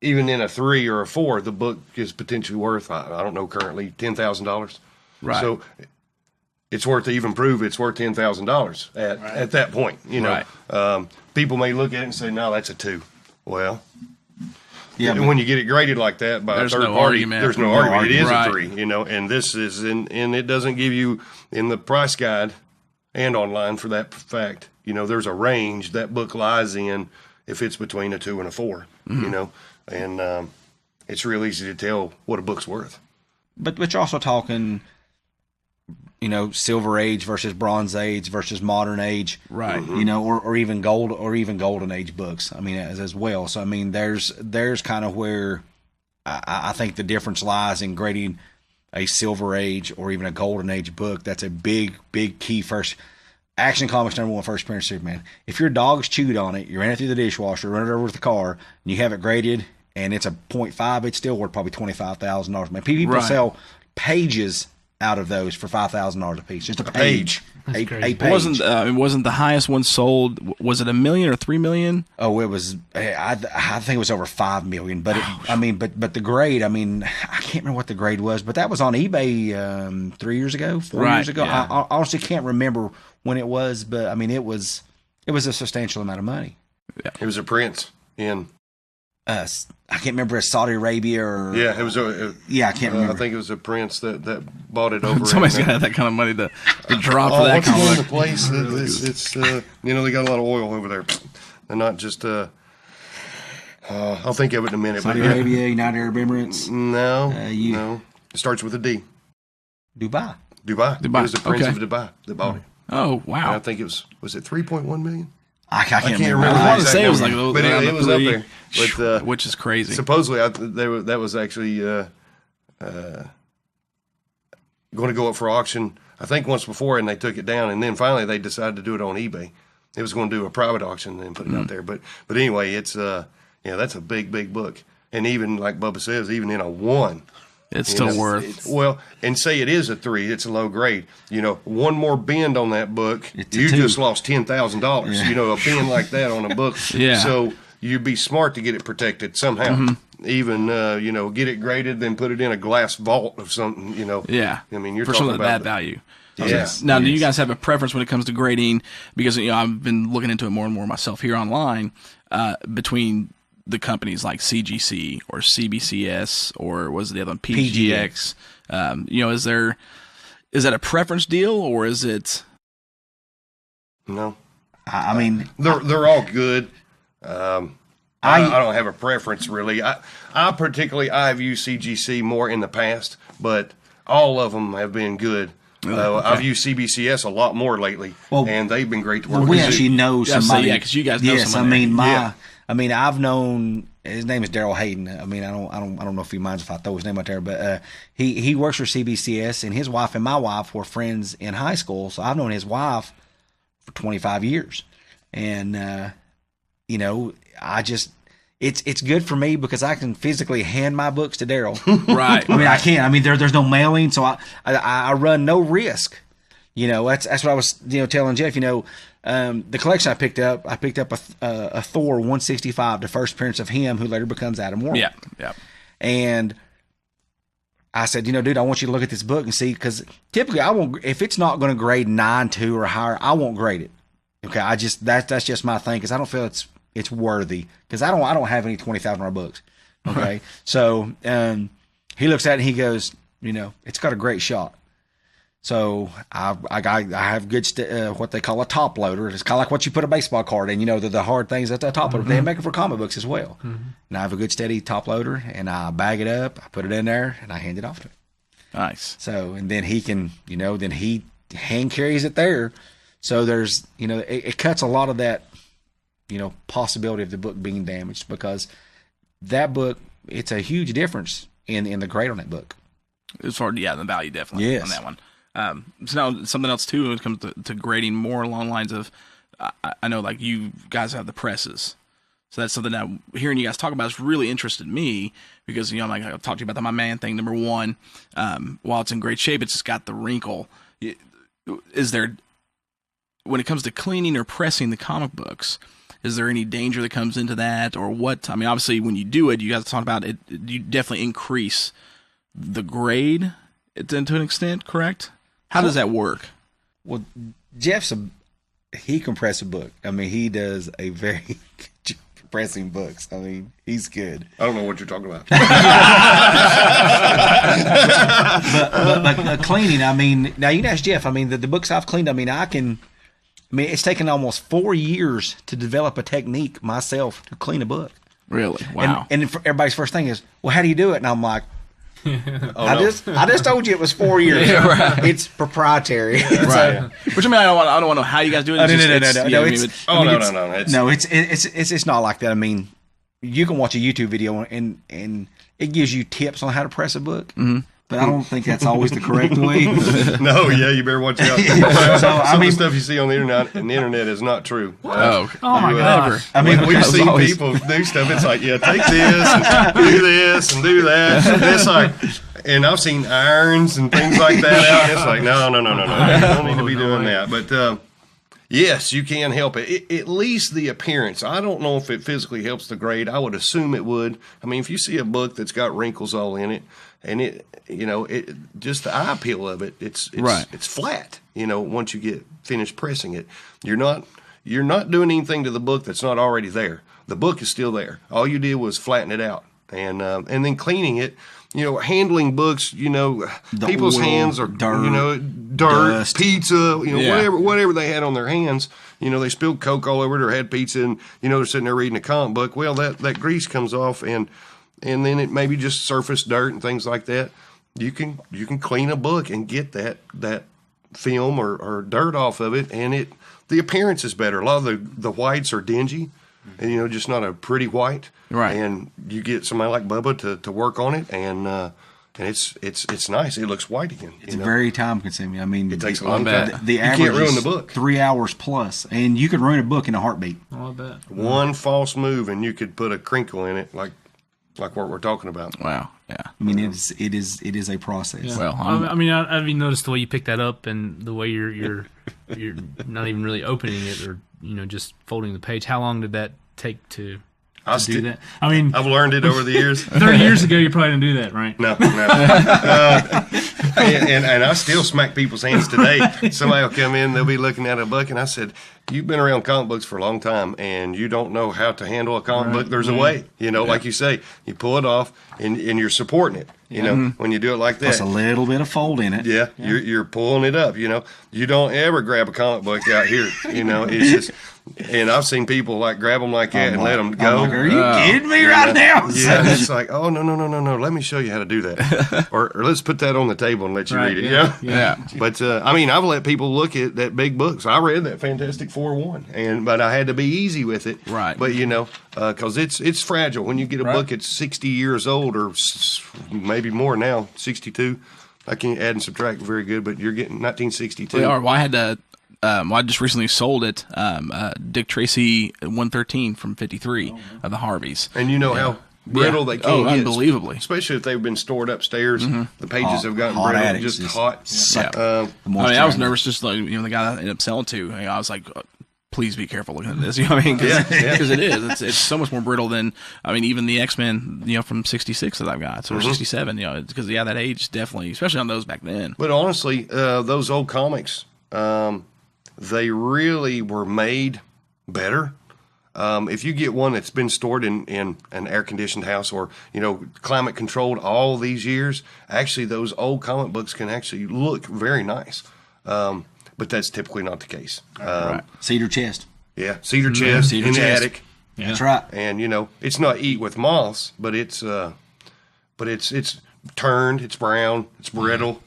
S5: even in a 3 or a 4, the book is potentially worth I don't know currently $10,000.
S3: Right.
S5: So it's worth to even prove it's worth $10,000 at that point.
S3: Right.
S5: People may look at it and say, no, that's a 2. Well.
S6: Yeah,
S5: when you get it graded like that by a third party,
S3: argument.
S5: There's no argument. It is
S3: right.
S5: a 3, and this is and it doesn't give you in the price guide and online for that fact. There's a range that book lies in if it's between a 2 and a 4. And it's real easy to tell what a book's worth.
S6: But you're also talking, Silver Age versus Bronze Age versus Modern Age,
S3: right?
S6: Or even Golden Age books. I mean, as well. So I mean, there's kind of where I think the difference lies in grading a Silver Age or even a Golden Age book. That's a big key. First, Action Comics #1 first appearance Superman. If your dog's chewed on it, you ran it through the dishwasher, run it over with the car, and you have it graded, and it's a 0.5, it's still worth probably $25,000. Man, people sell pages out of those for $5,000 a piece. Just a page. A page.
S3: It wasn't the highest one sold. Was it $1 million or $3 million?
S6: Oh, it was. I think it was over $5 million. But but the grade. I mean, I can't remember what the grade was. But that was on eBay 3 years ago, 4 years ago.
S3: Yeah.
S6: I honestly can't remember when it was. But I mean, it was a substantial amount of money.
S3: Yeah.
S5: It was a prince in.
S6: I can't remember, Saudi Arabia or
S5: Yeah, it was.
S6: I can't remember.
S5: I think it was a prince that bought it over.
S3: Somebody's got to have that kind of money to drop for that
S5: what's the
S3: kind
S5: name
S3: of
S5: of the place? It's they got a lot of oil over there. They're not just. I'll think of it in a minute.
S6: Saudi Arabia, United Arab Emirates.
S5: No, no. It starts with a D.
S6: Dubai.
S5: It was the Prince of Dubai that bought it.
S3: Oh, wow.
S5: And I think it was it 3.1 million?
S6: I can't remember.
S3: I wanted to say it was like
S5: but it was up there. But,
S3: which is crazy.
S5: Supposedly, that was actually going to go up for auction, I think, once before, and they took it down. And then finally, they decided to do it on eBay. It was going to do a private auction and then put it out there. But anyway, it's that's a big book. And even, like Bubba says, even in a 1,
S3: it's still worth.
S5: And say it is a 3, it's a low grade. One more bend on that book, you
S6: 2.
S5: just lost $10,000.
S6: Yeah.
S5: A bend like that on a book.
S3: Yeah.
S5: So you'd be smart to get it protected somehow. Even get it graded, then put it in a glass vault of something.
S3: Yeah.
S5: I mean, you're
S3: for
S5: talking
S3: some of the
S5: about
S3: bad value.
S5: Yes.
S3: Now, do you guys have a preference when it comes to grading? Because I've been looking into it more and more myself here online. Between the companies like CGC or CBCS or was the other one PGX? Is that a preference deal or is it?
S5: No,
S6: I mean
S5: they're all good. I don't have a preference really. I've used CGC more in the past, but all of them have been good. I've used CBCS a lot more lately, and they've been great to work with.
S6: We actually know somebody.
S3: Yeah, because you guys know somebody.
S6: I've known his name is Daryl Hayden. I mean, I don't know if he minds if I throw his name out there, but he works for CBCS, and his wife and my wife were friends in high school, so I've known his wife for 25 years, and it's good for me because I can physically hand my books to Daryl.
S3: Right.
S6: I mean, I can't. I mean, there's no mailing, so I run no risk. That's what I was telling Jeff. The collection I picked up a Thor 165, the first appearance of him, who later becomes Adam Warlock.
S3: Yeah.
S6: And I said, dude, I want you to look at this book and see, because typically I won't, if it's not going to grade 9.2 or higher, I won't grade it. Okay, that's just my thing, because I don't feel it's worthy, because I don't have any $20,000 books. Okay, so he looks at it and he goes, it's got a great shot. So I have good what they call a top loader. It's kind of like what you put a baseball card in. The hard things at the top loader. They make it for comic books as well. And I have a good steady top loader, and I bag it up, I put it in there, and I hand it off to him.
S3: Nice.
S6: So, and then he can, then he hand carries it there. So there's, it cuts a lot of that, possibility of the book being damaged, because that book, it's a huge difference in the grade on that book.
S3: As far the value definitely on that one. So now something else too when it comes to grading, more along the lines of, I know like you guys have the presses. So that's something that hearing you guys talk about has really interested me, because, like I've talked to you about my man thing, number one, while it's in great shape, it's just got the wrinkle. Is there, when it comes to cleaning or pressing the comic books, is there any danger that comes into that, or what? I mean, obviously when you do it, you guys talk about it, you definitely increase the grade to an extent, correct? How does that work?
S6: Well, Jeff's he compressed a book. I mean, he does a very good job compressing books. I mean, he's good.
S5: I don't know what you're talking about.
S6: but cleaning, I mean, now you can ask Jeff. I mean, the books I've cleaned, I mean, it's taken almost 4 years to develop a technique myself to clean a book.
S3: Really? Wow.
S6: And everybody's first thing is, well, how do you do it? And I'm like, I just told you it was 4 years.
S3: Yeah, right.
S6: It's proprietary.
S3: Right. Which, I mean, I don't want to know how you guys do it.
S6: No, it's not like that. I mean, you can watch a YouTube video and it gives you tips on how to press a book. Mm-hmm. But I don't think that's always the correct way.
S5: No, you better watch out. Some of the stuff you see on the internet is not true.
S3: Oh my God!
S6: I mean,
S5: we've seen people do stuff. It's like, take this, and do this, and do that. And it's like, and I've seen irons and things like that out. And it's like, no. You don't need to be doing that. But yes, you can help it. At least the appearance. I don't know if it physically helps the grade. I would assume it would. I mean, if you see a book that's got wrinkles all in it, and it just the eye appeal of it, it's flat. Once you get finished pressing it, you're not doing anything to the book that's not already there. The book is still there. All you did was flatten it out, and then cleaning it. Handling books, people's hands are dirt, dust, pizza, whatever they had on their hands. They spilled Coke all over it or had pizza, and they're sitting there reading a comic book. Well, that grease comes off, and then it maybe just surface dirt and things like that. You can clean a book and get that film or dirt off of it, and the appearance is better. A lot of the whites are dingy, and just not a pretty white.
S3: Right.
S5: And you get somebody like Bubba to work on it, and it's nice. It looks white again.
S6: It's very time consuming. I mean,
S5: it takes a long time.
S6: The average
S5: you can't ruin the book.
S6: 3 hours plus, and you could ruin a book in a heartbeat.
S4: Oh, I bet.
S5: One false move, and you could put a crinkle in it, like what we're talking about.
S3: Wow. Yeah.
S6: I mean, it is a process.
S4: Yeah.
S3: Well,
S4: I've even noticed the way you pick that up and the way you're not even really opening it or just folding the page. How long did that take to do that? I mean,
S5: I've learned it over the years.
S4: 30 years ago, you probably didn't do that, right?
S5: No. And I still smack people's hands today. Somebody will come in, they'll be looking at a book, and I said, "You've been around comic books for a long time, and you don't know how to handle a comic book. There's a way, like you say, you pull it off, and you're supporting it. When you do it like that,
S6: plus a little bit of fold in it.
S5: Yeah. You're pulling it up. You don't ever grab a comic book out here. It's just." And I've seen people grab them like that and let them go.
S6: Are you kidding me right now?
S5: Yeah, it's like, oh, no. Let me show you how to do that. or let's put that on the table and let you read it.
S3: Yeah.
S5: But, I've let people look at that big books. I read that Fantastic Four 1, but I had to be easy with it.
S3: Right.
S5: But, because it's fragile. When you get a book that's 60 years old or maybe more now, 62. I can't add and subtract very good, but you're getting 1962.
S3: They are. Well, I had to... I just recently sold it. Dick Tracy 113 from 53 of the Harveys.
S5: And how brittle they can get.
S3: Unbelievably.
S5: Especially if they've been stored upstairs. The pages have gotten brittle.
S6: Addicts,
S5: just hot.
S3: I was nervous just the guy that I ended up selling to. I was like, please be careful looking at this. Because it is. It's so much more brittle than, even the X-Men, from 66 that I've got. So 67, because, that age definitely, especially on those back then.
S5: But honestly, those old comics, they really were made better. If you get one that's been stored in an air-conditioned house or, climate-controlled all these years, actually those old comic books can actually look very nice. But that's typically not the case.
S6: Right. Cedar chest.
S5: Yeah, cedar chest in the attic.
S6: Yeah. That's right.
S5: And, it's not eat with moths, but it's turned, it's brown, it's brittle.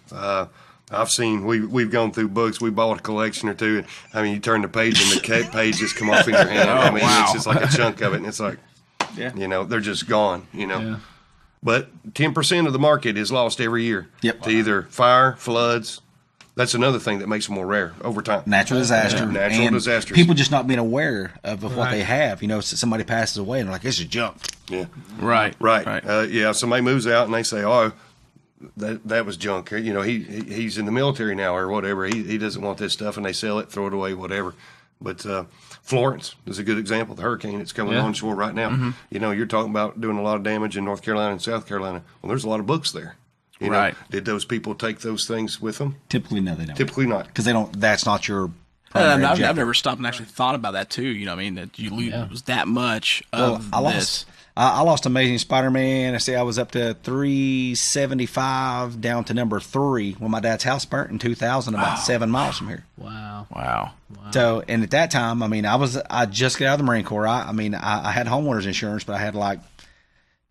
S5: I've seen, we've gone through books, we bought a collection or two, and you turn the page and the page just come off in your hand. It's just like a chunk of it, and it's like, they're just gone, Yeah. But 10% of the market is lost every year to either fire, floods. That's another thing that makes them more rare over time.
S6: Natural disaster.
S5: Natural disasters.
S6: People just not being aware of what they have. Somebody passes away and they're like, this is junk.
S5: Yeah.
S3: Right.
S5: Somebody moves out and they say, oh, that was junk. He's in the military now or whatever. He doesn't want this stuff, and they sell it, throw it away, whatever. But Florence is a good example. The hurricane that's coming on shore right now. You're talking about doing a lot of damage in North Carolina and South Carolina. Well, there's a lot of books there. Did those people take those things with them?
S6: Typically, no, they don't.
S5: Typically not.
S6: Because they don't. That's not your primary objective.
S3: I've never stopped and actually thought about that too. That you lose that much of this.
S6: I lost Amazing Spider-Man. I say I was up to 375 down to number 3 when my dad's house burnt in 2000, about 7 miles from here.
S3: Wow.
S6: So, and at that time, I just got out of the Marine Corps. I had homeowners insurance, but I had like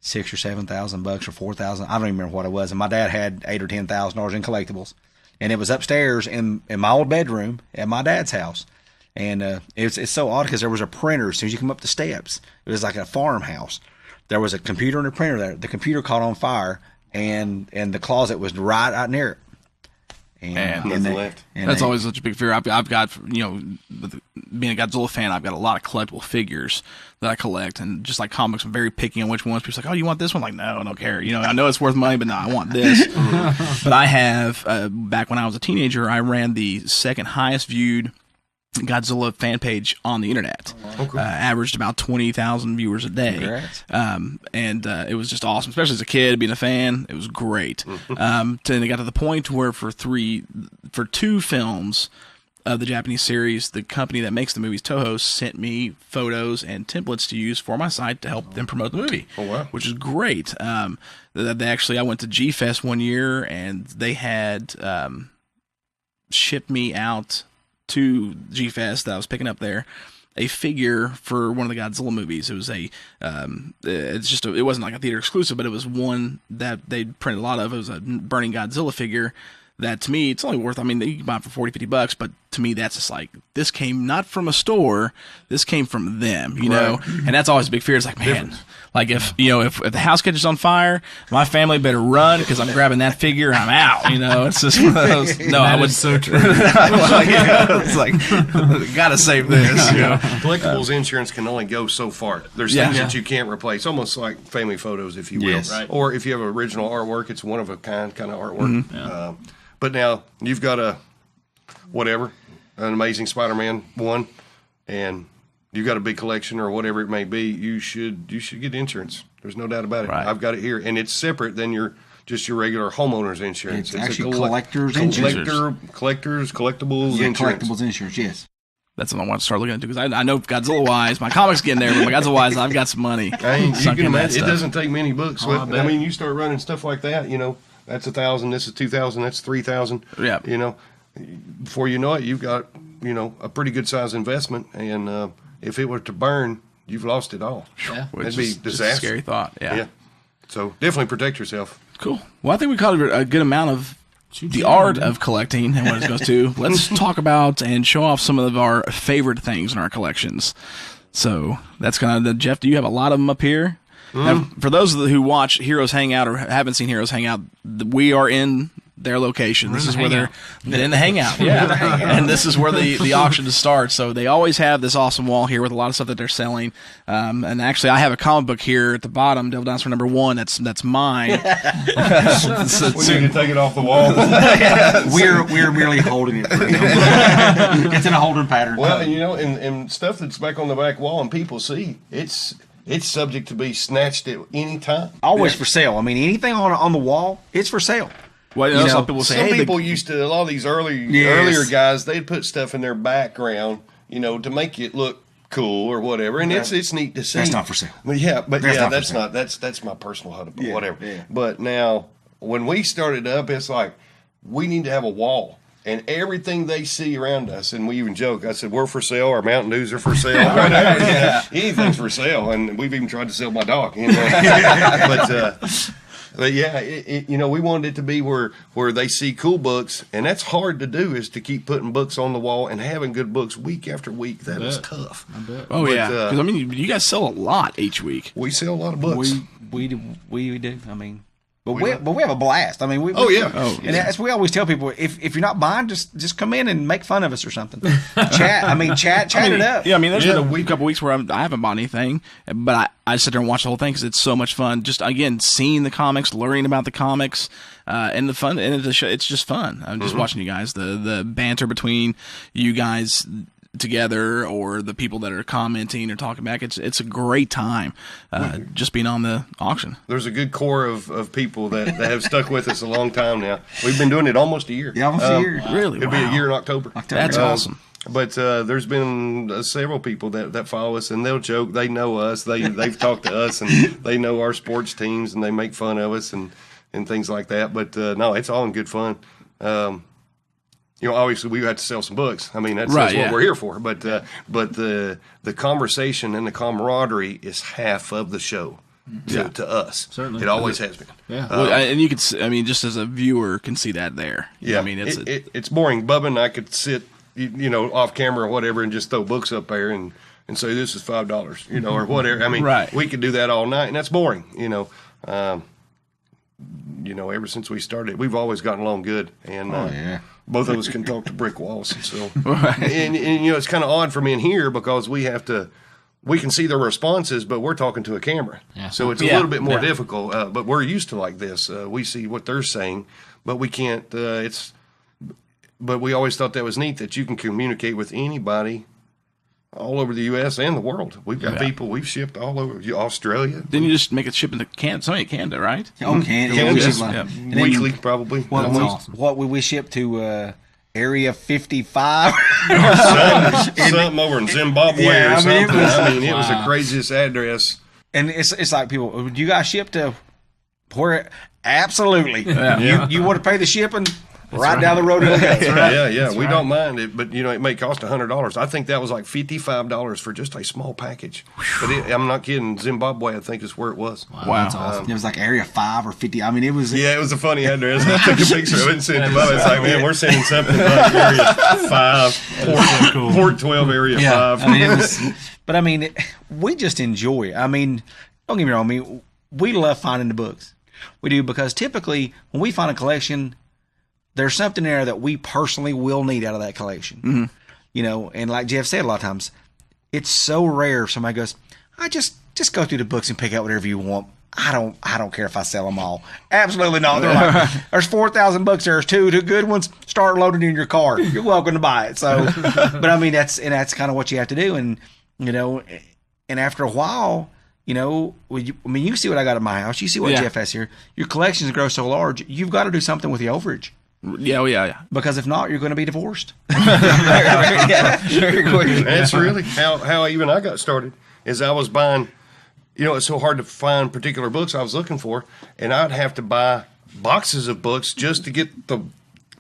S6: $6,000 or $7,000 or $4,000. I don't even remember what it was. And my dad had $8,000 or $10,000 in collectibles, and it was upstairs in my old bedroom at my dad's house. And it's so odd because there was a printer as soon as you come up the steps. It was like a farmhouse. There was a computer and a printer there. The computer caught on fire, and the closet was right out near it.
S3: And
S5: nothing left.
S3: That's always such a big fear. I've got, with being a Godzilla fan, I've got a lot of collectible figures that I collect, and just like comics, I'm very picky on which ones. People's like, "Oh, you want this one?" I'm like, no, I don't care. I know it's worth money, but no, I want this. But I have, back when I was a teenager, I ran the second highest viewed Godzilla fan page on the internet. Averaged about 20,000 viewers a day. And it was just awesome, especially as a kid being a fan. It was great. And it got to the point where for 2 films of the Japanese series, the company that makes the movies, Toho, sent me photos and templates to use for my site to help them promote the movie.
S5: Oh, wow.
S3: Which is great. I went to G-Fest one year, and they had shipped me out to G-Fest that I was picking up there a figure for one of the Godzilla movies. It was it wasn't like a theater exclusive, but it was one that they printed a lot of. It was a Burning Godzilla figure that, to me, it's only worth, you can buy it for $40-$50, but to me, that's just like, this came not from a store, this came from them, know? And that's always a big fear. It's like, man, like if the house catches on fire, my family better run, because I'm grabbing that figure and I'm out, It's just one of those. No, I would. So true. It's like, gotta save this,
S5: Collectibles insurance can only go so far. There's things that you can't replace, almost like family photos, if you will.
S6: Yes.
S5: Right. Or if you have original artwork, it's one of a kind of artwork. But now you've got an Amazing Spider-Man 1, and you've got a big collection or whatever it may be, you should get insurance. There's no doubt about it.
S3: Right.
S5: I've got it here, and it's separate than your regular homeowner's insurance.
S6: It's actually collector's insurance.
S5: Collectibles insurance.
S6: Collectibles insurance, yes.
S3: That's what I want to start looking into, because I know Godzilla-wise, my comics getting there, but my Godzilla-wise, I've got some money.
S5: You can
S3: sunk in that
S5: imagine, it
S3: stuff.
S5: doesn't take many books. You start running stuff like that, that's 1,000, this is 2,000, that's 3,000.
S3: Yeah.
S5: Before you know it, you've got, a pretty good size investment, and if it were to burn, you've lost it all.
S4: Yeah.
S5: That'd be
S3: just
S5: disaster.
S3: a scary thought. Yeah.
S5: So definitely protect yourself.
S3: Cool. Well, I think we covered a good amount of the art of collecting and what it goes to. Let's talk about and show off some of our favorite things in our collections. So that's kind of Jeff, do you have a lot of them up here? Now, for those who watch Heroes Hangout or haven't seen Heroes Hangout, we are in their location. This is where they're in the hangout. Yeah. And this is where the auction starts. So they always have this awesome wall here with a lot of stuff that they're selling. And actually, I have a comic book here at the bottom, Devil Dinosaur #1. That's mine.
S5: We need to take it off the wall.
S6: We're merely holding it. It's in a holding pattern.
S5: Well, and stuff that's back on the back wall and people see, it's subject to be snatched at any time.
S6: Always for sale. Anything on the wall, it's for sale.
S3: Well, some people say,
S5: some people used to, a lot of these earlier guys, they'd put stuff in their background, to make it look cool or whatever, and it's neat to see.
S6: That's not for sale.
S5: That's my personal hut, but whatever. Yeah. But now, when we started up, it's like, we need to have a wall. And everything they see around us, and we even joke, I said, we're for sale, our Mountain Dews are for sale, whatever. Anything's for sale, and we've even tried to sell my dog. But yeah, we wanted it to be where they see cool books, and that's hard to do, is to keep putting books on the wall and having good books week after week. That is tough.
S3: I bet. Oh, but, yeah. Because, you guys sell a lot each week.
S5: We sell a lot of books.
S6: We do. But we have a blast.
S5: And
S6: that's we always tell people, if you're not buying, just come in and make fun of us or something. Chat it up.
S3: Yeah, there's been a couple weeks where I haven't bought anything, but I sit there and watch the whole thing because it's so much fun. Just again, seeing the comics, learning about the comics, and the fun. And it's just fun. I'm just watching you guys, the banter between you guys together, or the people that are commenting or talking back. It's a great time just being on the auction.
S5: There's a good core of people that have stuck with us a long time now. We've been doing it almost a year.
S6: Yeah, almost a year.
S3: Really?
S5: It'll be a year in October.
S3: That's awesome.
S5: But there's been several people that follow us, and they'll joke. They know us. They've talked to us, and they know our sports teams, and they make fun of us and things like that. But no, it's all in good fun. Obviously we had to sell some books. That's what we're here for. But the conversation and the camaraderie is half of the show to us. Certainly, it always has been.
S3: Yeah, and you could, just as a viewer, can see that there.
S5: Yeah, it's boring. Bubba and I could sit, off camera or whatever, and just throw books up there and say this is $5, or whatever.
S3: Right.
S5: We could do that all night, and that's boring. ever since we started, we've always gotten along good, and both of us can talk to brick walls. So, and it's kind of odd for me in here because we can see their responses, but we're talking to a camera, so it's a little bit more difficult. But we're used to like this. We see what they're saying, but we can't. But we always thought that was neat that you can communicate with anybody all over the U.S. and the world. We've got people we've shipped all over Australia.
S3: Then you just make it ship into Canada, something in Canada, right?
S6: Oh, Canada.
S5: Weekly, probably.
S6: What would we ship to Area 55?
S5: something over in Zimbabwe or something. It was the craziest address.
S6: And it's like, people, do you guys ship to where? Absolutely. You want to pay the shipping? Right down the road.
S5: Yeah. We don't mind it, but it may cost $100. I think that was like $55 for just a small package. But I'm not kidding. Zimbabwe, I think, is where it was.
S3: Wow.
S6: That's awesome. It was like Area 5 or 50. I mean, it was.
S5: Yeah, it was a funny address. I took a picture of it and sent it to Bubba. It's like, man, we're sending something like Area 5, Port 12, Area 5.
S6: I mean, it was. But I mean, we just enjoy it. I mean, don't get me wrong. I mean, we love finding the books. We do, because typically when we find a collection, there's something there that we personally will need out of that collection. Mm-hmm. And like Jeff said, a lot of times it's so rare if somebody goes, I just go through the books and pick out whatever you want. I don't care if I sell them all. Absolutely not. They're like, there's 4,000 books. There's two good ones. Start loading in your car. You're welcome to buy it. So, but I mean, that's kind of what you have to do. And, and after a while, you see what I got at my house. You see what Jeff has here. Your collections grow so large, you've got to do something with the overage.
S3: Yeah.
S6: Because if not, you're going to be divorced.
S5: Very quickly. That's really how even I got started. Is I was buying, it's so hard to find particular books I was looking for, and I'd have to buy boxes of books just to get the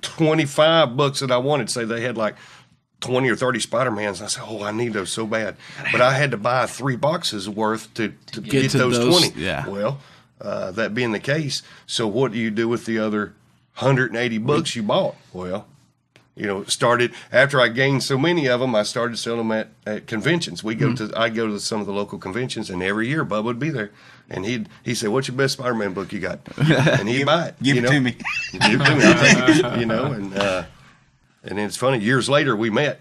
S5: 25 books that I wanted. Say they had like 20 or 30 Spider-Mans. I said, I need those so bad. But I had to buy 3 boxes worth to get those 20.
S3: Yeah.
S5: Well, that being the case, so what do you do with the other 180 books you bought? Well, started after I gained so many of them, I started selling them at conventions. I go to some of the local conventions, and every year Bub would be there, and he'd say, "What's your best Spider-Man book you got?" And he'd buy it.
S6: Give it to me.
S5: Give it to me. I'll take it, and then it's funny. Years later, we met.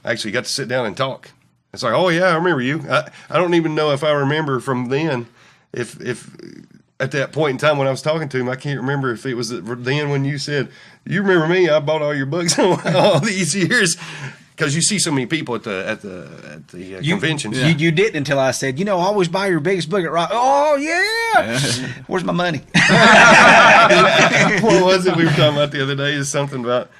S5: Actually got to sit down and talk. It's like, oh yeah, I remember you. I don't even know if I remember from then. If at that point in time when I was talking to him, I can't remember if it was then when you said, "You remember me? I bought all your books all these years." Because you see so many people at the conventions.
S6: You didn't until I said, I always buy your biggest book at Rock. Oh yeah, where's my money?
S5: What was it we were talking about the other day? Is something about.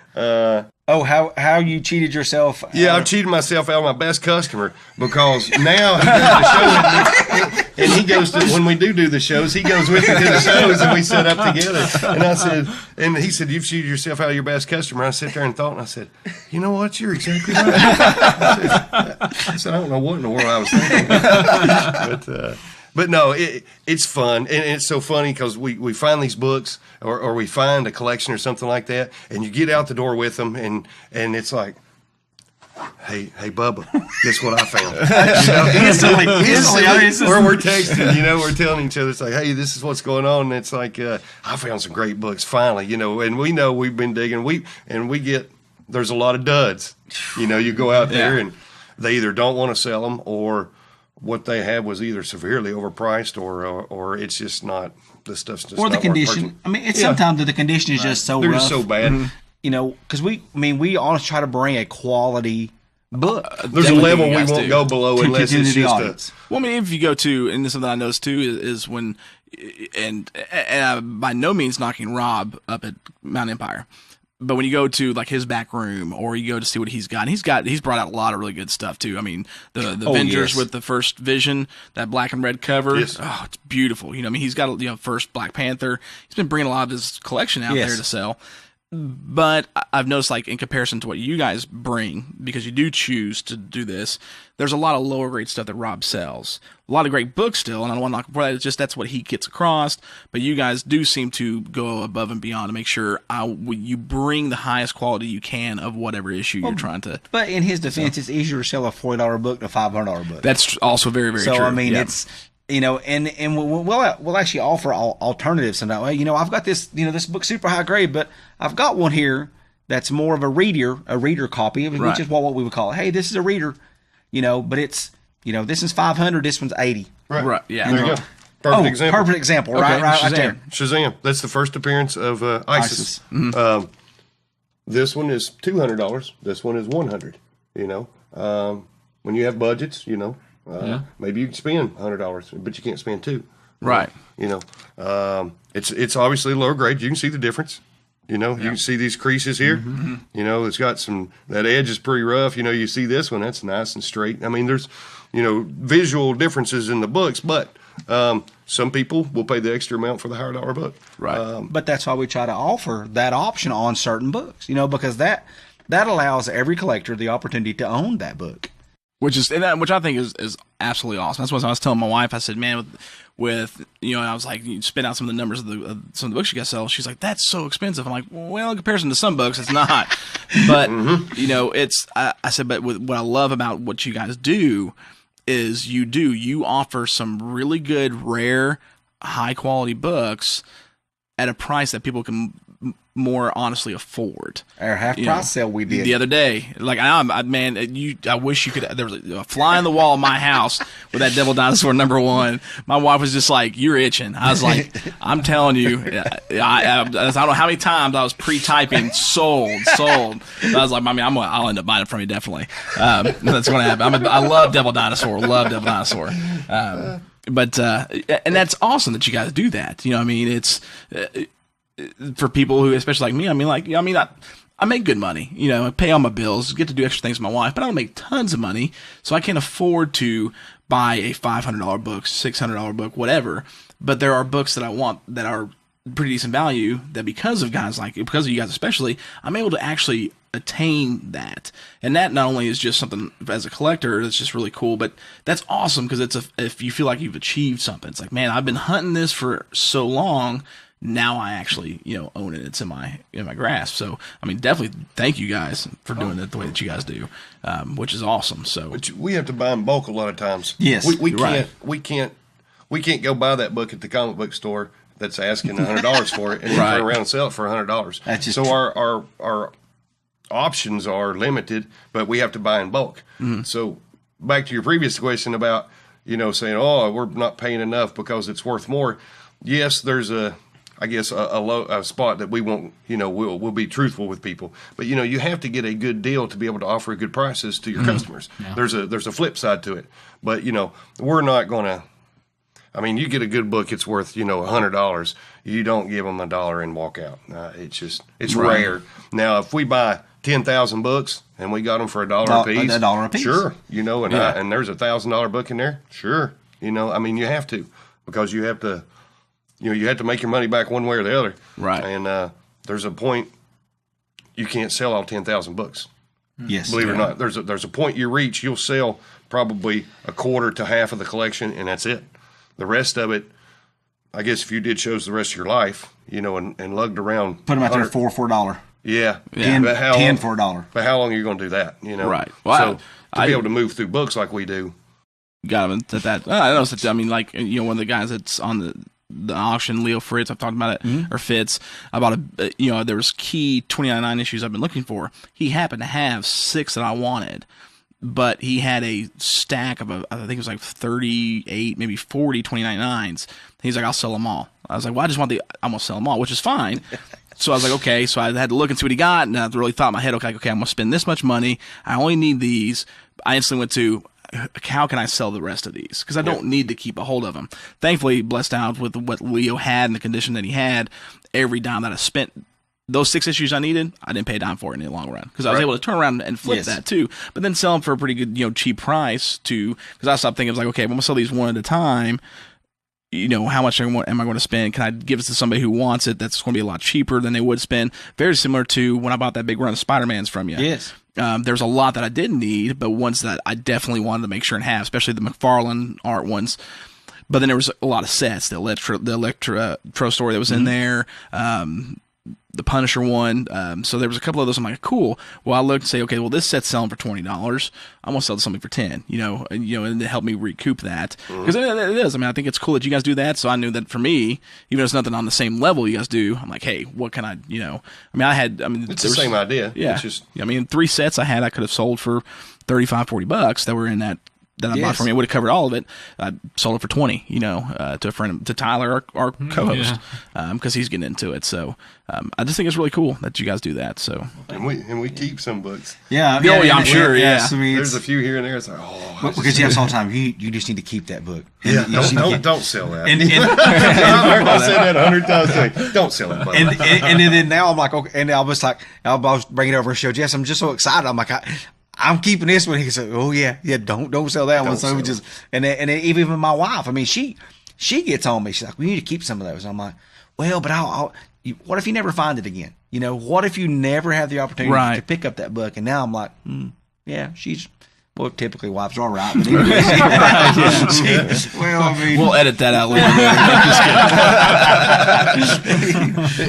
S6: How you cheated yourself?
S5: Yeah, I've cheated myself out of my best customer because now he does the show with me, and he goes to when we do the shows. He goes with me to the shows, and we set up together. And I said, and he said, "You've cheated yourself out of your best customer." I sit there and thought, and I said, "You know what? You're exactly right." I said, "I don't know what in the world I was thinking," But no, it's fun, and it's so funny because we find these books or we find a collection or something like that, and you get out the door with them, and it's like, hey, Bubba, guess what I found? Instantly. Or we're texting, we're telling each other, it's like, hey, this is what's going on, and it's like, I found some great books finally, and we know we've been digging, there's a lot of duds, you go out there and they either don't want to sell them or what they had was either severely overpriced or it's just not, the stuff's just
S6: or the condition. I mean, it's sometimes the condition is just so rough.
S5: They're just so bad.
S6: Because we always try to bring a quality book.
S5: There's a level we won't go below unless it's just
S3: Well, I mean, if you go to, and this is something I noticed too, is when, and I'm by no means knocking Rob up at Mount Empire, but when you go to like his back room or you go to see what he's got, and he's brought out a lot of really good stuff too. I mean, the Avengers with the first Vision, that black and red cover.
S5: Yes.
S3: Oh, it's beautiful. I mean, he's got first Black Panther. He's been bringing a lot of his collection out there to sell. But I've noticed, like, in comparison to what you guys bring, because you do choose to do this, there's a lot of lower grade stuff that Rob sells. A lot of great books still, and I don't want to knock for that. It's just that's what he gets across. But you guys do seem to go above and beyond to make sure you bring the highest quality you can of whatever issue you're trying to.
S6: But in his defense, it's easier to sell a $40 book than a $500 book.
S3: That's also very, very true.
S6: So, I mean, it's... and we'll actually offer alternatives. And that way, I've got this, this book super high grade, but I've got one here that's more of a reader copy, which is what we would call it. Hey, this is a reader, but it's, this is 500, this one's 80.
S3: Right. Yeah.
S5: There you go. Perfect example.
S6: Perfect example.
S3: Okay.
S6: Right there.
S5: Shazam. That's the first appearance of ISIS.
S3: Mm-hmm.
S5: This one is $200. This one is $100. When you have budgets, maybe you can spend $100, but you can't spend $200.
S3: Right.
S5: It's obviously lower grade. You can see the difference. You can see these creases here.
S3: Mm-hmm.
S5: It's got that edge is pretty rough. You see this one, that's nice and straight. I mean, there's, visual differences in the books, but some people will pay the extra amount for the higher dollar book.
S3: Right.
S6: But that's why we try to offer that option on certain books, because that allows every collector the opportunity to own that book.
S3: Which I think is absolutely awesome. That's what I was telling my wife. I said, man, with I was like, you spit out some of the numbers of some of the books you guys sell. She's like, that's so expensive. I'm like, well, in comparison to some books, it's not. But it's. I said, but what I love about what you guys do is you offer some really good, rare, high quality books at a price that people can more honestly afford.
S6: Our half price sale we did
S3: the other day. Like I wish you could. There was a fly on the wall in my house with that Devil Dinosaur #1. My wife was just like, "You're itching." I was like, "I'm telling you." I don't know how many times I was pre-typing sold. I was like, I'll end up buying it from you definitely. That's going to happen. I love Devil Dinosaur. But and that's awesome that you guys do that. It's. For people who, especially like me, I make good money. I pay all my bills, get to do extra things with my wife, but I don't make tons of money, so I can't afford to buy a $500 book, $600 book, whatever. But there are books that I want that are pretty decent value that because of you guys especially, I'm able to actually attain that. And that not only is just something as a collector that's just really cool, but that's awesome because if you feel like you've achieved something, it's like, man, I've been hunting this for so long. Now I actually, own it. It's in my grasp. So, definitely thank you guys for doing it the way that you guys do, which is awesome. So,
S5: but we have to buy in bulk a lot of times.
S6: Yes,
S5: we can't go buy that book at the comic book store that's asking $100 for it and then turn around and sell it for $100. So our options are limited, but we have to buy in bulk. Mm-hmm. So back to your previous question about saying, oh, we're not paying enough because it's worth more. Yes, there's a spot that we won't, we'll be truthful with people. But, you have to get a good deal to be able to offer good prices to your customers. Yeah. There's a flip side to it. But, we're not going to, you get a good book, it's worth, $100. You don't give them $1 and walk out. It's rare. Now, if we buy 10,000 books and we got them for $1 a piece.
S6: $1 a piece.
S5: Sure. And there's a $1,000 book in there. Sure. You have to, because you have to. You have to make your money back one way or the other.
S3: Right.
S5: And there's a point you can't sell all 10,000 books.
S6: Yes.
S5: Believe it or not. There's a point you reach, you'll sell probably a quarter to half of the collection, and that's it. The rest of it, I guess if you did shows the rest of your life, and lugged around.
S6: Put them out there for $4.
S5: Yeah.
S6: 10 for $1.
S5: But how long are you going to do that?
S3: Right. Wow.
S5: So to be able to move through books like we do.
S3: Got them at that. I know. One of the guys that's on the auction, Leo Fritz, I've talked about it, or Fitz, about there was key 29.9 issues I've been looking for. He happened to have 6 that I wanted, but he had a stack of, I think it was like 38, maybe 40 29.9s. He's like, I'll sell them all. I was like, well, I'm going to sell them all, which is fine. So I was like, okay. So I had to look and see what he got, and I really thought in my head, okay, I'm going to spend this much money. I only need these. I instantly went to, how can I sell the rest of these? Because I don't need to keep a hold of them. Thankfully, blessed out with what Leo had and the condition that he had, every dime that I spent, those 6 issues I needed, I didn't pay a dime for it in the long run. Because I was able to turn around and flip that too. But then sell them for a pretty good, cheap price too. Because I stopped thinking, I was like, okay, I'm going to sell these one at a time. How much am I going to spend? Can I give it to somebody who wants it? That's going to be a lot cheaper than they would spend. Very similar to when I bought that big run of Spider-Mans from you.
S6: Yes.
S3: There's a lot that I didn't need, but ones that I definitely wanted to make sure and have, especially the McFarlane art ones. But then there was a lot of sets, the Electro story that was in there. the Punisher one. So there was a couple of those. I'm like, cool. Well, I looked and say, okay, well, this set's selling for $20. I'm gonna sell something for 10. And to help me recoup that, because it is. I mean, I think it's cool that you guys do that. So I knew that for me, even though it's nothing on the same level you guys do, I'm like, hey, what can I? It's
S5: the same idea.
S3: Yeah.
S5: It's just,
S3: 3 sets I could have sold for $35-$40 that were in that I bought from me. I would have covered all of it. I sold it for 20, to a friend, to Tyler, our co-host, because he's getting into it. So I just think it's really cool that you guys do that. So
S5: and we keep some books.
S6: Yeah,
S3: I'm sure.
S6: Yes, I mean,
S5: there's a few here and there. It's like,
S6: because you have all the time. You just need to keep that book.
S5: Yeah, don't sell that.
S6: I
S5: said that 100 times. Don't sell it.
S6: And then now I'm like, okay, and I was bringing it over and show Jess. I'm just so excited. I'm like, I'm keeping this one. He said, "Oh yeah, don't sell that one." So we just and then even my wife. I mean, she gets on me. She's like, "We need to keep some of those." And I'm like, "Well, but what if you never find it again? What if you never have the opportunity to pick up that book?" And now I'm like, yeah, well, typically wives are right. But anyway,
S3: we'll edit that out later.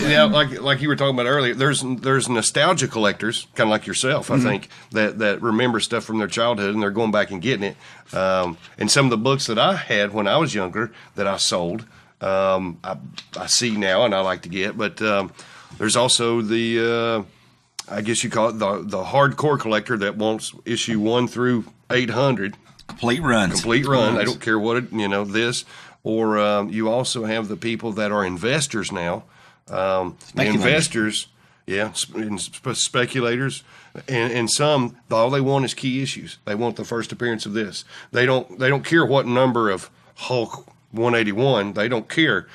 S5: Yeah, like you were talking about earlier, there's nostalgia collectors, kind of like yourself, I think, that remember stuff from their childhood and they're going back and getting it. And some of the books that I had when I was younger that I sold, I see now and I like to get. But there's also the I guess you call it the hardcore collector that wants issue 1 through 800.
S6: Complete run.
S5: They don't care what this. Or you also have the people that are investors now. Investors, speculators, and some, all they want is key issues. They want the first appearance of this. They don't care what number of Hulk 181. They don't care.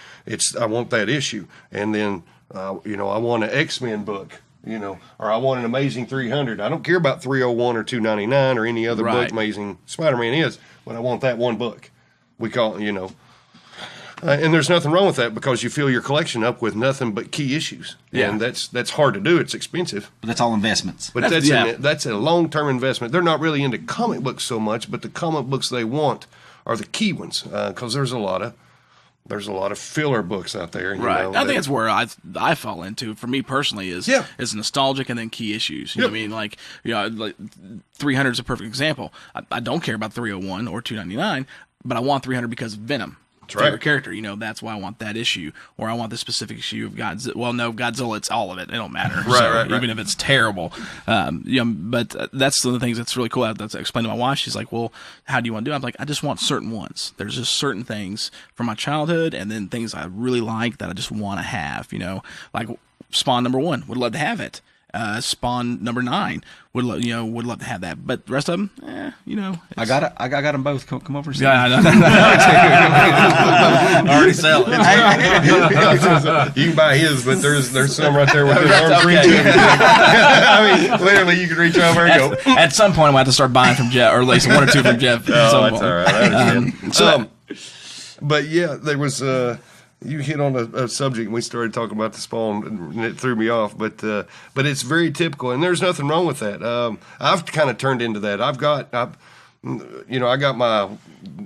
S5: I want that issue. And then I want an X-Men book. Or I want an Amazing 300. I don't care about 301 or 299 or any other book Amazing Spider-Man is, but I want that one book. We call it, and there's nothing wrong with that because you fill your collection up with nothing but key issues. Yeah. And that's hard to do. It's expensive.
S6: But that's all investments.
S5: But that's a long-term investment. They're not really into comic books so much, but the comic books they want are the key ones because there's a lot of filler books out there.
S3: I think that's where I fall into. For me personally, is nostalgic and then key issues. You know what I mean? Like 300 is a perfect example. I don't care about 301 or 299, but I want 300 because of Venom. Favorite character, that's why I want that issue, or I want this specific issue of Godzilla. Well, no, Godzilla, it's all of it. It don't matter, right. Even if it's terrible. But that's one of the things that's really cool. That's explained to my wife. She's like, "Well, how do you want to do it?" I'm like, "I just want certain ones. There's just certain things from my childhood, and then things I really like that I just want to have. Like Spawn #1, would love to have it. Spawn #9 would love to have that, but the rest of them,
S6: I got them both. Come over and see.
S3: I
S6: already sell
S5: it. You can buy his, but there's some right there with his arms reaching. I mean, literally, you can reach over and go.
S3: At some point, I'm going to have to start buying from Jeff, or at least 1 or 2 from Jeff.
S5: That's all right. But yeah, there was. You hit on a subject, and we started talking about the Spawn, and it threw me off. But it's very typical, and there's nothing wrong with that. I've kind of turned into that. I got my,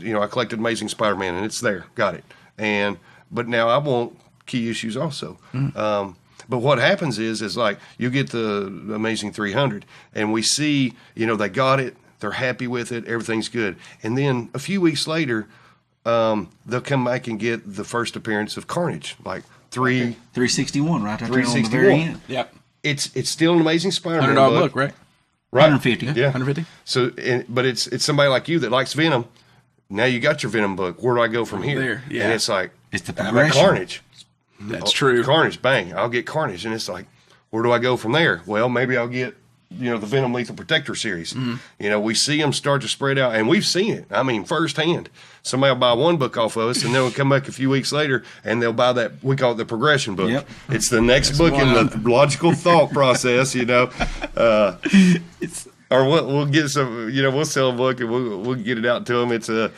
S5: I collected Amazing Spider-Man, and it's there, got it. But now I want key issues also. Mm-hmm. But what happens is like you get the Amazing 300, and we see, they got it, they're happy with it, everything's good, and then a few weeks later. They'll come back and get the first appearance of Carnage, like
S6: 361, right?
S5: 361.
S3: Yep.
S5: It's still an Amazing Spider-Man
S3: book, right?
S6: Right. 150.
S5: Yeah.
S3: 150.
S5: So, but it's somebody like you that likes Venom. Now you got your Venom book. Where do I go from here?
S3: There, yeah.
S5: And it's like
S6: it's the progression.
S5: Carnage.
S3: That's true.
S5: Carnage, bang! I'll get Carnage, and it's like, where do I go from there? Well, maybe I'll get. The Venom Lethal Protector series. Mm-hmm. We see them start to spread out, and we've seen it. I mean, firsthand. Somebody will buy one book off of us, and they'll come back a few weeks later, and they'll buy that. We call it the progression book. Yep. It's the next book in the logical thought process. Or we'll get some. We'll sell a book, and we'll get it out to them. It's the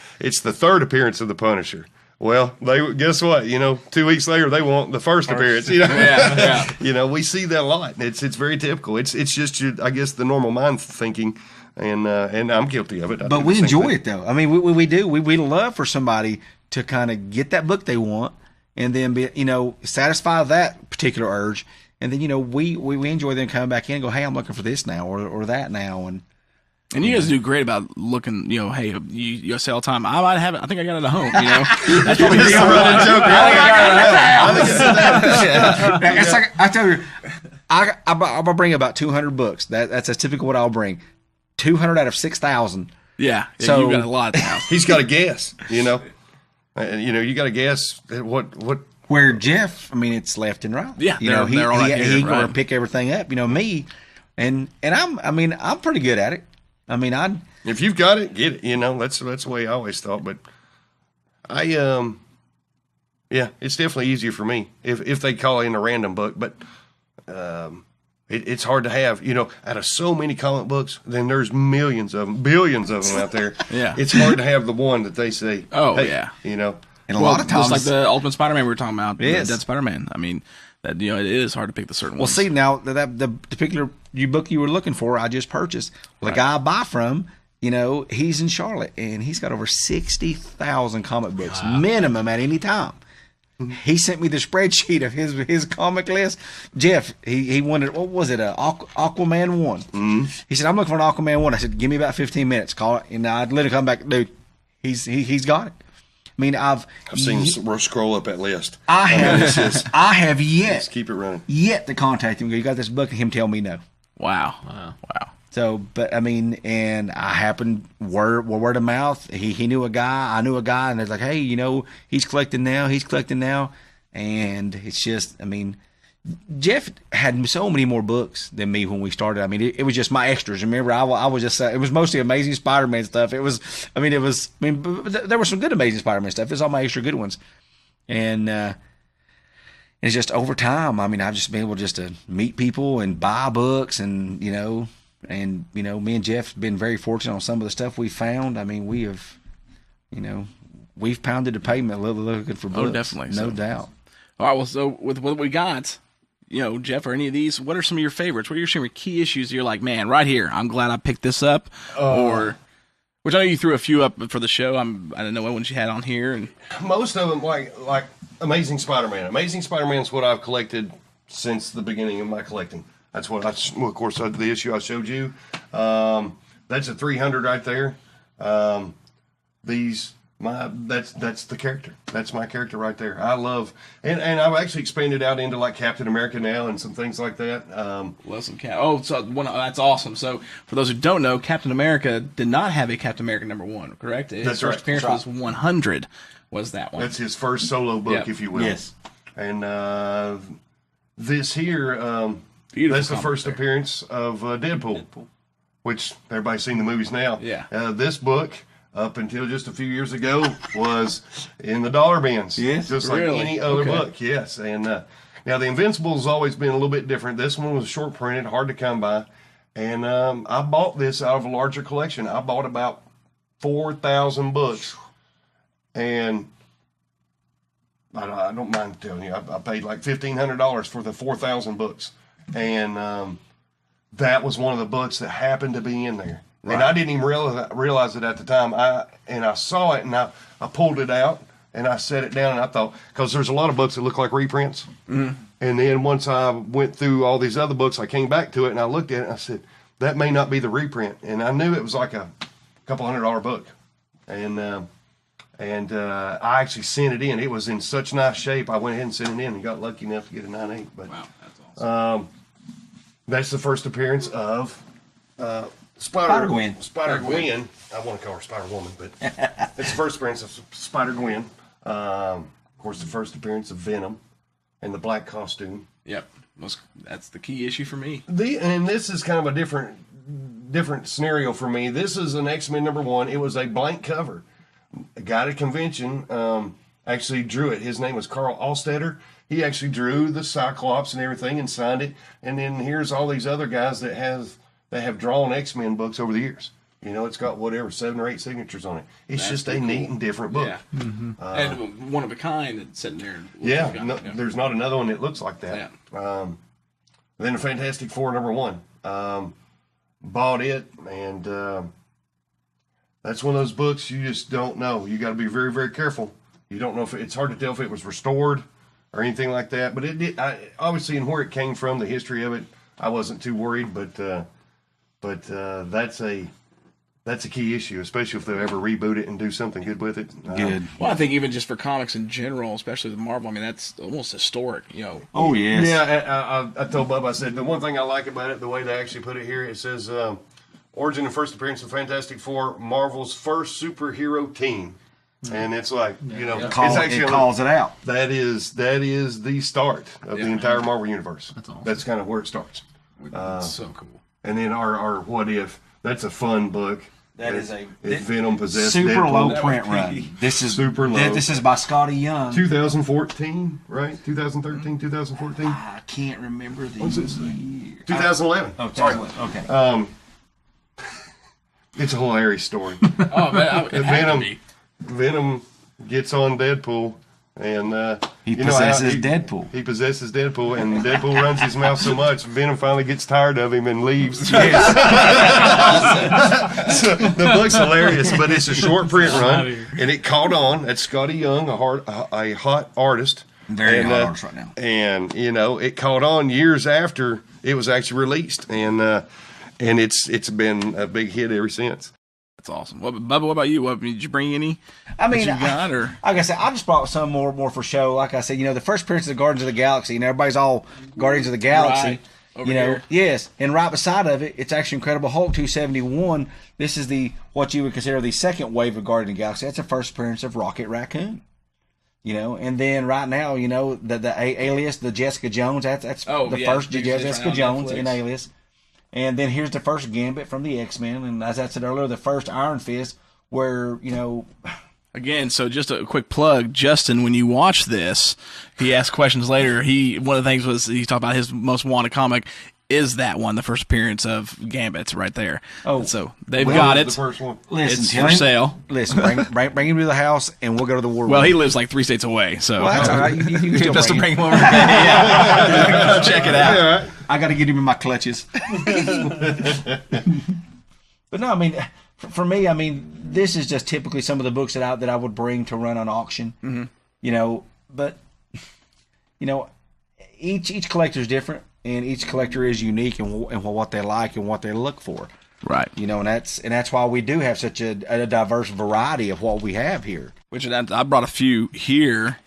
S5: third appearance of the Punisher. Well, guess what? 2 weeks later they want the first appearance.
S3: Yeah.
S5: We see that a lot. It's very typical. It's just I guess the normal mind thinking, and I'm guilty of it.
S6: But we enjoy it though. I mean, we do. We love for somebody to kind of get that book they want, and then be satisfy that particular urge, And then, we enjoy them coming back in and go, hey, I'm looking for this now or that now.
S3: And you guys do great about looking, hey, you say all the time, I might have it. I think I got it at home, That's probably the running joke.
S6: It's like, I tell you, I'm going to bring about 200 books. That's a typical what I'll bring. 200 out of 6,000.
S3: Yeah.
S6: So
S3: you've got a lot at the house.
S5: He's got to guess, you got to guess what.
S6: Where Jeff, it's left and right.
S3: Yeah,
S6: they're
S3: all right here,
S6: he can
S3: right.
S6: pick everything up. Me, and I'm pretty good at it.
S5: If you've got it, get it. That's the way I always thought. But it's definitely easier for me if they call in a random book. But it's hard to have, out of so many comic books. Then there's millions of them, billions of them out there.
S3: Yeah,
S5: it's hard to have the one that they say.
S3: Oh
S5: hey,
S3: yeah,
S6: And a lot of times,
S3: just like the Ultimate Spider-Man we were talking about,
S6: Yes.
S3: Dead Spider-Man. That it is hard to pick the certain
S6: well,
S3: ones.
S6: see now that the particular book you were looking for, I just purchased. Well, the guy I buy from, he's in Charlotte and he's got over 60,000 comic books minimum at any time. He sent me the spreadsheet of his comic list. Jeff, he wanted, what was it, Aquaman 1. Mm-hmm. He said, I'm looking for an Aquaman 1. I said, give me about 15 minutes. Call it. And I'd literally come back, dude, he's got it. I've
S5: seen we'll scroll up that list.
S6: I have yet.
S5: Let's keep it running.
S6: Yet to contact him. You got this book, and him tell me no.
S3: Wow.
S6: So, but and I happened word of mouth. He knew a guy. I knew a guy, and they're like, hey, he's collecting now. And it's just, Jeff had so many more books than me when we started. It was just my extras. Remember, I was just, it was mostly Amazing Spider-Man stuff. There was some good Amazing Spider-Man stuff. It was all my extra good ones. And it's just over time. I've just been able just to meet people and buy books and, me and Jeff have been very fortunate on some of the stuff we found. We have, we've pounded the pavement looking for books.
S3: Oh, definitely.
S6: No doubt.
S3: All right, well, so with what we got, Jeff, or any of these, what are some of your favorites? What are some of your key issues you're like, man, right here, I'm glad I picked this up? Which I know you threw a few up for the show. I didn't know what ones you had on here. And
S5: most of them, like Amazing Spider-Man. Amazing Spider-Man is what I've collected since the beginning of my collecting. That's what of course, the issue I showed you. That's a 300 right there. That's the character. That's my character right there. I love, and I've actually expanded out into like Captain America now and some things like that.
S3: That's awesome. So for those who don't know, Captain America did not have a Captain America #1, correct? His
S5: that's
S3: first
S5: right.
S3: appearance was 100. Was that one?
S5: That's his first solo book, if you will.
S6: Yes.
S5: And this here, that's the first appearance of Deadpool, which everybody's seen the movies now.
S3: Yeah.
S5: This book, up until just a few years ago, was in the dollar bins.
S6: Yes,
S5: just
S3: really?
S5: like any other book. Yes, and now the Invincible's always been a little bit different. This one was short printed, hard to come by, and I bought this out of a larger collection. I bought about 4,000 books, and I don't mind telling you, I paid like $1,500 for the 4,000 books, and that was one of the books that happened to be in there. Right. And I didn't even realize it at the time. I saw it, and I pulled it out, and I set it down, and I thought, because there's a lot of books that look like reprints. Mm-hmm. And then once I went through all these other books, I came back to it, and I looked at it, and I said, that may not be the reprint. And I knew it was like a couple $100 book. And I actually sent it in. It was in such nice shape. I went ahead and sent it in and got lucky enough to get a 9.8. But
S3: wow, that's awesome.
S5: That's the first appearance of
S6: Spider-Gwen.
S5: Spider-Gwen. I want to call her Spider-Woman, but it's the first appearance of Spider-Gwen. Of course, the first appearance of Venom in the black costume.
S3: Yep. That's the key issue for me.
S5: And this is kind of a different scenario for me. This is an X-Men #1. It was a blank cover. A guy at a convention actually drew it. His name was Carl Allstetter. He actually drew the Cyclops and everything and signed it. And then here's all these other guys that have drawn X-Men books over the years. It's got 7 or 8 signatures on it. It's just a neat and different book.
S3: Yeah. Mm-hmm. And one of a kind that's sitting there.
S5: There's not another one that looks like that. Yeah. Then the Fantastic Four #1. Bought it, and that's one of those books you just don't know. You got to be very, very careful. You don't know if it's hard to tell if it was restored. or anything like that. But it did, obviously, and where it came from, the history of it, I wasn't too worried. But that's a key issue, especially if they'll ever reboot it and do something good with it.
S6: Good.
S3: Well, I think even just for comics in general, especially with Marvel, I mean, that's almost historic,
S6: Oh, yes.
S5: Yeah, I told Bub, I said, the one thing I like about it, the way they actually put it here, it says, origin and first appearance of Fantastic Four, Marvel's first superhero team. And it's like,
S6: It calls it out.
S5: That is the start of the entire Marvel universe.
S4: That's awesome.
S5: That's kind of where it starts.
S3: so cool.
S5: And then our What If, that's a fun book.
S6: That is
S5: If Venom possessed
S6: super
S5: Deadpool.
S6: low print run. This is
S5: super low.
S6: This is by Scotty Young.
S5: 2014, right? 2013, 2014?
S6: I can't remember the
S5: What's it say?
S6: year.
S5: 2011.
S6: Oh,
S5: Sorry.
S6: 2011. Okay.
S5: It's a hilarious story.
S3: Oh, man, it had to be.
S5: Venom gets on Deadpool, and
S6: He possesses
S5: he
S6: Deadpool.
S5: He possesses Deadpool, and Deadpool runs his mouth so much, Venom finally gets tired of him and leaves. So the book's hilarious, but it's a short print run, and it caught on. That's Scotty Young, a hot artist.
S6: Very hot artist right now.
S5: And it caught on years after it was actually released, and it's been a big hit ever since.
S3: That's awesome. Bubba, what about you? Did you bring any?
S6: I mean,
S3: that you got, or?
S6: Like I said, I just brought some more for show. Like I said, the first appearance of Guardians of the Galaxy, everybody's all Guardians of the Galaxy.
S3: Right. Over here.
S6: Yes, and right beside of it, it's actually Incredible Hulk 271. This is what you would consider the second wave of Guardians of the Galaxy. That's the first appearance of Rocket Raccoon. And then right now, the Alias, the Jessica Jones. That's the first Jessica Jones in Alias. And then here's the first Gambit from the X-Men, and as I said earlier, the first Iron Fist, where
S3: Again, so just a quick plug, Justin. When you watch this, he asked questions later. One of the things was he talked about his most wanted comic. Is that one the first appearance of Gambit's right there? Oh, and so they've got it.
S5: The first one.
S6: Listen,
S3: it's for sale.
S6: Listen, bring him to the house, and we'll go to the war room.
S3: Well, he lives like 3 states away, so
S6: that's all right. You can still
S3: just to
S6: bring
S3: bring him over. Yeah. Check it out.
S5: Yeah, right.
S6: I got to get him in my clutches. But no, I mean, for me, I mean, this is just typically some of the books that I would bring to run on auction. Mm-hmm. But each collector is different, and each collector is unique in what they like and what they look for.
S3: Right.
S6: And that's why we do have such a diverse variety of what we have here.
S3: Which I brought a few here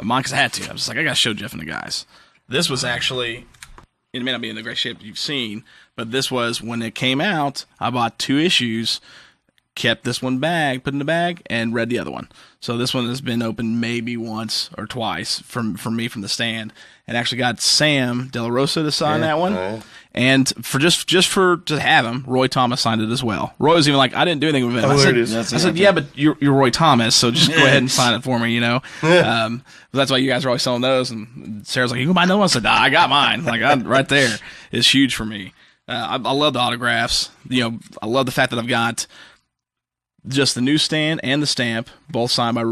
S3: of mine because I had to. I was just like, I got to show Jeff and the guys. This was actually, it may not be in the great shape you've seen, but this was when it came out. I bought 2 issues, kept this one put in the bag, and read the other one. So this one has been opened maybe once or twice for me from the stand, and actually got Sam De La Rosa to sign that one. Right. And for just to have him, Roy Thomas signed it as well. Roy was even like, I didn't do anything with it.
S5: Oh,
S3: I
S5: there it is.
S3: I said, yeah, but you're Roy Thomas, so just go ahead and sign it for me, That's why you guys are always selling those. And Sarah's like, you can buy another one? I said, I got mine. Like, right there is huge for me. I love the autographs. I love the fact that I've got just the newsstand and the stamp, both signed by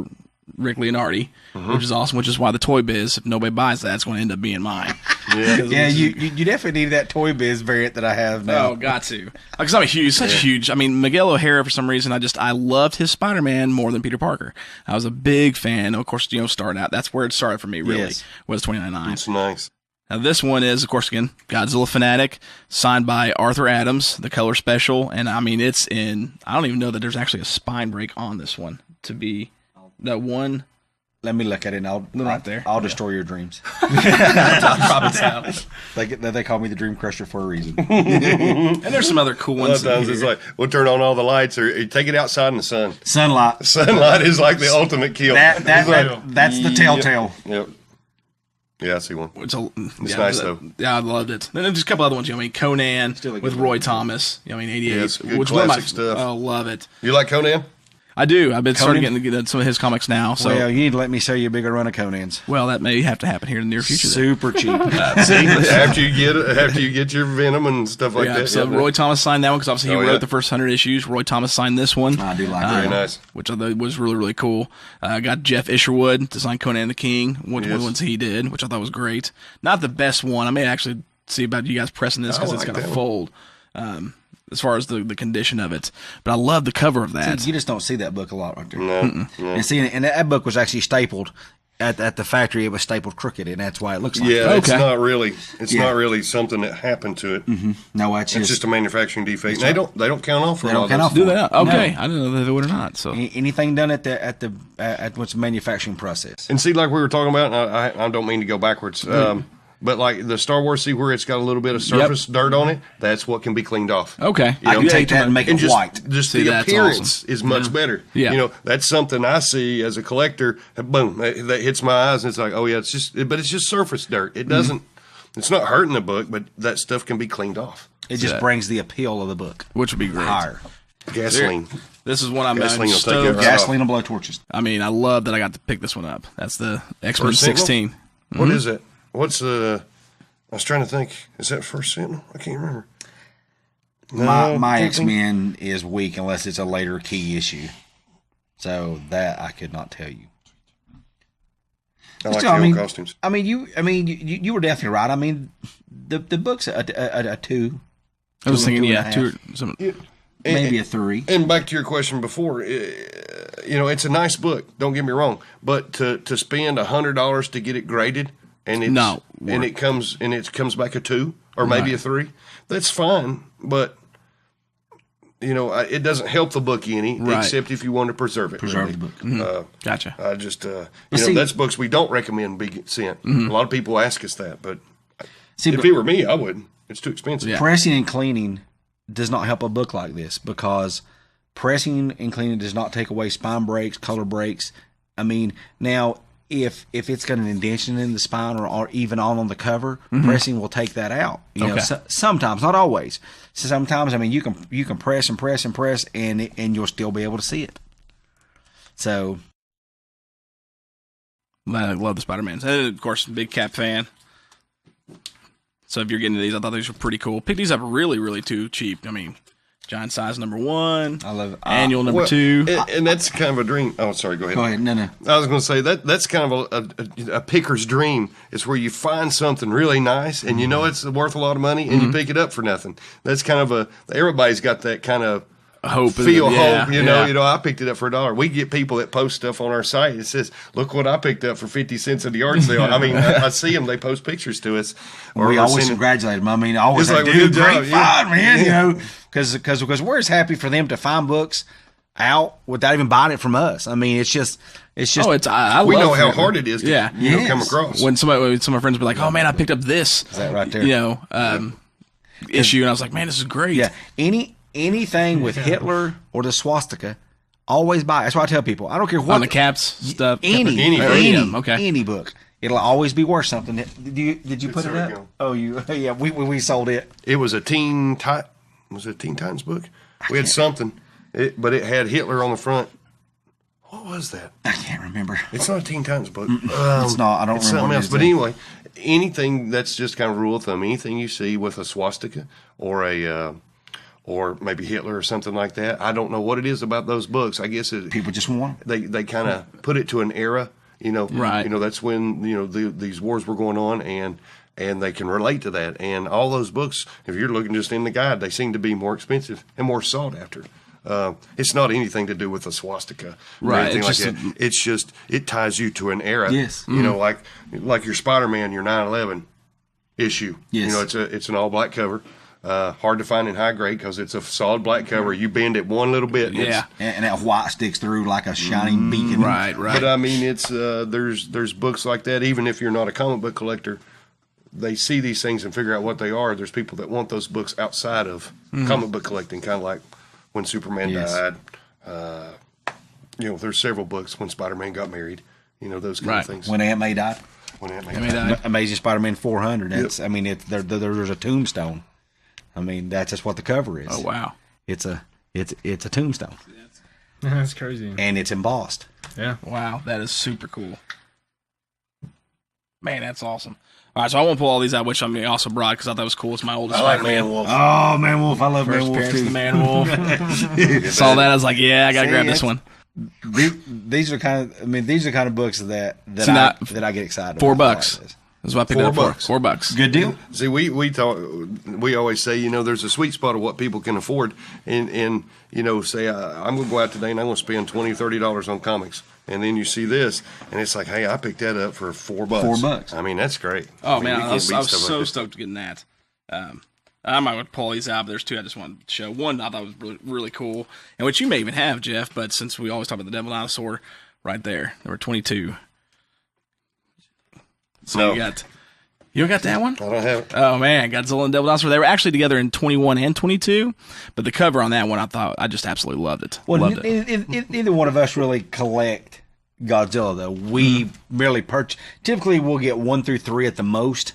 S3: Rick Leonardi, which is awesome, which is why the Toy Biz, if nobody buys that, it's going to end up being mine.
S6: Yeah, you definitely need that Toy Biz variant that I have now.
S3: Oh, got to. Because I'm such a huge, Miguel O'Hara, for some reason, I loved his Spider-Man more than Peter Parker. I was a big fan. Of course, starting out, that's where it started for me, really, was 29.9.
S5: It's nice.
S3: Now, this one is, of course, again, Godzilla Fanatic, signed by Arthur Adams, the color special. And, it's in, I don't even know that there's actually a spine break on this one to be that one.
S6: Let me look at it, and
S3: right there.
S6: I'll destroy your dreams. They call me the Dream Crusher for a reason.
S3: And there's some other cool ones.
S5: Sometimes it's like, we'll turn on all the lights, or take it outside in the sun.
S6: Sunlight.
S5: Sunlight is like the ultimate kill.
S6: That's the telltale.
S5: Yep. Yeah, I see one.
S3: It's
S5: nice, though.
S3: Yeah, I loved it. Then there's just a couple other ones. Conan with Roy Thomas. 88.
S5: Yeah, it's good
S3: which
S5: classic stuff.
S3: Oh, love it.
S5: You like Conan?
S3: I do. I've been starting getting some of his comics now. So.
S6: Well, you need to let me sell you a bigger run of Conans.
S3: Well, that may have to happen here in the near future.
S6: Super cheap.
S5: after you get your Venom and stuff like that.
S3: So Roy Thomas signed that one because obviously he wrote the first 100 issues. Roy Thomas signed this one.
S6: I do like that.
S5: Very nice.
S3: Which I thought was really, really cool. I got Jeff Isherwood to sign Conan the King, which ones he did, which I thought was great. Not the best one. I may actually see about you guys pressing this because it's going to fold. As far as the condition of it. But I love the cover of that.
S6: See, you just don't see that book a lot right there.
S5: No.
S6: And see, and that book was actually stapled at the factory, it was stapled crooked, and that's why it looks like
S5: Yeah,
S6: that.
S5: it's not really. It's not really something that happened to it.
S6: No, it's
S5: just a manufacturing defect. They don't count off for
S6: They
S5: all
S6: don't count off.
S3: Do they not? Okay,
S6: No.
S3: I didn't know if they would or not. So
S6: Anything done at what's the manufacturing process.
S5: And see, like we were talking about, and I don't mean to go backwards, but like the Star Wars, see where it's got a little bit of surface dirt on it? That's what can be cleaned off.
S3: okay,
S6: I can take that and make it
S5: just,
S6: white.
S5: Just
S3: See,
S5: the
S3: that's
S5: appearance
S3: awesome.
S5: is much better.
S3: Yeah.
S5: You know, that's something I see as a collector. Boom, that hits my eyes, and it's like, oh yeah, it's just surface dirt. It doesn't. It's not hurting the book, but that stuff can be cleaned off.
S6: It just brings the appeal of the book
S3: which would be great.
S6: higher.
S5: Gasoline.
S3: This is one I'm
S5: Gasoline will take
S3: stoked.
S5: it right
S6: Gasoline and blow torches.
S3: I mean, I love that I got to pick this one up. That's the X-Men
S5: First Sentinel?
S3: 16.
S5: What is it? What's the? I was trying to think. Is that First Sentinel? I can't remember. No,
S6: My
S5: can't think.
S6: X-Men is weak unless it's a later key issue. So that I could not tell you.
S5: I like
S6: Still,
S5: the
S6: I
S5: old
S6: mean,
S5: costumes.
S6: You were definitely right. I mean, the book's a 2,
S3: I was thinking,
S6: two and
S3: yeah,
S6: a
S3: two.
S6: half.
S3: Some,
S6: maybe a 3.
S5: And back to your question before, you know, it's a nice book. Don't get me wrong, but to spend $100 to get it graded, and it's
S3: No,
S5: and it comes back a 2 or maybe a 3, that's fine. But you know, it doesn't help the book any, except if you want to preserve it.
S6: Preserve
S5: really.
S6: the book.
S3: gotcha.
S5: I just you
S6: see-
S5: know, that's books we don't recommend be sent. A lot of people ask us that, but
S6: See,
S5: if
S6: but
S5: it were me, I wouldn't. It's too expensive.
S3: Yeah.
S6: pressing and cleaning does not help a book like this because pressing and cleaning does not take away spine breaks, color breaks. I mean, now if it's got an indentation in the spine or even on the cover, pressing will take that out. You know, sometimes, not always. So sometimes, I mean, you can press and press and press, and you'll still be able to see it. So
S3: I love the Spider-Mans. And of course, big Cap fan. So if you're getting these, I thought these were pretty cool. Pick these up really, really too cheap. I mean, giant size number 1.
S6: I love it.
S3: Annual number
S5: Well,
S3: 2.
S5: and that's kind of a dream. Oh, sorry. Go ahead.
S6: Go ahead. No.
S5: I was going to say that's kind of a picker's dream. It's where you find something really nice and you know it's worth a lot of money and you pick it up for nothing. That's kind of everybody's got that kind of
S3: Hope.
S5: hope. You know, I picked it up for $1. We get people that post stuff on our site. It says, "Look what I picked up for 50 cents at the yard sale." I mean, I see them. They post pictures to us.
S6: We always congratulate them. I mean, I always
S5: It's
S6: say,
S5: like,
S6: dude,
S5: good
S6: great
S5: job, yeah.
S6: find, man. You know, because we're as happy for them to find books out without even buying it from us. I mean, it's just.
S3: Oh, I
S5: we
S3: love
S5: know how
S3: it.
S5: hard it is to
S3: Yeah.
S5: come across.
S3: When some of my friends be like, "Oh man, I picked up this,"
S6: Is that right there?
S3: You know, issue, and I was like, "Man, this is great."
S6: Yeah, anything with Hitler or the swastika, always buy. That's why I tell people. I don't care what
S3: on the caps stuff.
S6: any book. It'll always be worth something. Did you put it
S5: there we
S6: up?
S5: go.
S6: Oh, yeah. We sold it.
S5: It was a Teen Titans book. We had something, but it had Hitler on the front. What was that?
S6: I can't remember.
S5: It's not a Teen Titans book.
S6: It's not. I don't
S5: It's
S6: remember
S5: something
S6: what it
S5: else.
S6: is
S5: But
S6: now.
S5: anyway, anything that's just kind of rule of thumb. Anything you see with a swastika or or maybe Hitler or something like that. I don't know what it is about those books. I guess
S6: People just want it.
S5: they kind of put it to an era. You know,
S3: Right.
S5: You know, that's when these wars were going on, and they can relate to that. And all those books, if you're looking just in the guide, they seem to be more expensive and more sought after. It's not anything to do with a swastika or
S3: Right,
S5: anything like
S3: it's
S5: that. It's just it ties you to an era.
S6: Yes.
S5: You know, like your Spider-Man, your 9/11 issue.
S6: Yes.
S5: You know, it's an all black cover. Hard to find in high grade because it's a solid black cover. You bend it one little bit. And
S3: Yeah.
S6: And that white sticks through like a shining beacon.
S3: Right.
S5: But I mean, it's there's books like that. Even if you're not a comic book collector, they see these things and figure out what they are. There's people that want those books outside of comic book collecting, kind of like when Superman
S6: Yes.
S5: died. You know, there's several books when Spider-Man got married. You know, those kind
S3: Right.
S5: of things.
S6: When Aunt May died.
S5: When Aunt May
S3: I mean,
S5: died.
S6: Amazing Spider-Man 400. That's. I mean, there's a tombstone. I mean, that's just what the cover is.
S3: oh wow.
S6: It's a tombstone,
S4: That's crazy.
S6: and it's embossed.
S4: Yeah.
S3: Wow, that is super cool. Man, that's awesome. All right, so I won't pull all these out, which I mean also brought because I thought it was cool. It's my oldest.
S5: I like
S3: Spider-Man.
S5: Man Wolf.
S6: Oh, Man Wolf! I love
S3: First
S6: Man Wolf
S3: appearance of
S6: too.
S3: the Man Wolf. Saw that, I was like, yeah, I gotta
S6: See,
S3: grab this
S6: it's-
S3: one.
S6: These are kind of. I mean, these are kind of books that
S3: See,
S6: I get excited.
S3: $4.
S6: about.
S3: That's what I picked it up for. $4.
S6: Good deal.
S5: See, we always say, there's a sweet spot of what people can afford, and say I'm going to go out today and I'm going to spend $20, $30 on comics, and then you see this, and it's like, hey, I picked that up for $4.
S6: $4.
S5: I mean, that's great.
S3: Oh man, I was so stoked getting that. I might want to pull these out, but there's two I just wanted to show. One I thought was really, really cool, and which you may even have, Jeff. But since we always talk about the Devil Dinosaur, right there were 22. So
S5: no.
S3: You don't got that one?
S5: I don't have it.
S3: Oh man, Godzilla and Devil Dinosaur. They were actually together in 21 and 22, but the cover on that one, I just absolutely loved it.
S6: Well,
S3: loved it.
S6: Neither one of us really collect Godzilla though. We merely purchase. Typically, we'll get 1 through 3 at the most,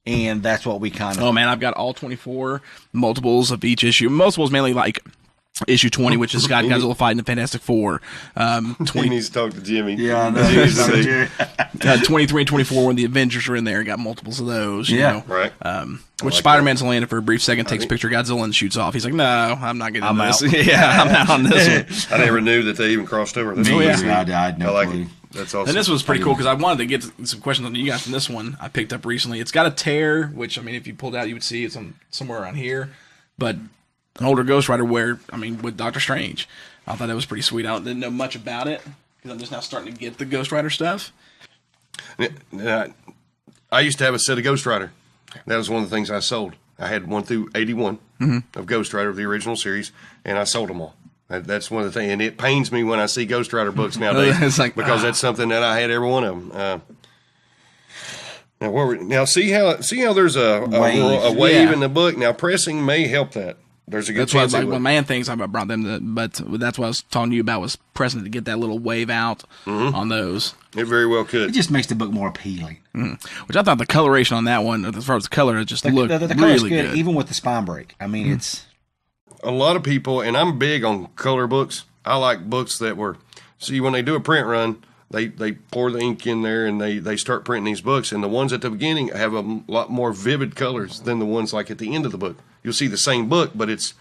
S6: and that's what we kind of.
S3: Oh man, I've got all 24 multiples of each issue. Multiples mainly like issue 20, which has got Godzilla fighting the Fantastic Four.
S5: 20 needs to talk to Jimmy.
S6: Yeah, I know.
S3: 23 and 24 when the Avengers are in there, got multiples of those. You know?
S5: Right.
S3: Which Spider-Man's only in it for a brief second, takes a picture of Godzilla and shoots off. He's like, no, I'm not getting this.
S6: Out.
S3: Yeah, I'm out on this one.
S5: I never knew that they even crossed over.
S6: I had no
S5: like
S6: clue.
S5: it. That's awesome.
S3: And this was pretty cool because I wanted to get some questions on you guys from this one I picked up recently. It's got a tear, which, I mean, if you pulled out, you would see it's somewhere around here. But an older Ghost Rider with Doctor Strange. I thought that was pretty sweet. I didn't know much about it because I'm just now starting to get the Ghost Rider stuff.
S5: I used to have a set of Ghost Rider. That was one of the things I sold. I had 1 through 81 of Ghost Rider of the original series, and I sold them all. That's one of the things, and it pains me when I see Ghost Rider books nowadays because that's something that I had every one of them. Now see how there's a wave in the book. Now pressing may help that. There's a good chance.
S3: That's why when Man Things I brought them, but that's what I was talking to you about was pressing to get that little wave out on those.
S5: It very well could.
S6: It just makes the book more appealing.
S3: Which I thought the coloration on that one, as far as the color, it just looked
S6: the
S3: really good.
S6: even with the spine break. I mean, it's
S5: a lot of people, and I'm big on color books. I like books that were. See, when they do a print run, they pour the ink in there and they start printing these books, and the ones at the beginning have a lot more vivid colors than the ones like at the end of the book. You'll see the same book, but it's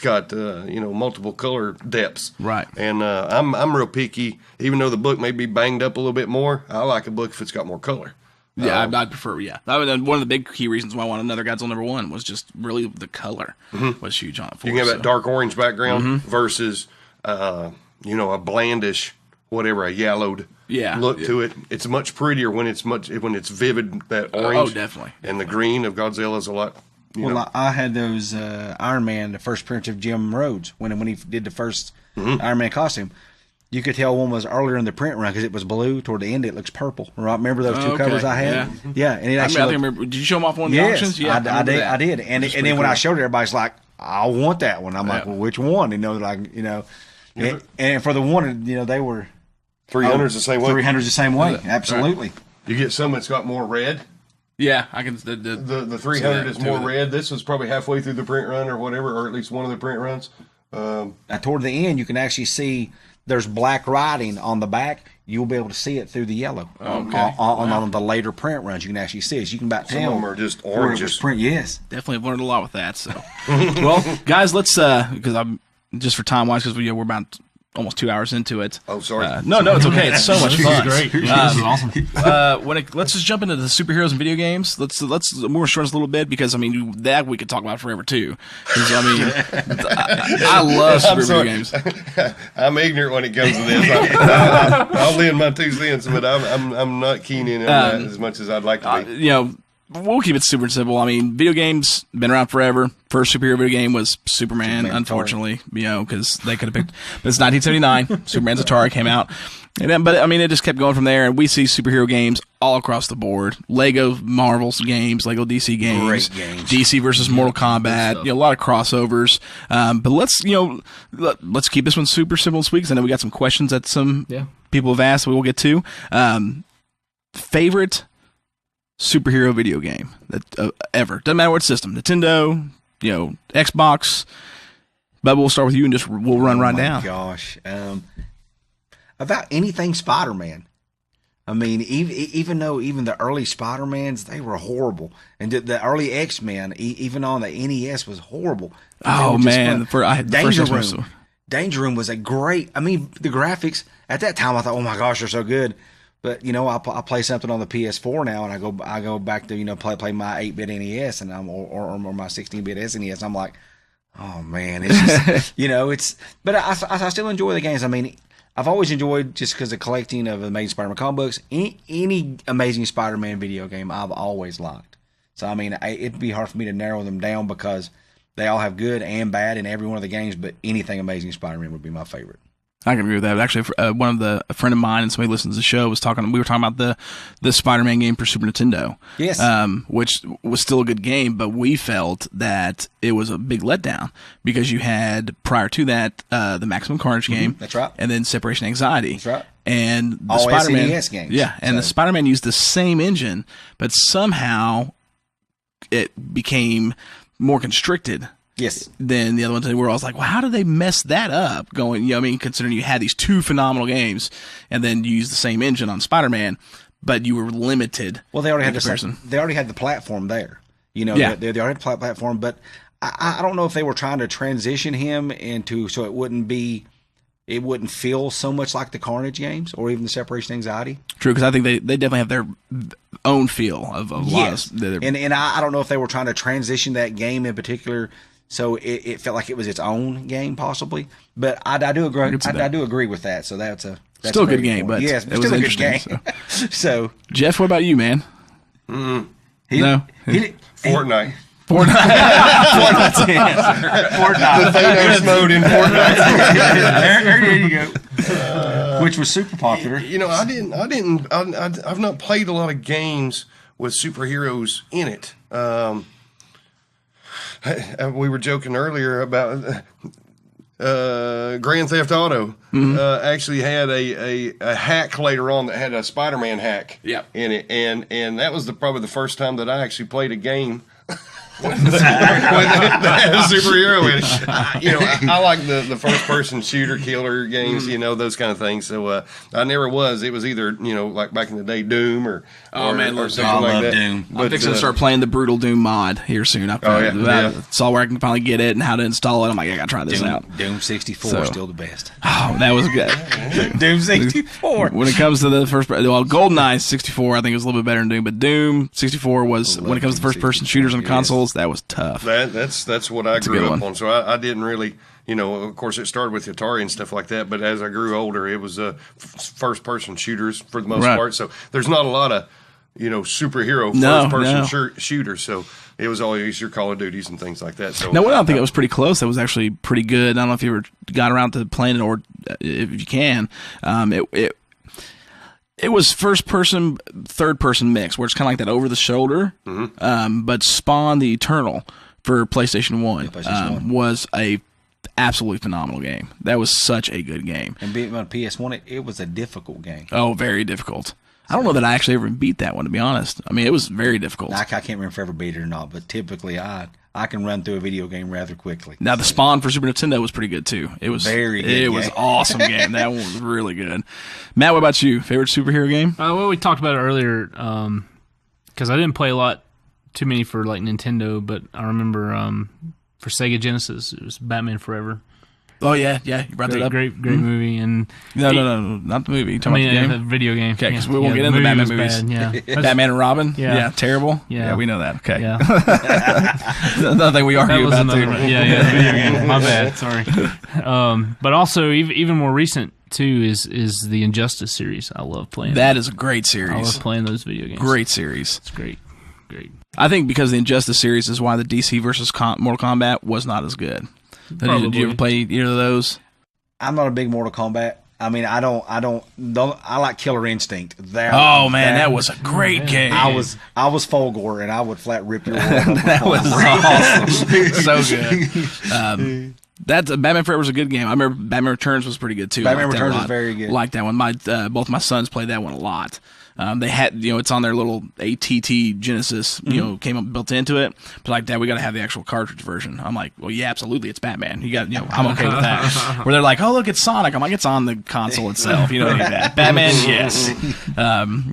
S5: got multiple color depths.
S3: Right.
S5: And I'm real picky. Even though the book may be banged up a little bit more, I like a book if it's got more color.
S3: Yeah, I'd prefer. Yeah, one of the big key reasons why I wanted another Godzilla #1 was just really the color was huge on it.
S5: You can have that dark orange background versus a blandish, whatever, a yellowed look to it. It's much prettier when it's vivid, that orange.
S3: Oh, definitely.
S5: And the green of Godzilla is a lot.
S6: I had those Iron Man, the first print of Jim Rhodes when he did the first Iron Man costume. You could tell one was earlier in the print run because it was blue. Toward the end, it looks purple. Right? Remember those two covers I had? Yeah. And it actually.
S3: I remember. Did you show them off one of the auctions? Yeah,
S6: I did. And then when I showed it, everybody's like, "I want that one." I'm like, "Well, which one?" And for the one, they were
S5: 300's the same way.
S6: 300's the same way. Absolutely.
S5: Right. You get some that's got more red.
S3: Yeah, I can.
S5: The 300 is more red. This was probably halfway through the print run or whatever, or at least one of the print runs.
S6: Toward the end, you can actually see there's black writing on the back. You'll be able to see it through the yellow.
S3: Okay.
S6: On the later print runs, you can actually see it. So you can about tell.
S5: Some of them are just oranges.
S6: Print, yes.
S3: Definitely learned a lot with that. So, well, guys, let's because I'm just for time wise because we're about almost 2 hours into it.
S5: Oh, sorry.
S3: No, it's okay. It's so much fun.
S4: This is great. This is awesome.
S3: Let's just jump into the superheroes and video games. Let's more short a little bit because I mean that we could talk about forever too. Because I mean, I love super video games.
S5: I'm ignorant when it comes to this. I'll lend my 2 cents, but I'm not keen in it as much as I'd like to be.
S3: We'll keep it super simple. I mean, video games been around forever. First superhero video game was Superman, unfortunately, because they could have picked. But it's 1979. Superman's Atari came out, but I mean, it just kept going from there. And we see superhero games all across the board. Lego Marvel's games, Lego DC games,
S6: great games.
S3: DC versus Mortal Kombat. A lot of crossovers. But let's keep this one super simple and sweet. Because I know we got some questions that some people have asked. We will get to favorite superhero video game that ever. Doesn't matter what system. Nintendo, Xbox. But we'll start with you and we'll run right down.
S6: Gosh. About anything Spider-Man. I mean, even though the early Spider-Mans, they were horrible. And the early X-Men, even on the NES, was horrible.
S3: Oh, man.
S6: Danger Room was a great, I mean, the graphics, at that time I thought, oh my gosh, they're so good. But I play something on the PS4 now, and I go back to play my 8-bit NES and or my 16-bit SNES. I'm like, oh man, it's just it's. But I still enjoy the games. I mean, I've always enjoyed just because the collecting of Amazing Spider-Man comic books. Any Amazing Spider-Man video game I've always liked. So I mean, it'd be hard for me to narrow them down because they all have good and bad in every one of the games. But anything Amazing Spider-Man would be my favorite.
S3: I can agree with that. Actually, a friend of mine and somebody who listens to the show we were talking about the Spider-Man game for Super Nintendo.
S6: Yes.
S3: Which was still a good game, but we felt that it was a big letdown because you had, prior to that, the Maximum Carnage game.
S6: That's right.
S3: And then Separation Anxiety.
S6: That's right.
S3: And the
S6: all
S3: Spider-Man
S6: SNES games.
S3: Yeah, and the Spider-Man used the same engine, but somehow it became more constricted.
S6: Yes.
S3: Then the other ones where I was like, well, how did they mess that up? Considering you had these two phenomenal games and then you used the same engine on Spider-Man, but you were limited.
S6: Well, they already had
S3: comparison.
S6: They already had the platform there. They already had the platform, but I don't know if they were trying to transition him into so it wouldn't feel so much like the Carnage games or even the Separation Anxiety.
S3: True, because I think they definitely have their own feel of
S6: yes.
S3: a lot of.
S6: And I don't know if they were trying to transition that game in particular. So it felt like it was its own game, possibly, but I do agree. I do agree with that. So that's
S3: still a good game, but
S6: yes,
S3: it was
S6: still a good game. So
S3: Jeff, what about you, man?
S5: Mm.
S3: No,
S5: Fortnite.
S3: Fortnite.
S5: The Thanos mode in Fortnite.
S6: There you go. Which was super popular.
S5: I've not played a lot of games with superheroes in it. We were joking earlier about Grand Theft Auto. Actually had a hack later on that had a Spider-Man hack in it, and that was probably the first time that I actually played a game with a superhero in it. I like the first person shooter killer games, those kind of things. So I never was. It was either like back in the day Doom or something like that.
S6: Doom.
S3: I'm fixing to start playing the Brutal Doom mod here soon. I saw where I can finally get it and how to install it. I'm like, I gotta try this out.
S6: Doom 64 is still the best.
S3: Oh, that was good.
S6: Doom 64.
S3: When it comes to the first, GoldenEye 64, I think it was a little bit better than Doom, but Doom 64 was when it comes to first person shooters on consoles. That was tough.
S5: That's what I grew up on. So I didn't really, of course it started with Atari and stuff like that. But as I grew older, it was first person shooters for the most part. So there's not a lot of superhero first person shooters. So it was always your Call of Duties and things like that. So
S3: no, I don't think it was pretty close. That was actually pretty good. I don't know if you ever got around to playing it or if you can. It was first person, third person mix, where it's kind of like that over the shoulder. But Spawn the Eternal for PlayStation 1 was a absolutely phenomenal game. That was such a good game.
S6: And being on PS1, it was a difficult game.
S3: Oh, very difficult. I don't know that I actually ever beat that one, to be honest. I mean, it was very difficult.
S6: I can't remember if I ever beat it or not, but typically I can run through a video game rather quickly.
S3: Now, the Spawn for Super Nintendo was pretty good, too. It was
S6: very good.
S3: It was awesome game. That one was really good. Matt, what about you? Favorite superhero game?
S4: Well, we talked about it earlier because I didn't play too many for like Nintendo, but I remember for Sega Genesis, it was Batman Forever.
S3: Oh, yeah, you brought that up.
S4: Great movie. And
S3: No, not the movie. You're talking about the game?
S4: The video game.
S3: Okay, because we won't get into the Batman movies.
S4: Bad, yeah.
S3: Batman and Robin?
S4: Yeah.
S3: Terrible?
S4: Yeah.
S3: We know that. Okay.
S4: Yeah.
S3: Another thing we argue about, too.
S4: Yeah, video game. My bad. Sorry. But also, even more recent, too, is the Injustice series. I love playing
S3: that. Is a great series.
S4: I love playing those video games.
S3: Great series.
S4: It's great.
S3: I think because the Injustice series is why the DC versus Mortal Kombat was not as good. Did you ever play either of those?
S6: I'm not a big Mortal Kombat. I mean, I like Killer Instinct.
S3: That was a great game.
S6: I was Fulgore, and I would flat rip your world up.
S3: That was awesome. So good. Batman Forever was a good game. I remember Batman Returns was pretty good too.
S6: Batman Returns was very good.
S3: Like that one. Both my sons played that one a lot. They had, it's on their little ATT Genesis, came up built into it. But like, Dad, we got to have the actual cartridge version. I'm like, well, yeah, absolutely, it's Batman. You got, I'm okay with that. Where they're like, oh, look, it's Sonic. I'm like, it's on the console itself. You don't need that. Batman, yes.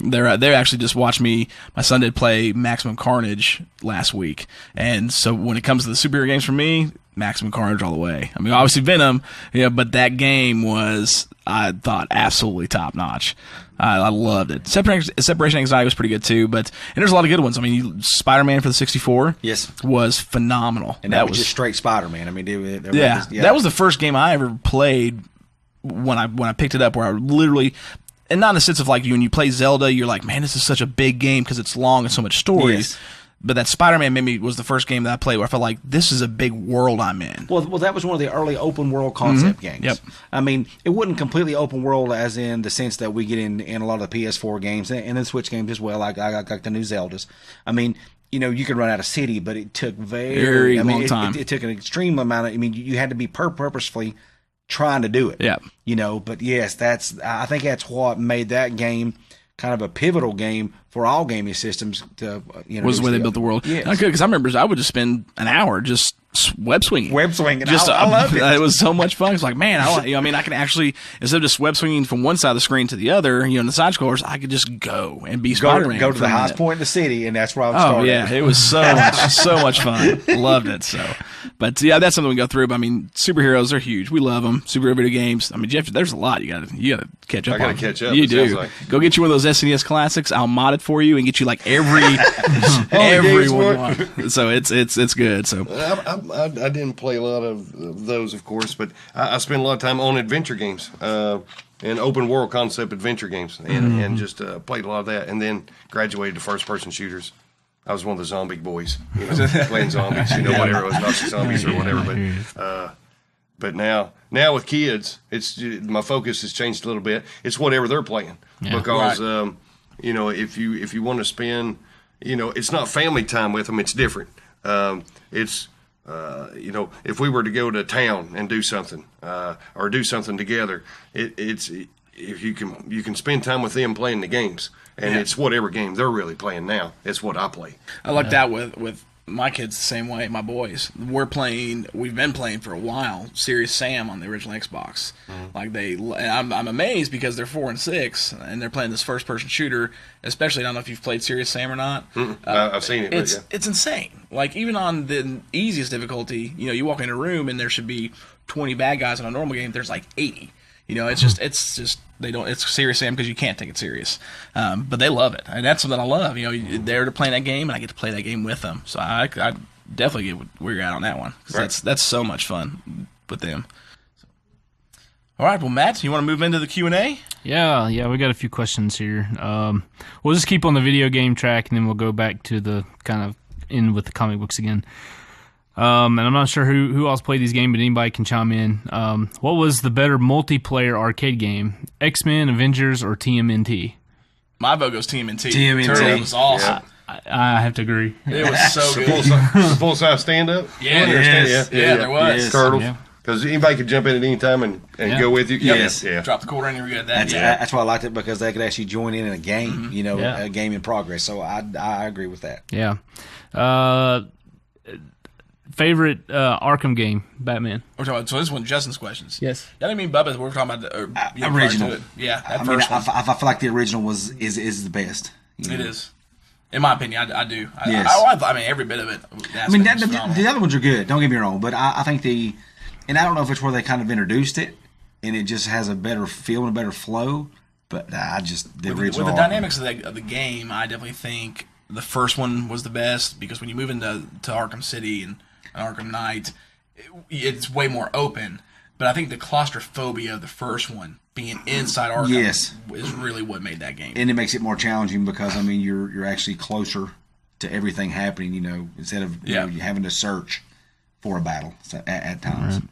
S3: They actually just watched me. My son did play Maximum Carnage last week, and so when it comes to the superhero games for me, Maximum Carnage all the way. I mean, obviously Venom, but that game was, I thought, absolutely top notch. I loved it. Separation Anxiety was pretty good too, and there's a lot of good ones. I mean, Spider-Man for the 64, was phenomenal.
S6: And that was just straight Spider-Man. I mean,
S3: that was the first game I ever played when I picked it up, where I literally, and not in the sense of like when you play Zelda, you're like, man, this is such a big game because it's long and so much stories. Yes. But that Spider-Man was the first game that I played where I felt like this is a big world I'm in.
S6: Well, that was one of the early open world concept games.
S3: Yep.
S6: I mean, it wasn't completely open world as in the sense that we get in a lot of the PS4 games and then Switch games as well, like the new Zeldas. I mean, you could run out of city, but it took very long time. It took an extreme amount of. I mean, you had to be purposefully trying to do it.
S3: Yeah.
S6: But yes, I think that's what made that game kind of a pivotal game for all gaming systems. Was
S3: the way they built the world.
S6: Yes.
S3: Because I remember I would just spend an hour just web swinging.
S6: I loved it.
S3: It was so much fun. It's like, man, I can actually, instead of just web swinging from one side of the screen to the other, in the side scrollers, I could just go and be Spider-Man.
S6: Go to the highest point in the city, and that's where I would start.
S3: Oh, yeah. It was so much fun. Loved it. But yeah, that's something we go through. But I mean, superheroes are huge. We love them. Superhero video games. I mean, Jeff, there's a lot you gotta catch up on.
S5: I gotta catch up.
S3: You do. Go get you one of those SNES classics. I'll mod it for you and get you like every one. So it's good. So
S5: I didn't play a lot of those, of course, but I spent a lot of time on adventure games and open world concept adventure games, and just played a lot of that, and then graduated to first person shooters. I was one of the zombie boys, playing zombies, whatever it was, Nazi zombies or whatever. But now with kids, my focus has changed a little bit. It's whatever they're playing, because if you want to spend, it's not family time with them. It's different. If we were to go to town and do something, or do something together, if you can spend time with them playing the games. And it's whatever game they're really playing now. It's what I play.
S3: I like that with my kids the same way. My boys, we've been playing for a while. Serious Sam on the original Xbox. I'm amazed because they're 4 and 6, and they're playing this first person shooter. Especially, I don't know if you've played Serious Sam or not.
S5: I've seen it.
S3: It's insane. Like even on the easiest difficulty, you walk in a room and there should be 20 bad guys in a normal game. There's like 80. It's just they don't. It's Serious Sam because you can't take it serious, but they love it, and that's something I love. They're playing that game, and I get to play that game with them. So I definitely get where you're at on that one, because that's so much fun with them. All right, well, Matt, you want to move into the Q&A?
S4: Yeah, we got a few questions here. We'll just keep on the video game track, and then we'll go back to the kind of in with the comic books again. And I'm not sure who else played these games, but anybody can chime in. What was the better multiplayer arcade game? X-Men, Avengers, or TMNT?
S3: My vote goes TMNT.
S6: TMNT
S3: was awesome.
S4: Yeah. I have to agree.
S3: It was so good.
S5: Full-size stand-up?
S3: Yeah, there was.
S5: Yes. Turtles. Because anybody could jump in at any time and go with you.
S6: Yes.
S5: Yeah.
S3: Drop the quarter and you're good at that.
S6: That's why I liked it, because they could actually join in a game, a game in progress. So I agree with that.
S4: Yeah. Favorite Arkham game, Batman?
S3: We're talking about, so this one's Justin's questions.
S4: Yes.
S3: I didn't mean Bubba's. We're talking about the
S6: original.
S3: Yeah,
S6: I feel like the original is the best.
S3: It is. In my opinion, I do.
S6: Yes.
S3: I mean, every bit of it.
S6: I mean, the other ones are good. Don't get me wrong, but I think and I don't know if it's where they kind of introduced it, and it just has a better feel and a better flow. But the original.
S3: With the dynamics of the game, I definitely think the first one was the best, because when you move into Arkham City and Arkham Knight, it's way more open. But I think the claustrophobia of the first one, being inside Arkham, is really what made that game.
S6: And it makes it more challenging because, I mean, you're actually closer to everything happening, instead of you having to search for a battle at times.
S4: Right.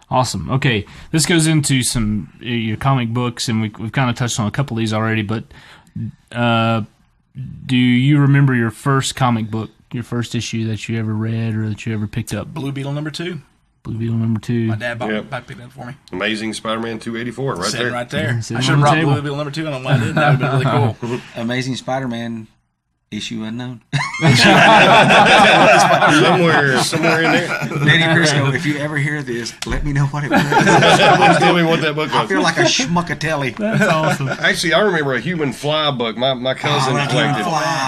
S4: Awesome. Okay, this goes into some your comic books, and we've kind of touched on a couple of these already, but do you remember your first comic book, your first issue that you ever read or that you ever picked up?
S3: Blue Beetle #2.
S4: Blue Beetle #2.
S3: My dad picked that for me.
S5: Amazing Spider-Man 284, right there.
S3: Right there. I should have brought Blue Beetle #2. I don't know why I didn't. That would have been really cool.
S6: Amazing Spider-Man Issue unknown.
S5: somewhere in there.
S6: Danny Briscoe, if you ever hear this, let me know what it was.
S5: Tell me what that book was.
S6: I feel like a schmuckatelli.
S4: That's awesome.
S5: Actually, I remember a human fly book. My cousin collected,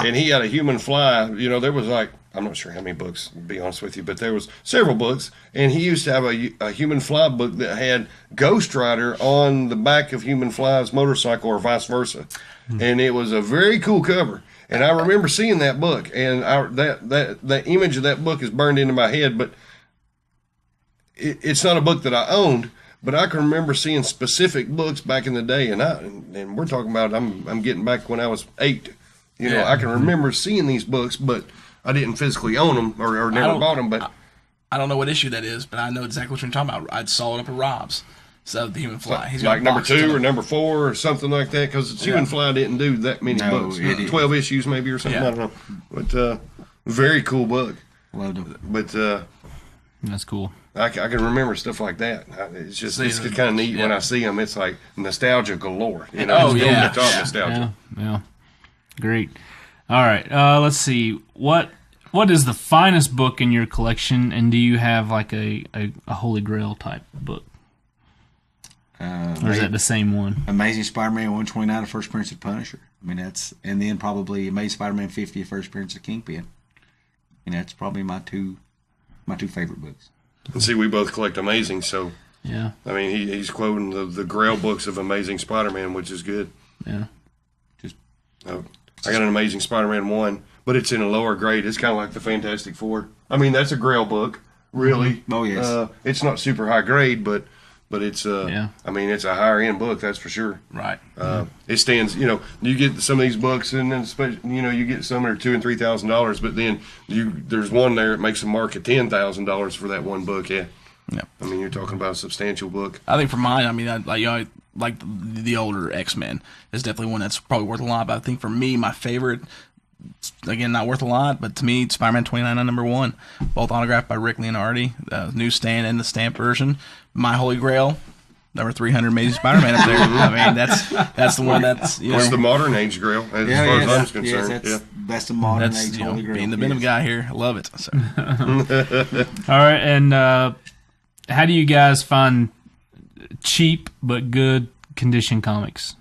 S5: and he had a human fly. You know, there was like, I'm not sure how many books, to be honest with you, but there was several books, and he used to have a human fly book that had Ghost Rider on the back of Human Fly's motorcycle or vice versa, and it was a very cool cover. And I remember seeing that book, and that image of that book is burned into my head. But it's not a book that I owned. But I can remember seeing specific books back in the day, and we're talking about I'm getting back when I was 8. You know, I can remember seeing these books, but I didn't physically own them or never bought them. But
S3: I don't know what issue that is, but I know exactly what you're talking about. I saw it up at Rob's. So the Human Fly. He's
S5: like number 2 or number 4 or something like that, because Human Fly didn't do that many books. 12 issues maybe or something. I don't know. But very cool book. But
S4: that's cool.
S5: I can remember stuff like that. It's just it's kind of neat when I see them. It's like nostalgia galore. You know, nostalgia.
S4: Yeah. Great. All right. Let's see. What is the finest book in your collection, and do you have like a Holy Grail type book? Or is that the same one?
S6: Amazing Spider-Man 129, The First Appearance of Punisher. I mean, and then probably Amazing Spider-Man 50, First Appearance of Kingpin. And that's probably my two favorite books.
S5: And see, we both collect Amazing, so
S4: yeah.
S5: I mean, he's quoting the Grail books of Amazing Spider-Man, which is good.
S4: Yeah.
S5: I got an Amazing Spider-Man 1, but it's in a lower grade. It's kind of like the Fantastic Four. I mean, that's a Grail book, really.
S6: Oh yes.
S5: It's not super high grade, but it's I mean, it's a higher end book, that's for sure.
S3: Right.
S5: It stands. You know, you get some of these books, and then you get some that are $2,000 and $3,000, but then there's one there that makes a mark at $10,000 for that one book. Yeah.
S3: Yeah.
S5: I mean, you're talking about a substantial book.
S3: I think for mine, I mean, I like the older X-Men is definitely one that's probably worth a lot. But I think for me, my favorite, again, not worth a lot, but to me, Spider-Man 29 number 1, both autographed by Rick Leonardi, the newsstand and the stamp version. My Holy Grail, number 300, Amazing Spider-Man up there. I mean, that's the one that's
S5: What's the modern age Grail as far as I'm concerned.
S6: That's best of modern age Holy Grail.
S3: Being the Venom guy here, I love it. So.
S4: All right, and how do you guys find cheap but good condition comics?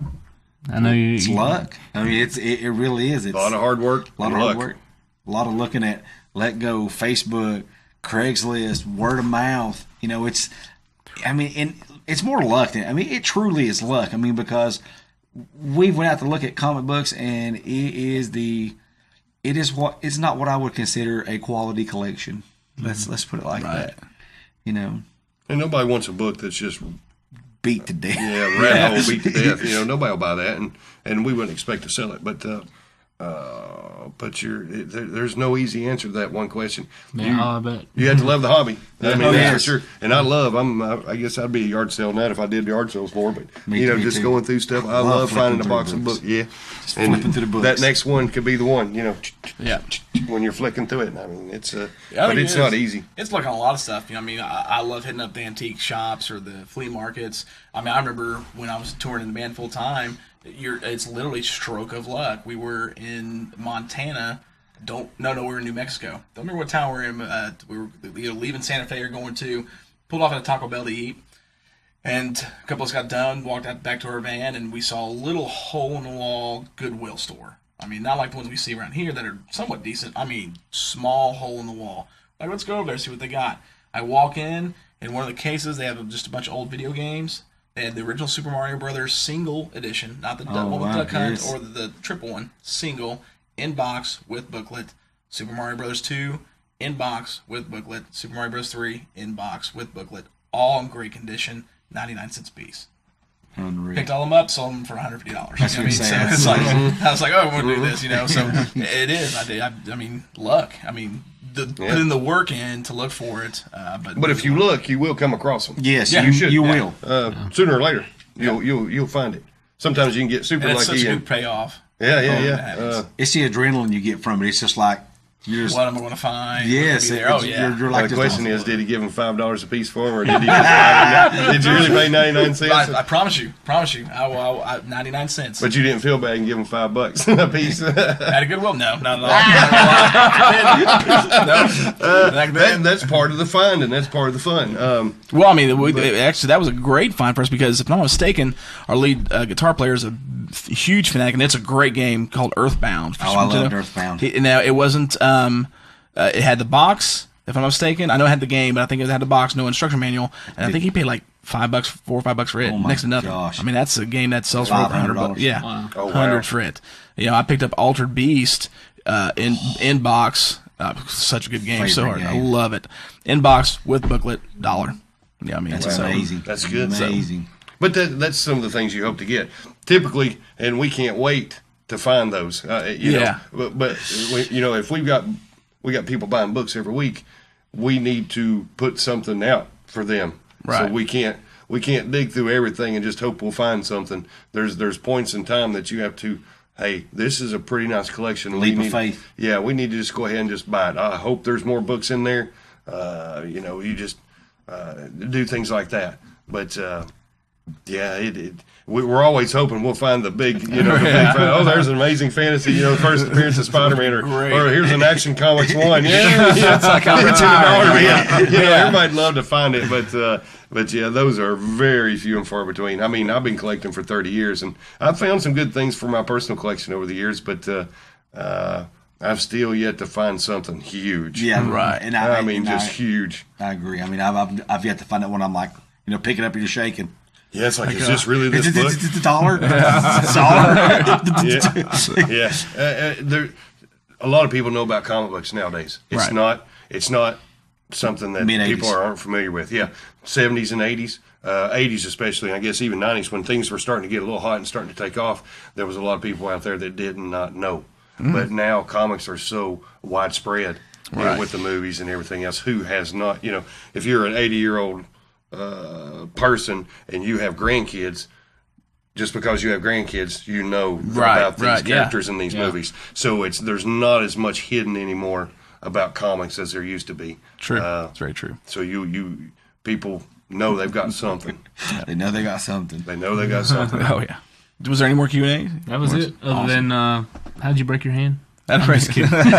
S4: I know
S6: it's luck. I mean, it really is. It's
S5: a lot of hard work.
S6: A lot of hard work. A lot of looking at Let Go, Facebook, Craigslist, word of mouth. You know, it's more luck than, I mean, it truly is luck. I mean, because we went out to look at comic books, and it's not what I would consider a quality collection. Let's put it like that. You know,
S5: and nobody wants a book that's just
S6: beat to death.
S5: Yeah, rat hole beat to death. You know, nobody will buy that, and we wouldn't expect to sell it. But there's no easy answer to that one question.
S4: I bet
S5: you have to love the hobby. I mean, that's for sure. And I guess I'd be a yard sale nut if I did yard sales more. But just going through stuff, I love finding a box of books. Yeah,
S6: just flipping through the books.
S5: That next one could be the one. You know, when you're flicking through it. I mean, it's not easy.
S3: It's looking at a lot of stuff. You know, I mean, I love hitting up the antique shops or the flea markets. I mean, I remember when I was touring in the band full time. It's literally stroke of luck. We were in Montana. We were in New Mexico. Don't remember what town we're in. We were leaving Santa Fe or going to. Pulled off at a Taco Bell to eat. And a couple of us got done, walked out back to our van, and we saw a little hole-in-the-wall Goodwill store. I mean, not like the ones we see around here that are somewhat decent. I mean, small hole in the wall. Like, let's go over there, see what they got. I walk in one of the cases, they have just a bunch of old video games. They had the original Super Mario Brothers single edition, not the double with Duck Hunt or the triple one, single, in box with booklet. Super Mario Brothers 2, in box with booklet. Super Mario Bros. 3, in box with booklet. All in great condition, 99 cents a piece.
S6: Unreal.
S3: Picked all them up, sold them for $150.
S6: That's what I'm saying.
S3: So it's like, I was like, oh, I'm going to do this, you know. So it is. I mean, luck. I mean, putting the work in to look for it.
S5: But if you look, you will come across them.
S6: Yes,
S5: you should.
S6: You will.
S5: Sooner or later, you'll find it. Sometimes you can get super lucky.
S3: It's such a good payoff.
S5: Yeah.
S6: It's the adrenaline you get from it. It's just like
S3: what am I going to find?
S6: Yes. You're like
S5: the question is, did he give him $5 a piece for him, or did he just did you really pay 99 cents?
S3: I promise you. 99 cents.
S5: But you didn't feel bad and give him $5 a piece.
S3: Had a goodwill? No, not at all.
S5: That's part of the fun, and that's part of the fun.
S3: Well, I mean, actually, that was a great find for us because, if I'm not mistaken, our lead guitar player is a huge fanatic, and it's a great game called Earthbound.
S6: I loved Earthbound.
S3: Now, it wasn't. It had the box, if I'm not mistaken. I know it had the game, but I think it had the box, no instruction manual, and I think he paid like $5, $4 or $5 for it, next to nothing.
S6: Gosh.
S3: I mean, that's a game that sells for over $100. Yeah,
S4: wow.
S3: $100 for it. You know, I picked up Altered Beast in box. Such a good game, so hard. I love it. In box with booklet, $1. Yeah, I mean,
S6: that's amazing.
S5: That's good.
S6: Amazing.
S5: But that's some of the things you hope to get. Typically, and we can't wait to find those. You know, but you know, if we got people buying books every week, we need to put something out for them.
S3: Right.
S5: So we can't dig through everything and just hope we'll find something. There's points in time that you have to. Hey, this is a pretty nice collection.
S6: Leap of faith.
S5: Yeah, we need to just go ahead and just buy it. I hope there's more books in there. You know, you just do things like that. But yeah, we're always hoping we'll find the big, you know, there's an Amazing Fantasy, you know, first appearance of Spider-Man, or here's an Action Comics 1. Yeah, it's like everybody'd love to find it, but yeah, those are very few and far between. I mean, I've been collecting for 30 years, and I've found some good things for my personal collection over the years, but I've still yet to find something huge.
S6: Yeah, right.
S5: And I mean, just huge.
S6: I agree. I mean, I've yet to find that one. I'm like, you know, pick it up and you're shaking.
S5: Yeah, it's like, is this really this book?
S6: It's $1.
S5: Yeah. A lot of people know about comic books nowadays. It's not something that people aren't familiar with. Yeah, 70s and 80s, 80s especially, and I guess even 90s, when things were starting to get a little hot and starting to take off, there was a lot of people out there that did not know. But now comics are so widespread, you know, with the movies and everything else. Who has not, you know, if you're an 80-year-old person and you have grandkids, just because you have grandkids, you know about these characters in these movies. So there's not as much hidden anymore about comics as there used to be.
S3: True, it's very true.
S5: So you people know they've got something.
S6: They know they got something.
S5: They know they got something.
S3: Oh yeah. Was there any more Q&A?
S4: That was it. Other than how'd you break your hand?
S3: I'm just kidding.
S5: That's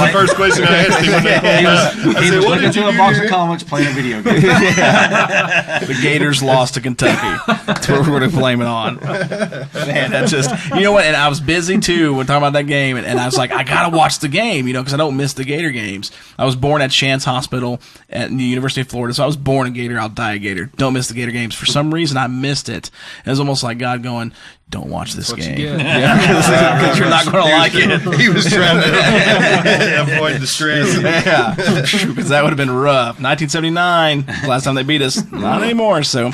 S5: the first question I asked him.
S6: He was looking through a box of comics, playing a video game.
S3: The Gators lost to Kentucky. That's what we're going to blame it on. Man, that's just, you know what? And I was busy too when talking about that game, and I was like, I got to watch the game, you know, because I don't miss the Gator games. I was born at Chance Hospital at the University of Florida, so I was born a Gator, I'll die a Gator. Don't miss the Gator games. For some reason, I missed it. It was almost like God going, don't watch this game. Because you're not going to like it.
S5: He was trying to avoid the stress.
S3: Yeah, because that would have been rough. 1979, last time they beat us. Not anymore, so.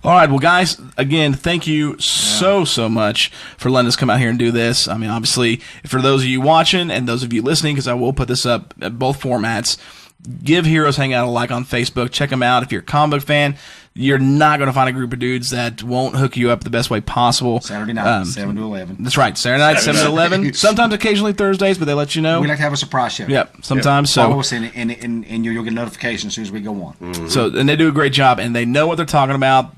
S3: All right, well, guys, again, thank you so much for letting us come out here and do this. I mean, obviously, for those of you watching and those of you listening, because I will put this up at both formats, give Heroes Hangout a like on Facebook. Check them out. If you're a comic book fan, you're not going to find a group of dudes that won't hook you up the best way possible.
S6: Saturday night, 7 to 11.
S3: That's right. Saturday night, 7 to 11. Sometimes, occasionally Thursdays, but they let you know.
S6: We like to have a surprise show.
S3: Yep, sometimes. So
S6: follow us and you'll get notifications as soon as we go on.
S5: Mm-hmm.
S3: So, and they do a great job, and they know what they're talking about.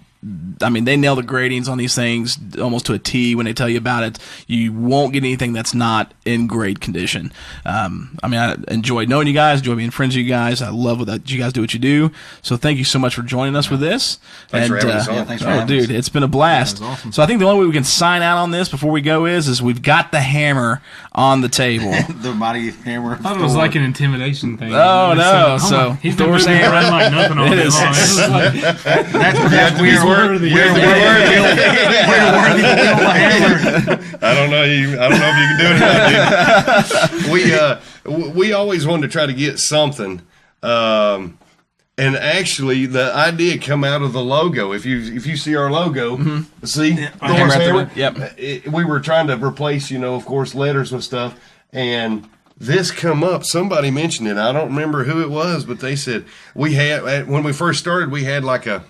S3: I mean, they nail the gradings on these things almost to a T when they tell you about it. You won't get anything that's not in great condition. I mean, I enjoy knowing you guys, enjoy being friends with you guys. I love that you guys do what you do. So thank you so much for joining us with this.
S5: Thanks for having us on.
S6: Thanks for having us.
S3: Dude, it's been a blast.
S4: Yeah, awesome.
S3: So I think the only way we can sign out on this before we go is we've got the hammer on the table.
S6: The mighty hammer.
S4: I thought it was like an intimidation thing.
S3: Oh, no. So
S4: he's been moving around like nothing all day long.
S6: That's weird.
S5: I don't know if you can do it now, dude. We always wanted to try to get something, and actually the idea come out of the logo. If you see our logo, see Thor's hammer.
S3: Yep.
S5: We were trying to replace, of course, letters with stuff, and this come up. Somebody mentioned it. I don't remember who it was, but they said we had when we first started. We had like a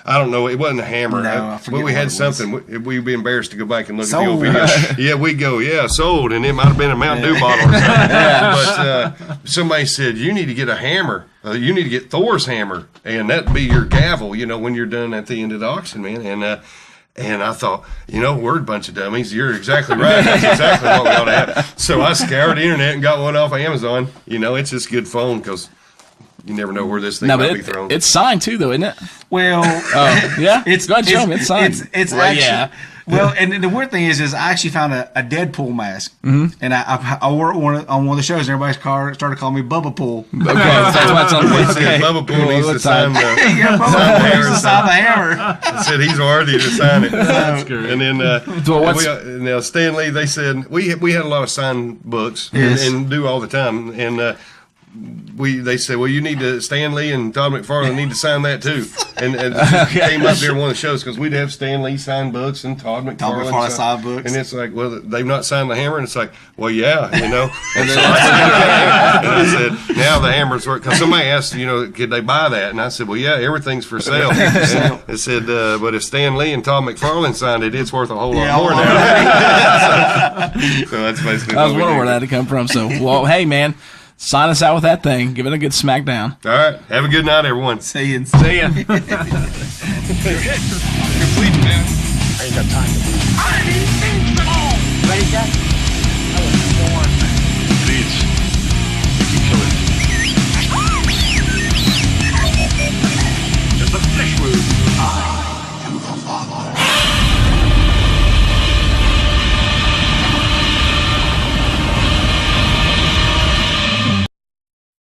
S5: I don't know. It wasn't a hammer.
S6: No, I forget
S5: but we
S6: what
S5: had
S6: it
S5: something. We'd be embarrassed to go back and look
S6: Sold.
S5: at the old video. Yeah, we'd go, sold. And it might have been a Mountain Dew bottle or something. But somebody said, you need to get a hammer. You need to get Thor's hammer. And that'd be your gavel, when you're done at the end of the auction, man. And I thought, we're a bunch of dummies. You're exactly right. That's exactly what we ought to have. So I scoured the internet and got one off Amazon. It's just good phone because you never know where this thing might be thrown.
S3: It's signed too, though, isn't it?
S6: Well,
S3: yeah. Go ahead, show me. It's signed.
S6: It's actually. Well, and the weird thing is I actually found a Deadpool mask, and I wore it on one of the shows, and everybody's started calling me Bubba Pool.
S3: Okay, that's why it's on the
S5: okay. Bubba Pool needs to sign the
S6: hammer.
S5: I said he's worthy to sign it.
S4: That's great.
S5: And then now Stan Lee, they said we had a lot of signed books and do all the time, and they said, well, you need to, Stan Lee and Todd McFarlane need to sign that too. And it came up during one of the shows because we'd have Stan Lee sign books and Todd McFarlane
S6: sign books.
S5: And it's like, well, they've not signed the hammer. And it's like, well, yeah, And so I said, now the hammer's work. Because somebody asked, could they buy that? And I said, well, yeah, everything's for sale. And they said, but if Stan Lee and Todd McFarlane signed it, it's worth a whole lot more now. So that's basically
S3: I was wondering where that had come from. So, well, hey, man. Sign us out with that thing. Give it a good smackdown.
S5: All right. Have a good night, everyone.
S6: See ya.
S2: Complete, man.
S7: I ain't got time to lose.
S2: I need invincible.
S7: Ready, Jack?